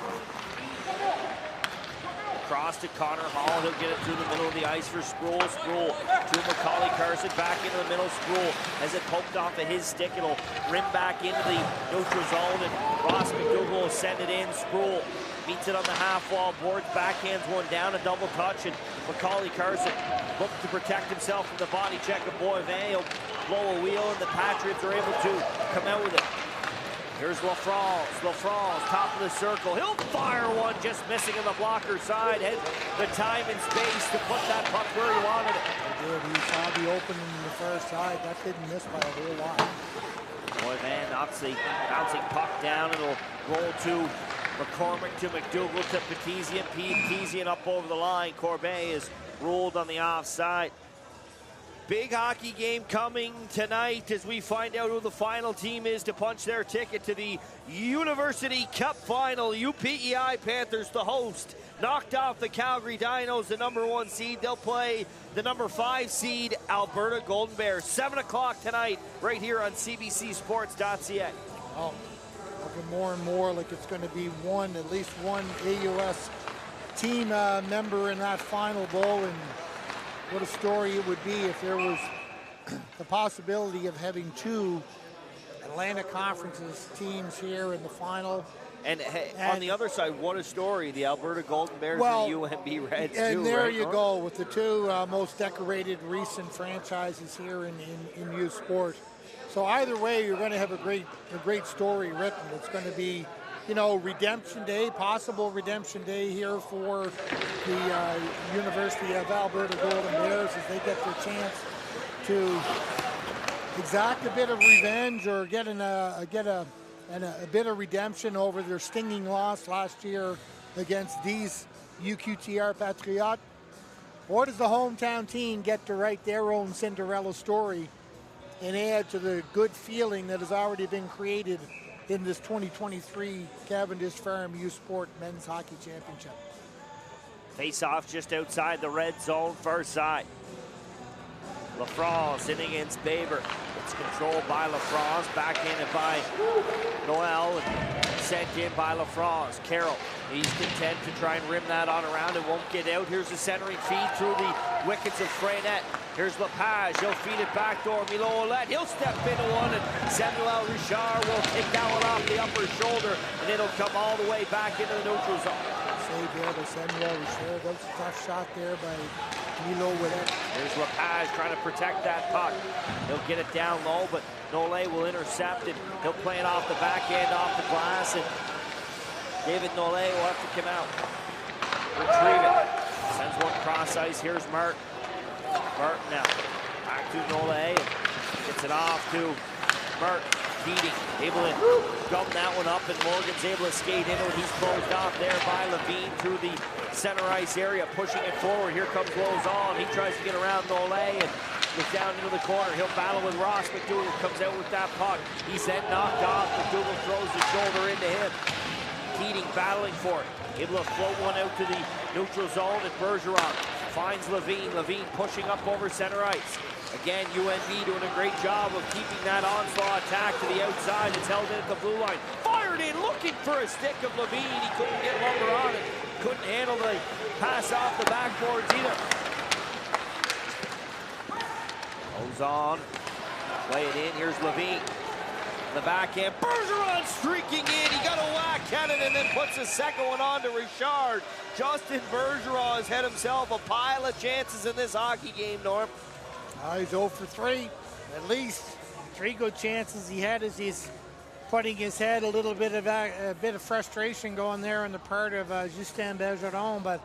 Across to Connor Hall, he'll get it through the middle of the ice for Sproul. Sproul to Macaulay Carson, back into the middle. Sproul has it poked off of his stick. It'll rim back into the neutral zone, and Ross McDougall will send it in. Sproul meets it on the half wall, boards, backhands one down, a double touch, and Macaulay Carson looking to protect himself from the body check of Boivin. He'll blow a wheel, and the Patriots are able to come out with it. Here's LaFrance. LaFrance, top of the circle. He'll fire one, just missing on the blocker side. Had the time and space to put that puck where he wanted it. He did. He saw the opening in the first side. That didn't miss by a whole lot. Boivin knocks the bouncing puck down. It'll roll to McCormick, to McDougall, to Petizian. Petizian up over the line. Corbet is ruled on the offside. Big hockey game coming tonight as we find out who the final team is to punch their ticket to the University Cup Final. UPEI Panthers, the host, knocked off the Calgary Dinos, the #1 seed. They'll play the #5 seed, Alberta Golden Bears. 7 o'clock tonight, right here on CBCSports.ca. Oh, looking more and more like it's going to be at least one AUS team member in that final bowl, and what a story it would be if there was the possibility of having two Atlantic Conference's teams here in the final. And on the other side, what a story, the Alberta Golden Bears and the UNB Reds and too, there right, you go, with the two most decorated recent franchises here in youth sport. So either way, you're going to have a great story written. It's going to be, you know, redemption day, possible redemption day here for the University of Alberta Golden Bears as they get their chance to exact a bit of revenge or get a bit of redemption over their stinging loss last year against these UQTR Patriots. Or does the hometown team get to write their own Cinderella story and add to the good feeling that has already been created in this 2023 Cavendish Farm U Sport Men's Hockey Championship? Face-off just outside the red zone, far side. LaFrance in against Baber. It's controlled by LaFrance, backhanded by Noel, and sent in by LaFrance. Carroll, he's content to try and rim that on around. It won't get out. Here's the centering feed through the wickets of Freinet. Here's Lepage. He'll feed it backdoor. Milo Ouellette. He'll step into one, and Samuel Richard will take that one off the upper shoulder, and it'll come all the way back into the neutral zone. Save there by Samuel Richard. That was a tough shot there by Milo Ouellette. There's Lepage trying to protect that puck. He'll get it down low, but Nollet will intercept it. He'll play it off the backhand, off the glass, and David Nollet will have to come out. Retrieve it. Sends one cross ice. Here's Martin. Martin now. Back to Nollet. Gets it off to Martin. Keating able to gum that one up, and Morgan's able to skate into it. He's closed off there by Levine through the center ice area, pushing it forward. Here comes Lozon. He tries to get around Nollet and goes down into the corner. He'll battle with Ross. McDougall comes out with that puck. He's then knocked off. McDougall throws his shoulder into him. Keating battling for it. Able to float one out to the neutral zone, and Bergeron finds Levine. Levine pushing up over center ice. Again, UNB doing a great job of keeping that onslaught attack to the outside. It's held in at the blue line. Fired in, looking for a stick of Levine. He couldn't get lumber on it. Couldn't handle the pass off the backboards either. Goes on. Play it in. Here's Levine. The backhand. Bergeron streaking in. He got a whack at it and then puts the second one on to Richard. Justin Bergeron has had himself a pile of chances in this hockey game, Norm. He's 0 for 3, at least 3 good chances he had as he's putting his head a bit of frustration going there on the part of Justin Bergeron, but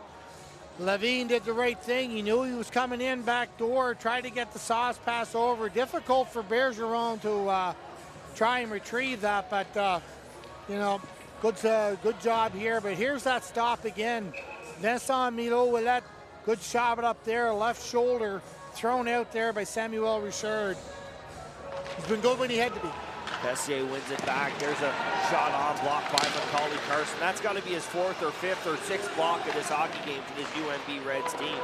Levine did the right thing. He knew he was coming in back door, tried to get the sauce pass over. Difficult for Bergeron to try and retrieve that, but you know, good job here. But here's that stop again. Vincent Milo Ouellette, good shot up there, left shoulder. Thrown out there by Samuel Richard. He's been good when he had to be. Tessier wins it back. There's a shot on block by Macaulay Carson. That's got to be his 4th or 5th or 6th block of this hockey game for this UNB Reds team.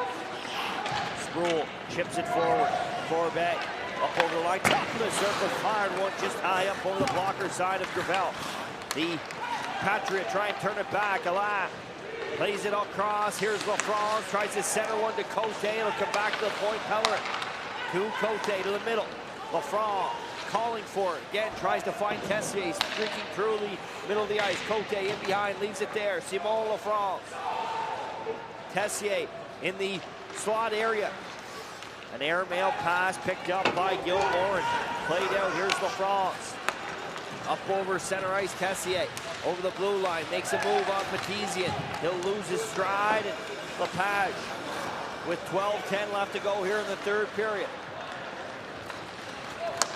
Sproul chips it forward. Corbett up over the line. Top of the circle. Fired one just high up over the blocker side of Gravel. The Patriot try and turn it back. Alain plays it across. Here's LaFrance. Tries to center one to Cote. It'll come back to the point. Pellerin to Cote to the middle. LaFrance calling for it. Again, tries to find Tessier. He's streaking through the middle of the ice. Cote in behind. Leaves it there. Simon LaFrance. Tessier in the slot area. An airmail pass picked up by Gilmore and played out. Here's LaFrance. Up over center ice, Tessier. Over the blue line, makes a move on Petitian. He'll lose his stride, and Lepage with 12:10 left to go here in the 3rd period.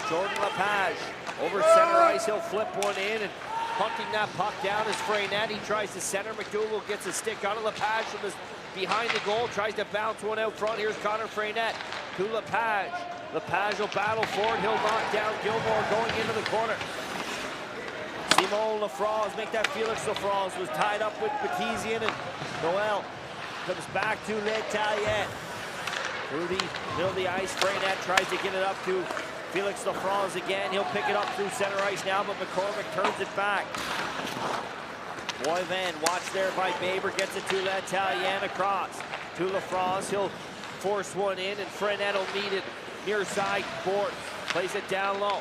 Jordan Lepage over center ice, he'll flip one in, and hunting that puck down is Freinet. He tries to center. McDougall gets a stick on it. Lepage from his behind the goal, tries to bounce one out front. Here's Connor Freynette to Lepage. Lepage will battle forward. He'll knock down Gilmore going into the corner. Simon Lafrance, make that Felix Lafrance, was tied up with Batizian, and Noel comes back to L'Italien. Through the middle of the ice, Freynette tries to get it up to Felix Lafrance again. He'll pick it up through center ice now, but McCormick turns it back. Boivin, watched there by Baber, gets it to L'Italien across. To Lafrance, he'll force one in, and Freynette will meet it near side board. Plays it down low.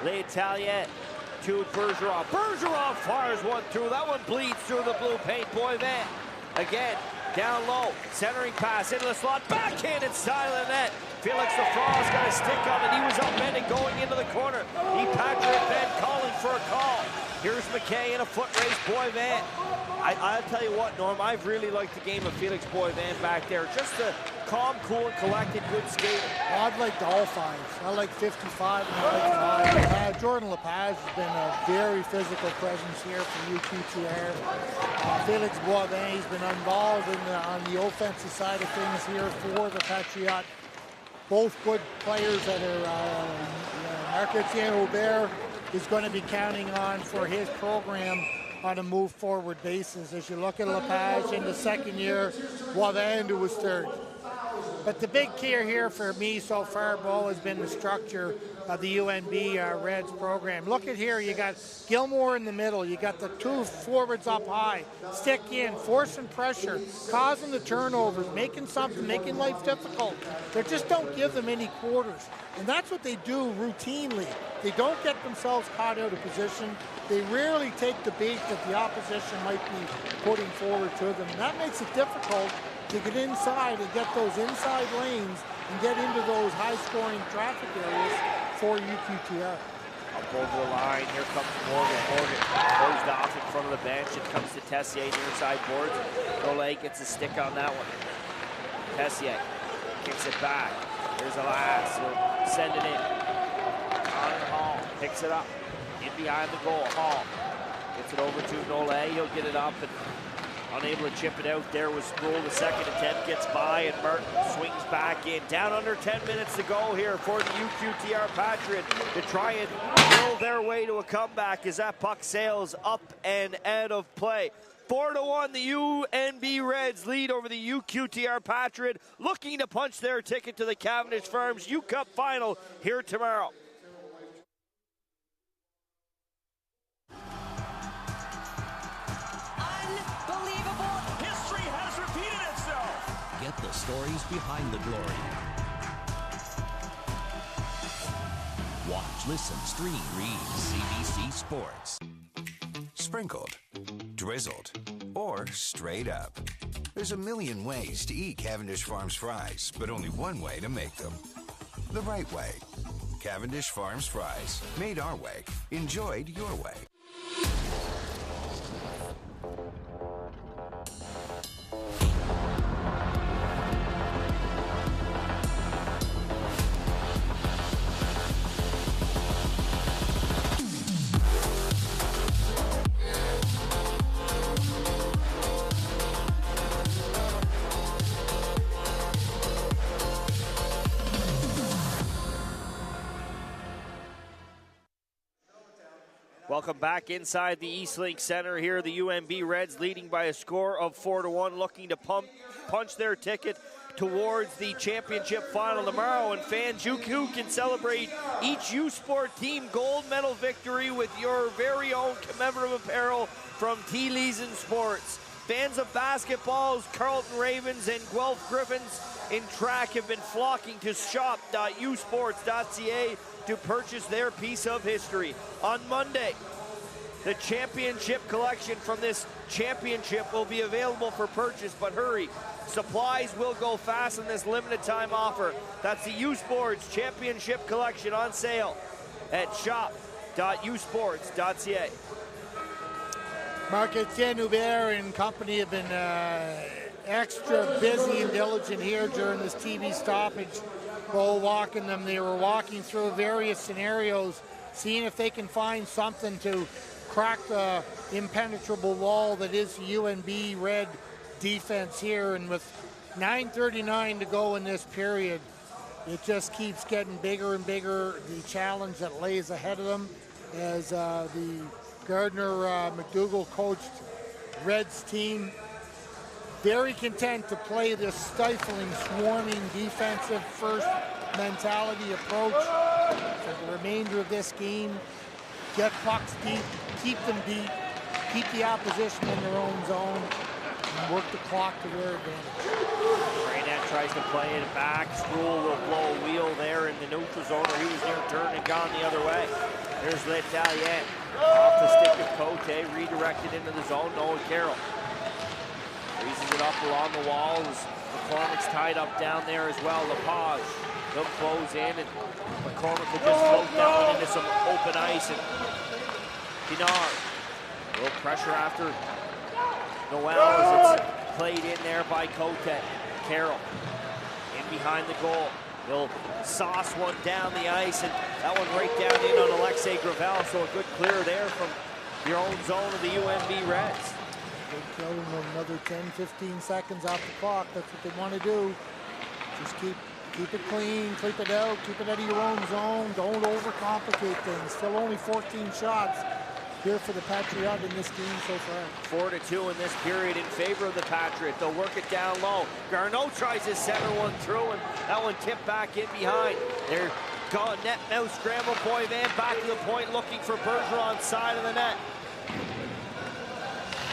L'Italien to Bergeron. Bergeron fires one through. That one bleeds through the blue paint. Boivin again. Down low, centering pass into the slot, backhanded silent net. Felix Lafrance got a stick on it. He was upended going into the corner. He Patrick Ben calling for a call. Here's McKay in a foot race. Boivin. I'll tell you what, Norm, I've really liked the game of Felix Boivin back there. Just a calm, cool, and collected, good skating. Well, I'd like all fives. I like 55 and I like 5. Jordan Lepage has been a very physical presence here for UQTR. Felix Boivin, he's been involved on the offensive side of things here for the Patriots. Both good players that are Marc-Etienne Aubert is going to be counting on for his program on a move-forward basis. As you look at Lepage in the second year, Boivin who was third. But the big key here for me so far, Bo, has been the structure of the UNB Reds program. Look at here, you got Gilmore in the middle, you got the two forwards up high, stick in, forcing pressure, causing the turnovers, making life difficult. They just don't give them any quarters. And that's what they do routinely. They don't get themselves caught out of position. They rarely take the bait that the opposition might be putting forward to them. And that makes it difficult to get inside and get those inside lanes and get into those high-scoring traffic areas for UQTR. Up over the line, here comes Morgan. Morgan closed off in front of the bench. It comes to Tessier near side boards. Goulet gets a stick on that one. Tessier kicks it back. Here's Alas. He'll send it in. Connor Hall picks it up. In behind the goal. Hall gets it over to Nolay. He'll get it up and unable to chip it out. There was Sproul. The second attempt gets by, and Merton swings back in. Down under 10 minutes to go here for the UQTR Patriots to try and build their way to a comeback as that puck sails up and out of play. 4-1, the UNB Reds lead over the UQTR Patriots, looking to punch their ticket to the Cavendish Farms U Cup final here tomorrow. Unbelievable. History has repeated itself. Get the stories behind the glory. Watch, listen, stream, read CBC Sports. Sprinkled, drizzled, or straight up. There's a million ways to eat Cavendish Farms fries, but only one way to make them. The right way. Cavendish Farms fries. Made our way. Enjoyed your way. Welcome back inside the Eastlink Center here. The UNB Reds leading by a score of 4-1, looking to punch their ticket towards the championship final tomorrow. And fans, you can celebrate each U Sport team gold medal victory with your very own commemorative apparel from T. Leeson Sports. Fans of basketball's Carleton Ravens and Guelph Griffins in track have been flocking to shop.usports.ca to purchase their piece of history. On Monday, the championship collection from this championship will be available for purchase, but hurry, supplies will go fast in this limited time offer. That's the U Sports Championship Collection on sale at shop.usports.ca. Marc-Etienne Aubert and company have been extra busy and diligent here during this TV stoppage. They were walking through various scenarios, seeing if they can find something to crack the impenetrable wall that is the UNB Red defense here, and with 9:39 to go in this period, it just keeps getting bigger and bigger, the challenge that lays ahead of them as the Gardner McDougall coached Reds team very content to play this stifling, swarming, defensive first mentality approach for the remainder of this game. Get pucks deep, keep them deep, keep the opposition in their own zone, and work the clock to their advantage. Raynette tries to play it back. Sproul will blow a wheel there in the neutral zone, or he was near turn and gone the other way. There's L'Italien. Off the stick of Cote, redirected into the zone. Noah Carroll freezes it up along the walls. McCormick's tied up down there as well. Lepage, he'll close in, and McCormick will just float down into some open ice. And Pinard, a little pressure after Noel as it's played in there by Cote. Carroll in behind the goal. He'll sauce one down the ice, and that one right down in on Alexei Gravel. So a good clear there from your own zone of the UNB Reds. They'll kill them another 10, 15 seconds off the clock. That's what they want to do. Just keep it clean, keep it out of your own zone. Don't overcomplicate things. Still only 14 shots here for the Patriots in this game so far. 4-2 in this period in favor of the Patriots. They'll work it down low. Garneau tries to center one through, and that one tipped back in behind. They're gone net now scramble. Boivin back to the point looking for Bergeron side of the net.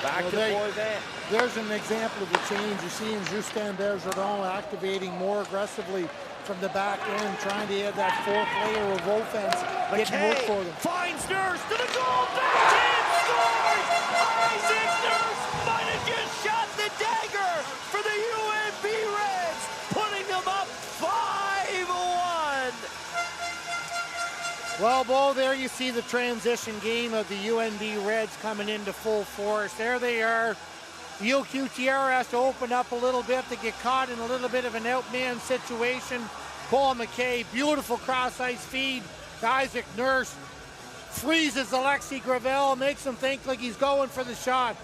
Back to Boivin. There's an example of the change. You're seeing Justin Bergeron activating more aggressively from the back end, trying to add that fourth layer of offense, getting work for them. Finds Nurse to the goal, backhand scores! Isaac Nurse might have just shot the dagger for the UNB Reds, putting them up 5-1. Well, Bo, there you see the transition game of the UNB Reds coming into full force. There they are. UQTR has to open up a little bit to get caught in a little bit of an outman situation. Paul McKay, beautiful cross-ice feed to Isaac Nurse. Freezes Alexei Gravel, makes him think like he's going for the shot.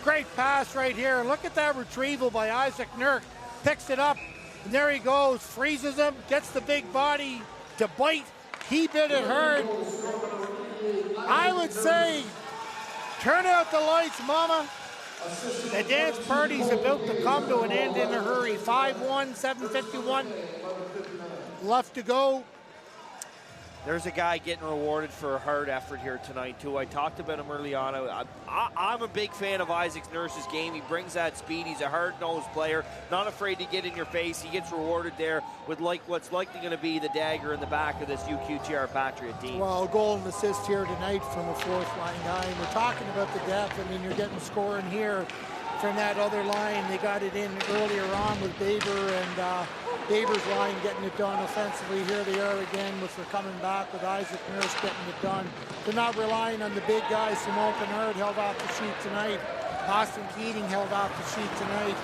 Great pass right here. And look at that retrieval by Isaac Nurse. Picks it up, and there he goes. Freezes him, gets the big body to bite. He bit it hard. I would say, turn out the lights, mama. The dance party's about to come to an end in a hurry. 5-1, 7:51 left to go. There's a guy getting rewarded for a hard effort here tonight, too. I talked about him early on. I'm a big fan of Isaac Nurse's game. He brings that speed. He's a hard-nosed player, not afraid to get in your face. He gets rewarded there with what's likely going to be the dagger in the back of this UQTR Patriot team. Well, a goal and assist here tonight from a fourth-line guy. And we're talking about the depth. I mean, you're getting scoring here from that other line. They got it in earlier on with Baber, and Baber's line getting it done offensively. Here they are again, which they're coming back with Isaac Nurse getting it done. They're not relying on the big guys. Simon Pinard held off the sheet tonight. Austin Keating held off the sheet tonight.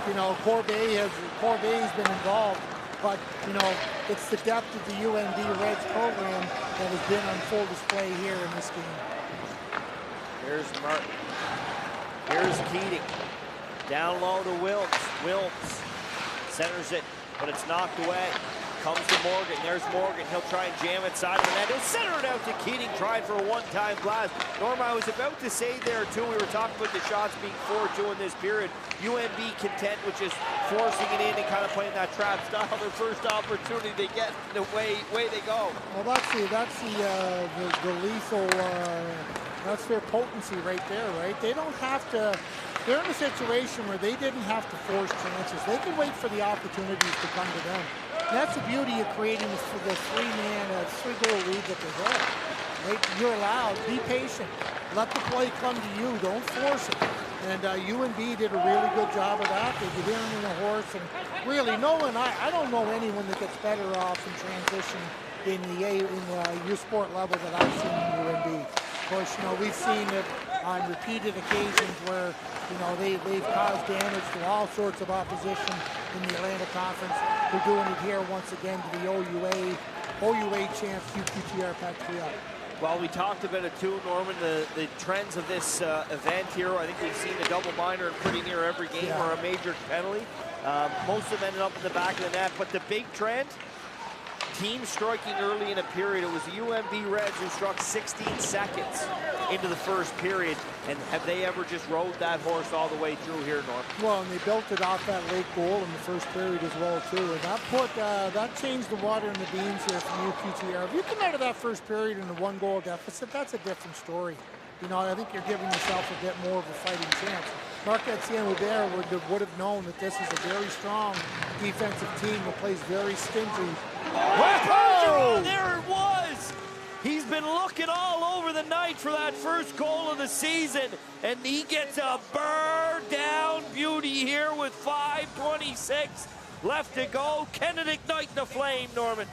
You know, Corbeil's been involved, but you know, it's the depth of the UNB Reds program that has been on full display here in this game. Here's Martin. Here's Keating. Down low to Wilms. Wilms centers it, but it's knocked away. Comes to Morgan. There's Morgan. He'll try and jam it side of the net. He'll center it out to Keating, trying for a one-time blast. Norma, I was about to say there, too, we were talking about the shots being 4-2 in this period. UNB content with just forcing it in and kind of playing that trap style. Their first opportunity they get, the way they go. Well, that's the lethal, that's their potency right there, right? They don't have to, they're in a situation where they didn't have to force chances. They could wait for the opportunities to come to them. And that's the beauty of creating the three-goal lead that they have. Right? You're allowed, be patient. Let the play come to you, don't force it. And UNB did a really good job of that. They get in a horse, and really I don't know anyone that gets better off in transition in the U-Sport level that I've seen in UNB. Of course, you know, we've seen it on repeated occasions where, you know, they've caused damage to all sorts of opposition in the Atlantic Conference. They're doing it here once again to the OUA champs UQTR Patriots. Well, we talked about it too, Norman, the trends of this event here. I think we've seen a double minor in pretty near every game or a major penalty. Most of them ended up in the back of the net, but the big trend, teams striking early in a period. It was the UNB Reds who struck 16 seconds into the first period. And have they ever just rode that horse all the way through here, Norm? Well, and they built it off that late goal in the first period as well, too. And that changed the water in the beans here from UQTR. If you come out of that first period in a 1-goal deficit, that's a different story. You know, I think you're giving yourself a bit more of a fighting chance. Marc-Etienne Aubert would have known that this is a very strong defensive team that plays very stingy. Oh, there it was! He's been looking all over the night for that first goal of the season, and he gets a burr-down beauty here with 5:26 left to go. Can it ignite the flame, Norman?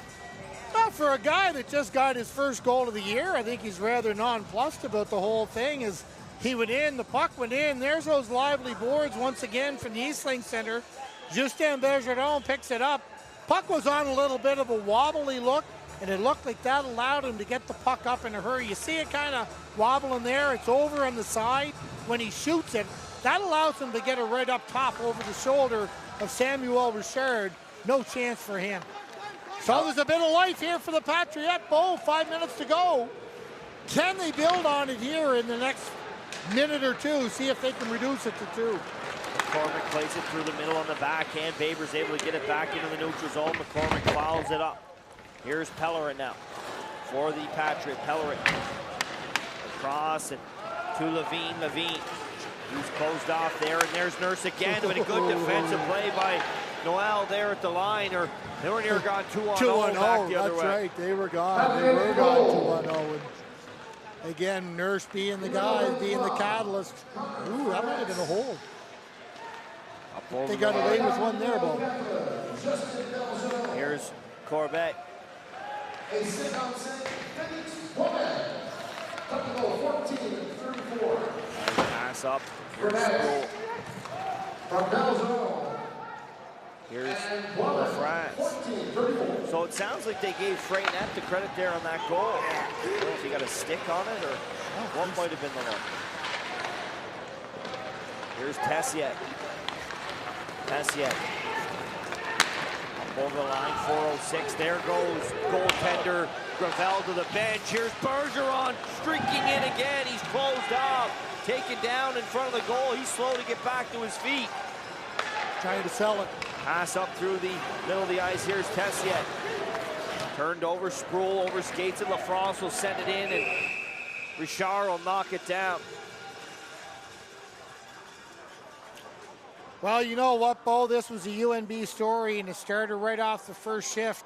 Well, for a guy that just got his first goal of the year, I think he's rather nonplussed about the whole thing. As he went in, the puck went in. There's those lively boards once again from the Eastlink Center. Justin Bergeron picks it up. Puck was on a little bit of a wobbly look, and it looked like that allowed him to get the puck up in a hurry. You see it kind of wobbling there. It's over on the side. When he shoots it, that allows him to get it right up top over the shoulder of Samuel Richard. No chance for him. So there's a bit of life here for the Patriots. 5 minutes to go. Can they build on it here in the next minute or two? See if they can reduce it to 2. McCormick plays it through the middle on the backhand. Baber's able to get it back into the neutral zone. McCormick fouls it up. Here's Pellerin now for the Patriot. Pellerin across and to Levine. Levine, he's closed off there, and there's Nurse again with a good defensive play by Noel there at the line. Or they were near gone 2-on-0 back the other way. That's right. They were gone. They were gone 2-1-0. Again, Nurse being the guy, being the catalyst. Ooh, that might have been a hold. They got away with one there, Bo. Here's Corbett. Pass up. Here's Sproul. Here's France. So it sounds like they gave Freynet the credit there on that goal. I don't know if he got a stick on it or what might have been the one. Here's Tessier. Tessier. Up over the line, 4:06. There goes goaltender Gravel to the bench. Here's Bergeron streaking in again. He's closed off. Taken down in front of the goal. He's slow to get back to his feet. Trying to sell it. Pass up through the middle of the ice. Here's Tessier. Turned over. Sproul over skates, and LaFrance will send it in, and Richard will knock it down. Well, you know what, Bo? This was a UNB story, and it started right off the first shift.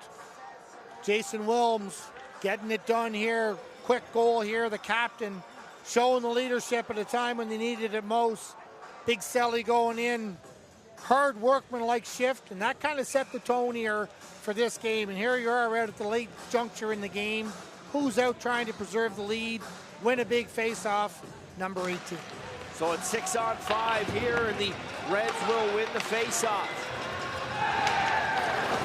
Jason Wilms getting it done here. Quick goal here. The captain showing the leadership at a time when they needed it most. Big Selly going in. Hard workman-like shift, and that kind of set the tone here for this game. And here you are right at the late juncture in the game. Who's out trying to preserve the lead, win a big face-off? Number 18. So it's 6-on-5 here, and the Reds will win the face-off.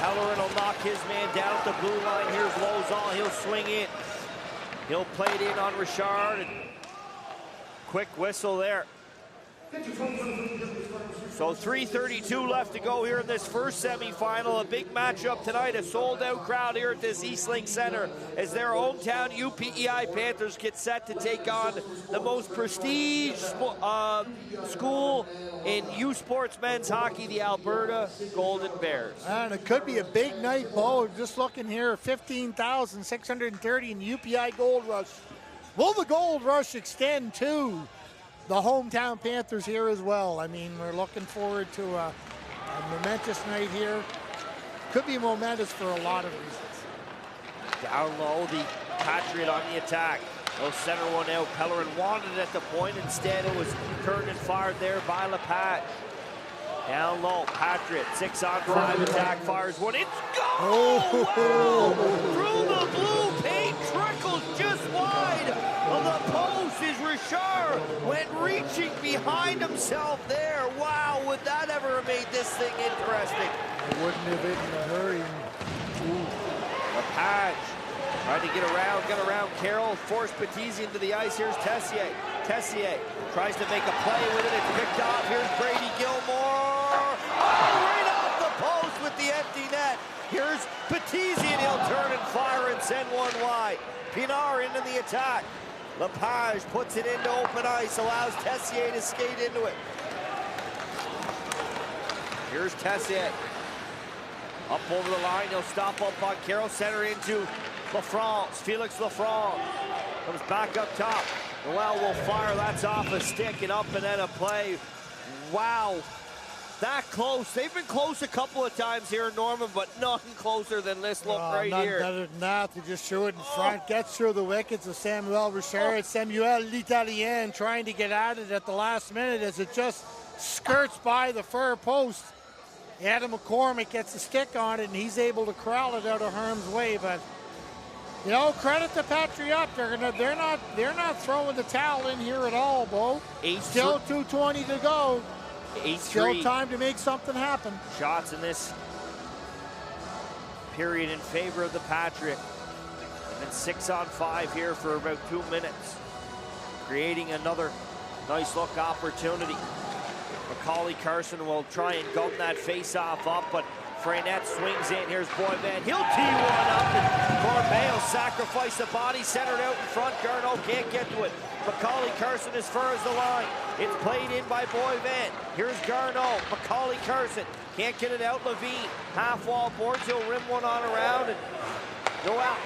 Pellerin will knock his man down at the blue line. Here's Lozon. He'll swing it. He'll play it in on Richard. And quick whistle there. So 3:32 left to go here in this first semifinal. A big matchup tonight. A sold-out crowd here at this Eastlink Center as their hometown UPEI Panthers get set to take on the most prestige school in U Sports men's hockey, the Alberta Golden Bears. And it could be a big night, Bo. Just looking here, 15,630 in the UPI Gold Rush. Will the Gold Rush extend to the hometown Panthers here as well? I mean, we're looking forward to a momentous night here. Could be momentous for a lot of reasons. Down low, the Patriot on the attack. They'll center one out. Pellerin wanted it at the point. Instead, it was turned and fired there by Lepage. Down low, Patriot, 6-on-5 attack, fires one. It's goal! Wow! Through the blue paint, trickles just wide of the post is Richard. Went reaching behind himself there. Wow, would that ever have made this thing interesting? It wouldn't have been in a hurry. Lepage Trying to get around Carroll, force Battizi into the ice. Here's Tessier. Tessier tries to make a play with it. It's picked off. Here's Brady Gilmore. Oh, right off the post with the empty net. Here's Battizi, and he'll turn and fire and send one wide. Pinar into the attack. Lepage puts it into open ice, allows Tessier to skate into it. Here's Tessier. Up over the line, he'll stop up on Carroll, center into Lafrance. Felix Lafrance comes back up top. Noel will fire, that's off a stick and up and then a play. Wow, that close. They've been close a couple of times here in Norman, but nothing closer than this look right here. Better than that. They just show it in front. Gets through the wickets of Samuel Richard. Samuel l'Italien trying to get at it at the last minute as it just skirts by the far post. Adam McCormick gets a stick on it, and he's able to corral it out of harm's way. But you know, credit to Patriots. They're not throwing the towel in here at all, Bo. Still 2:20 to go. Still time to make something happen. Shots in this period in favor of the Patriots. They've been 6-on-5 here for about 2 minutes, creating another nice look opportunity. Macaulay Carson will try and gum that face-off up, but Freynette swings in. Here's Boivin. He'll tee one up, and Corbet will sacrifice the body, centered out in front. Garneau can't get to it. Macaulay Carson as far as the line. It's played in by Boivin. Here's Garneau. Macaulay Carson can't get it out. Levine, half wall boards. He'll rim one on around and go out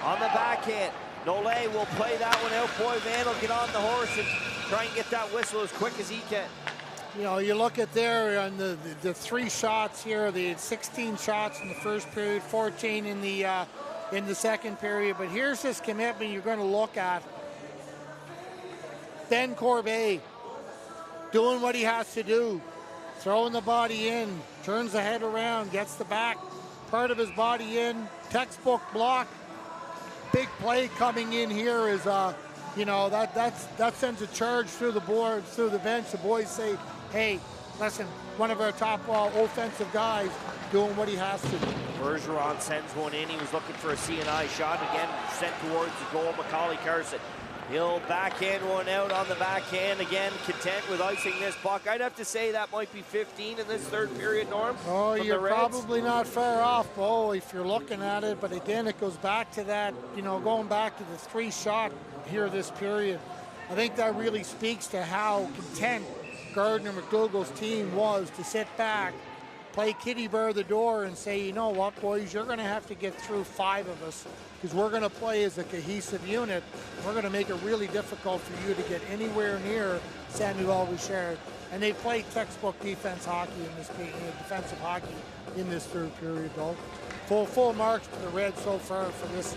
on the backhand. Nole will play that one out. Boivin will get on the horse and try and get that whistle as quick as he can. You know, you look at there on the 3 shots here. They had 16 shots in the first period, 14 in the second period. But here's this commitment you're going to look at. Ben Corbet doing what he has to do, throwing the body in, turns the head around, gets the back part of his body in, textbook block. Big play coming in here is, you know, that sends a charge through the board, through the bench. The boys say, hey, listen, one of our top offensive guys doing what he has to do. Bergeron sends one in. He was looking for a C&I shot. Again, sent towards the goal. Macaulay Carson. He'll backhand one out on the backhand. Again, content with icing this puck. I'd have to say that might be 15 in this third period, Norm. Oh, you're probably not far off, Bo, if you're looking at it. But again, it goes back to that, you know, going back to the 3-shot here this period. I think that really speaks to how content Gardner McDougall's team was to sit back, play kitty bar the door and say, you know what, boys, you're going to have to get through 5 of us because we're going to play as a cohesive unit. We're going to make it really difficult for you to get anywhere near Samuel Richard. And they played textbook defense hockey in this defensive hockey in this third period, though. Full marks to the Reds so far for this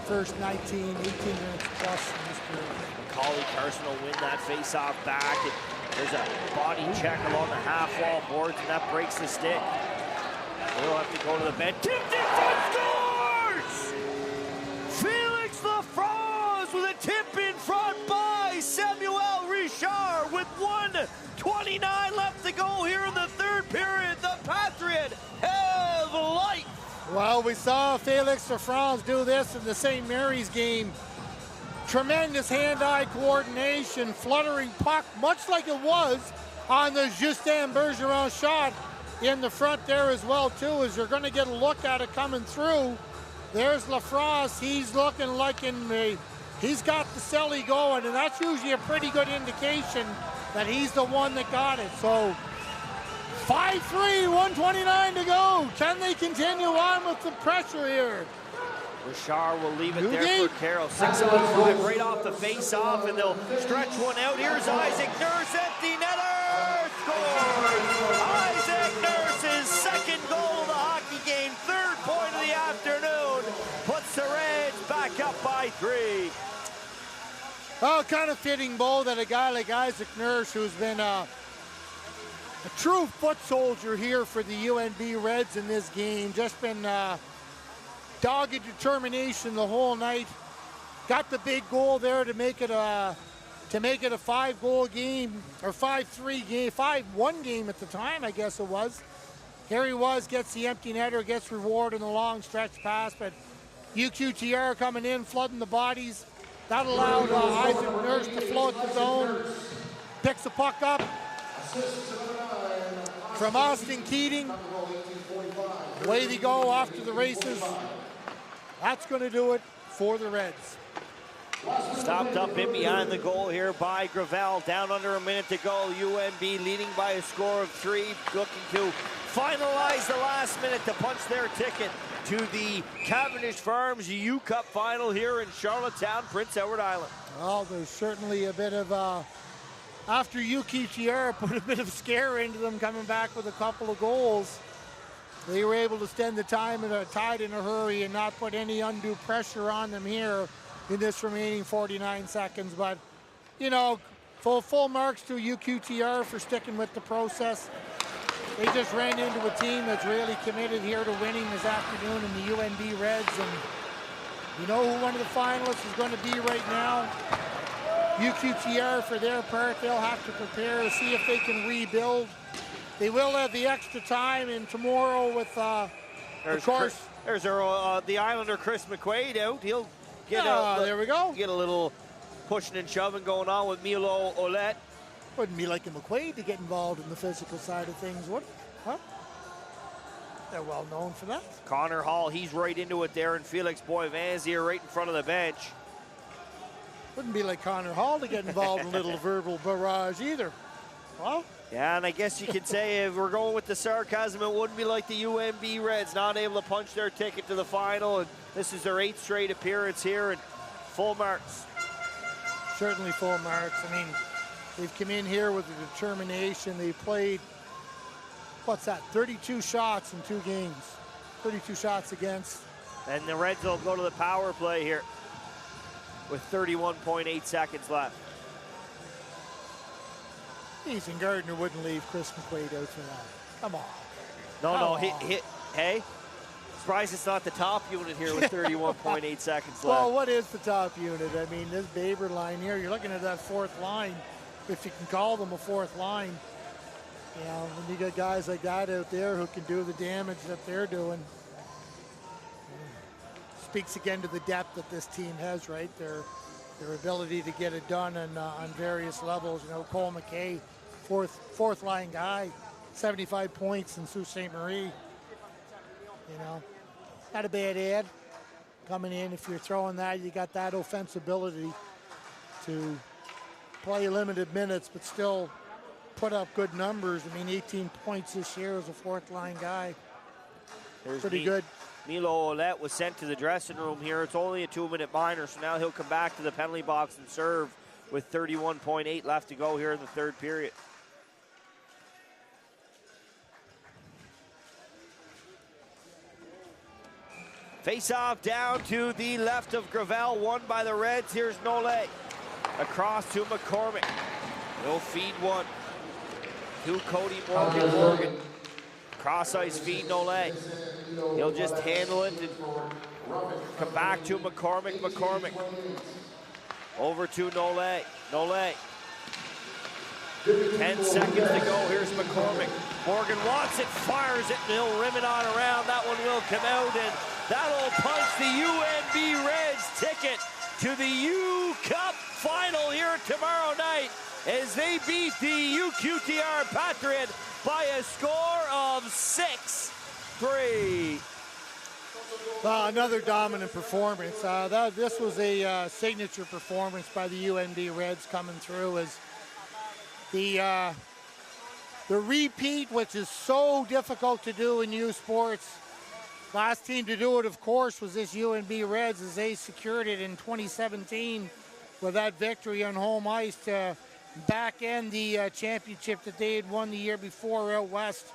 first 19, 18 minutes plus in this period. Macaulay Carson will win that face-off back. There's a body check along the half-wall boards, and that breaks the stick. They'll have to go to the bench. Tipped in front, scores! Felix Lafrance with a tip in front by Samuel Richard with 1:29 left to go here in the third period. The Patriots have life. Well, we saw Felix Lafrance do this in the St. Mary's game. Tremendous hand-eye coordination, fluttering puck, much like it was on the Justin Bergeron shot in the front there as well, too, as you're going to get a look at it coming through. There's Lafrance. He's looking like he's got the celly going, and that's usually a pretty good indication that he's the one that got it. So 5-3, 1:29 to go. Can they continue on with the pressure here? Richard will leave it there for Carroll. 6-on-5 right off the face-off, and they'll stretch one out. Here's Isaac Nurse, empty netter, scores! Isaac Nurse's second goal of the hockey game, third point of the afternoon, puts the Reds back up by 3. Well, kind of fitting, Bo, that a guy like Isaac Nurse, who's been a true foot soldier here for the UNB Reds in this game, just been dogged determination the whole night. Got the big goal there to make it a 5-goal game, or 5-3 game, 5-1 game at the time, I guess it was. Here he was, gets the empty netter, gets reward in the long stretch pass, but UQTR coming in, flooding the bodies. That allowed Isaac Nurse to float the zone. Picks the puck up from Austin Keating. Away they go off to the races. That's going to do it for the Reds. Stopped up in behind the goal here by Gravel. Down under a minute to go. UNB leading by a score of 3. Looking to finalize the last minute to punch their ticket to the Cavendish Farms U Cup final here in Charlottetown, Prince Edward Island. Well, there's certainly a bit of, after UQTR put a bit of scare into them coming back with a couple of goals, they were able to spend the time in a tide in a hurry and not put any undue pressure on them here in this remaining 49 seconds. But, you know, full marks to UQTR for sticking with the process. They just ran into a team that's really committed here to winning this afternoon in the UNB Reds. And you know who one of the finalists is going to be right now? UQTR, for their part, they'll have to prepare to see if they can rebuild. They will have the extra time, and tomorrow with, of course... There's the Islander Chris McQuaid out. He'll get there we go. Get a little pushing and shoving going on with Milo Olette. Wouldn't be like a McQuaid to get involved in the physical side of things, would it? Huh? They're well known for that. Connor Hall, he's right into it there, and Felix Boivans here right in front of the bench. Wouldn't be like Connor Hall to get involved in a little verbal barrage either. Well, yeah, and I guess you could say if we're going with the sarcasm, it wouldn't be like the UNB Reds, not able to punch their ticket to the final, and this is their 8th straight appearance here, and full marks. Certainly full marks. I mean, they've come in here with a determination. They've played, 32 shots in 2 games. 32 shots against. And the Reds will go to the power play here with 31.8 seconds left. Ethan Gardner wouldn't leave Chris McQuaid out for that. Come on. No, hey, surprised it's not the top unit here with 31.8 seconds left. Well, what is the top unit? I mean, this Baber line here, you're looking at that 4th line, if you can call them a 4th line. You know, when you got guys like that out there who can do the damage that they're doing, speaks again to the depth that this team has, right? Their ability to get it done on various levels. You know, Cole McKay, fourth line guy, 75 points in Sault Ste. Marie. You know, not a bad ad coming in. If you're throwing that, you got that offensibility to play limited minutes, but still put up good numbers. I mean, 18 points this year as a 4th line guy. Pretty good. Milo Olette was sent to the dressing room here. It's only a 2-minute minor, so now he'll come back to the penalty box and serve with 31.8 left to go here in the 3rd period. Face-off down to the left of Gravel, won by the Reds. Here's Nole. Across to McCormick. He'll feed one to Cody Morgan. Cross-ice feed Nole. He'll just handle it and come back to McCormick. Over to Nole. 10 seconds to go. Here's McCormick. Morgan wants it, fires it, and he'll rim it on around. That one will come out, and that'll punch the UNB Reds ticket to the U Cup final here tomorrow night as they beat the UQTR Patriots by a score of 6-3. Another dominant performance. This was a signature performance by the UNB Reds coming through as the repeat, which is so difficult to do in U Sports. Last team to do it, of course, was this UNB Reds as they secured it in 2017 with that victory on home ice to back end the championship that they had won the year before out west.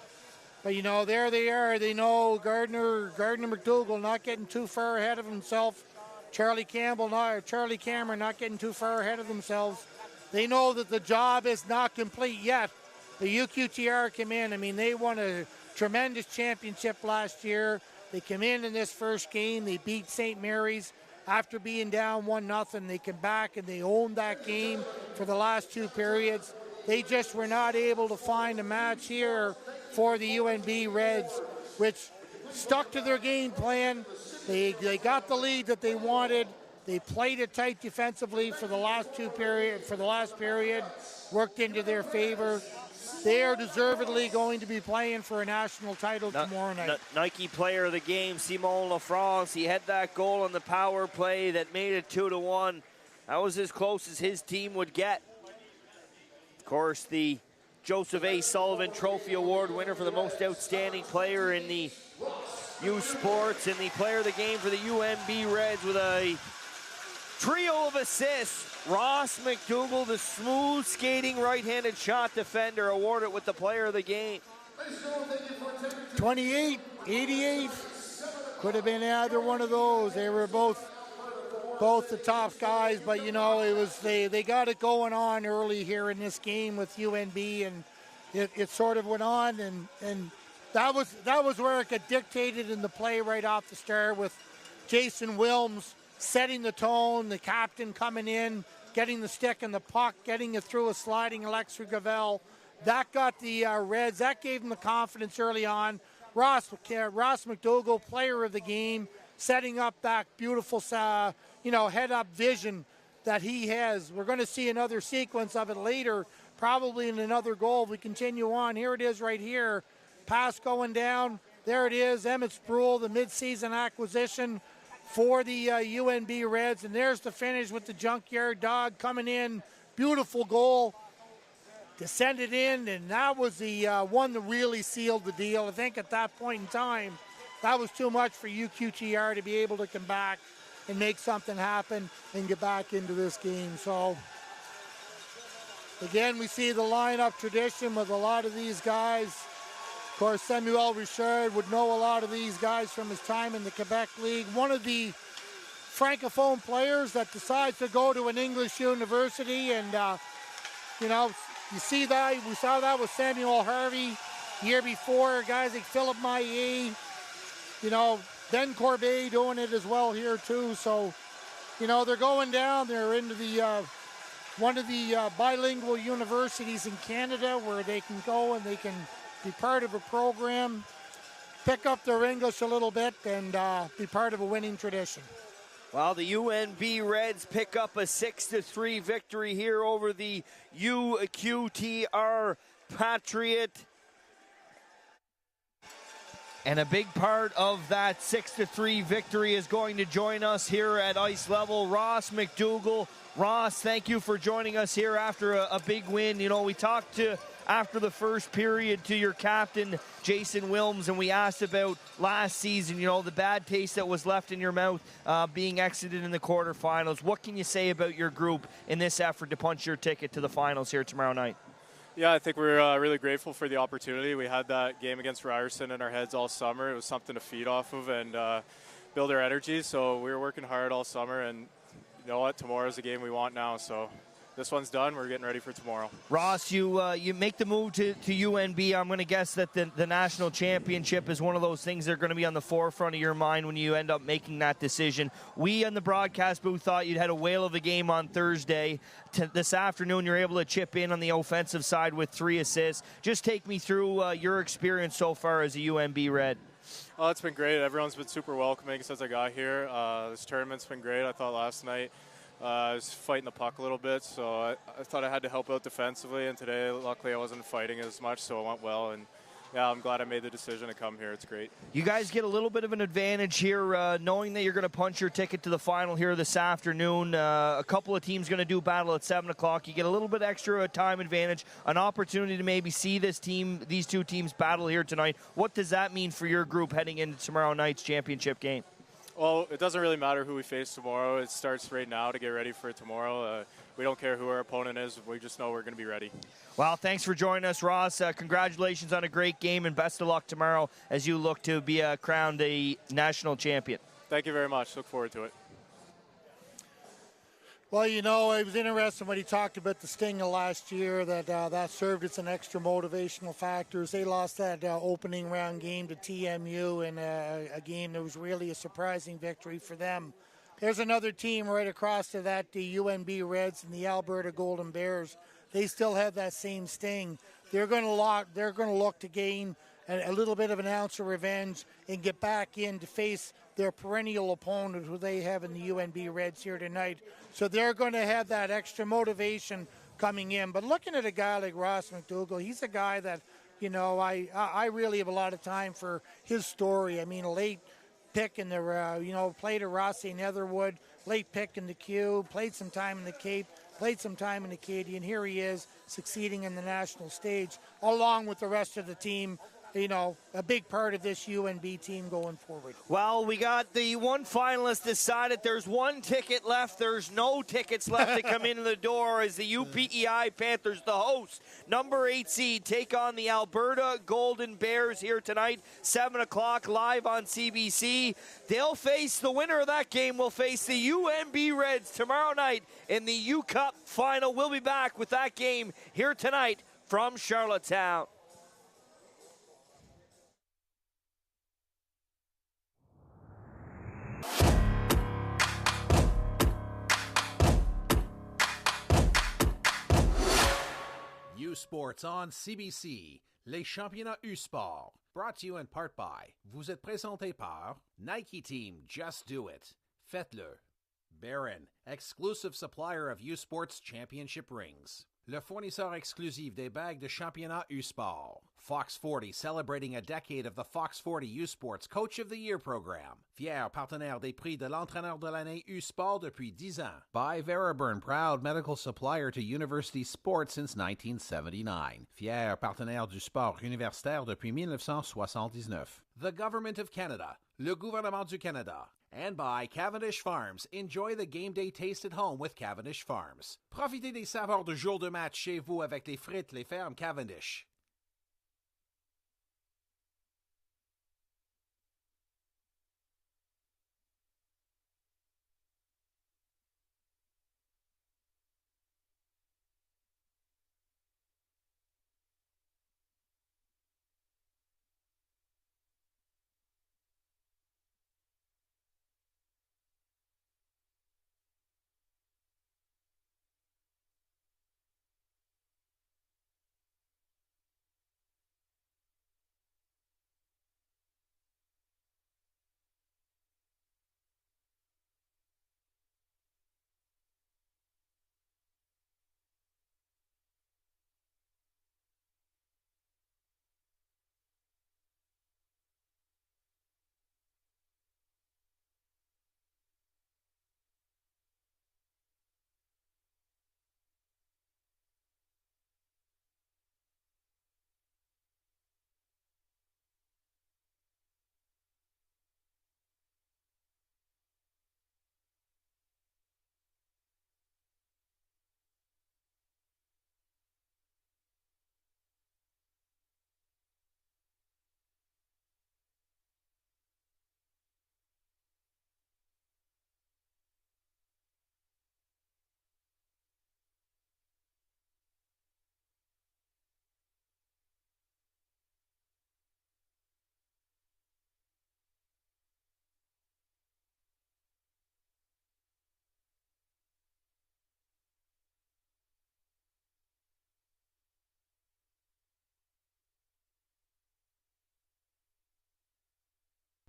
But, you know, there they are. They know Gardner McDougall not getting too far ahead of himself. Charlie Cameron not getting too far ahead of themselves. They know that the job is not complete yet. The UQTR came in. I mean, they won a tremendous championship last year. They come in this first game. They beat St. Mary's after being down 1-0. They come back and they owned that game for the last 2 periods. They just were not able to find a match here for the UNB Reds, which stuck to their game plan. They got the lead that they wanted. They played it tight defensively for the last period, worked into their favor. They are deservedly going to be playing for a national title tomorrow night. Nike player of the game, Simon Lafrance. He had that goal on the power play that made it 2-1. That was as close as his team would get. Of course, the Joseph A. Sullivan Trophy Award winner for the most outstanding player in the U Sports, and the player of the game for the UNB Reds with a trio of assists. Ross McDougall, the smooth skating right-handed shot defender, awarded with the player of the game. 28, 88. Could have been either one of those. They were both the top guys, but you know, it was they got it going on early here in this game with UNB, and it sort of went on, and that was where it got dictated in the play right off the start, with Jason Wilms setting the tone, the captain coming in, getting the stick and the puck, getting it through a sliding Alexei Gravel. That got the Reds. That gave them the confidence early on. Ross McDougall, player of the game, setting up that beautiful, head-up vision that he has. We're going to see another sequence of it later, probably in another goal if we continue on. Here it is right here. Pass going down. There it is. Emmett Sproul, the midseason acquisition for the UNB Reds. And there's the finish with the Junkyard Dog coming in. Beautiful goal to send it in, and that was the one that really sealed the deal. I think at that point in time, that was too much for UQTR to be able to come back and make something happen and get back into this game. So, again, we see the lineup tradition with a lot of these guys. Of course, Samuel Richard would know a lot of these guys from his time in the Quebec League. One of the Francophone players that decides to go to an English university, and, you see that. We saw that with Samuel Harvey year before. Guys like Philip Maillet, Ben Corbet doing it as well here too. So, they're going down. They're into the one of the bilingual universities in Canada where they can go and they can be part of a program, pick up their English a little bit, and be part of a winning tradition. Well, the UNB Reds pick up a 6-3 victory here over the UQTR Patriot. And a big part of that 6-3 victory is going to join us here at ice level, Ross McDougall. Ross, thank you for joining us here after a big win. We talked after the first period to your captain, Jason Wilms, and we asked about last season, the bad taste that was left in your mouth being exited in the quarterfinals. What can you say about your group in this effort to punch your ticket to the finals here tomorrow night? Yeah, I think we're really grateful for the opportunity. We had that game against Ryerson in our heads all summer. It was something to feed off of and build our energy. So we were working hard all summer, and you know what? Tomorrow's the game we want now. So this one's done. We're getting ready for tomorrow. Ross, you make the move to UNB. I'm going to guess that the national championship is one of those things that are going to be on the forefront of your mind when you end up making that decision. We in the broadcast booth thought you'd had a whale of a game on Thursday. This afternoon, you're able to chip in on the offensive side with 3 assists. Just take me through your experience so far as a UNB Red. Oh, it's been great. Everyone's been super welcoming since I got here. This tournament's been great. I thought last night I was fighting the puck a little bit, so I thought I had to help out defensively, and today, luckily, I wasn't fighting as much, so it went well, and yeah, I'm glad I made the decision to come here. It's great. You guys get a little bit of an advantage here, knowing that you're going to punch your ticket to the final here this afternoon. A couple of teams going to do battle at 7 o'clock. You get a little bit extra time advantage, an opportunity to maybe see these two teams battle here tonight. What does that mean for your group heading into tomorrow night's championship game? Well, it doesn't really matter who we face tomorrow. It starts right now to get ready for tomorrow. We don't care who our opponent is. We just know we're going to be ready. Well, thanks for joining us, Ross. Congratulations on a great game, and best of luck tomorrow as you look to be crowned a national champion. Thank you very much. Look forward to it. Well, it was interesting when he talked about the sting of last year, that served as an extra motivational factor. They lost that opening round game to TMU in a game that was really a surprising victory for them. There's another team right across to that, the UNB Reds and the Alberta Golden Bears. They still have that same sting. They're going to look to gain a little bit of an ounce of revenge and get back in to face their perennial opponent who they have in the UNB Reds here tonight. So they're going to have that extra motivation coming in. But looking at a guy like Ross McDougall, he's a guy that, you know, I really have a lot of time for his story. I mean, a late pick in the, played at Rossi Netherwood, late pick in the Q, played some time in the Cape, played some time in the Katy, and here he is succeeding in the national stage along with the rest of the team. You know, a big part of this UNB team going forward. Well, we got the one finalist decided. There's one ticket left. There's no tickets left to come in the door as the UPEI Panthers, the host, number 8 seed, take on the Alberta Golden Bears here tonight, 7 o'clock, live on CBC. They'll face, the winner of that game will face the UNB Reds tomorrow night in the U Cup final. We'll be back with that game here tonight from Charlottetown. U-Sports on CBC, les championnats U-Sport, brought to you in part by, vous êtes présenté par, Nike Team, Just Do It, faites-le, Barron, exclusive supplier of U-Sports championship rings, le fournisseur exclusif des bagues de championnat U-Sport, Fox 40 celebrating a decade of the Fox 40 U-Sports Coach of the Year program, fier partenaire des prix de l'entraîneur de l'année U-Sport depuis 10 ans, by Veraburn, proud medical supplier to university sports since 1979, fier partenaire du sport universitaire depuis 1979, the Government of Canada, le gouvernement du Canada, and by Cavendish Farms. Enjoy the game day taste at home with Cavendish Farms. Profitez des saveurs de jour de match chez vous avec les frites, les fermes Cavendish.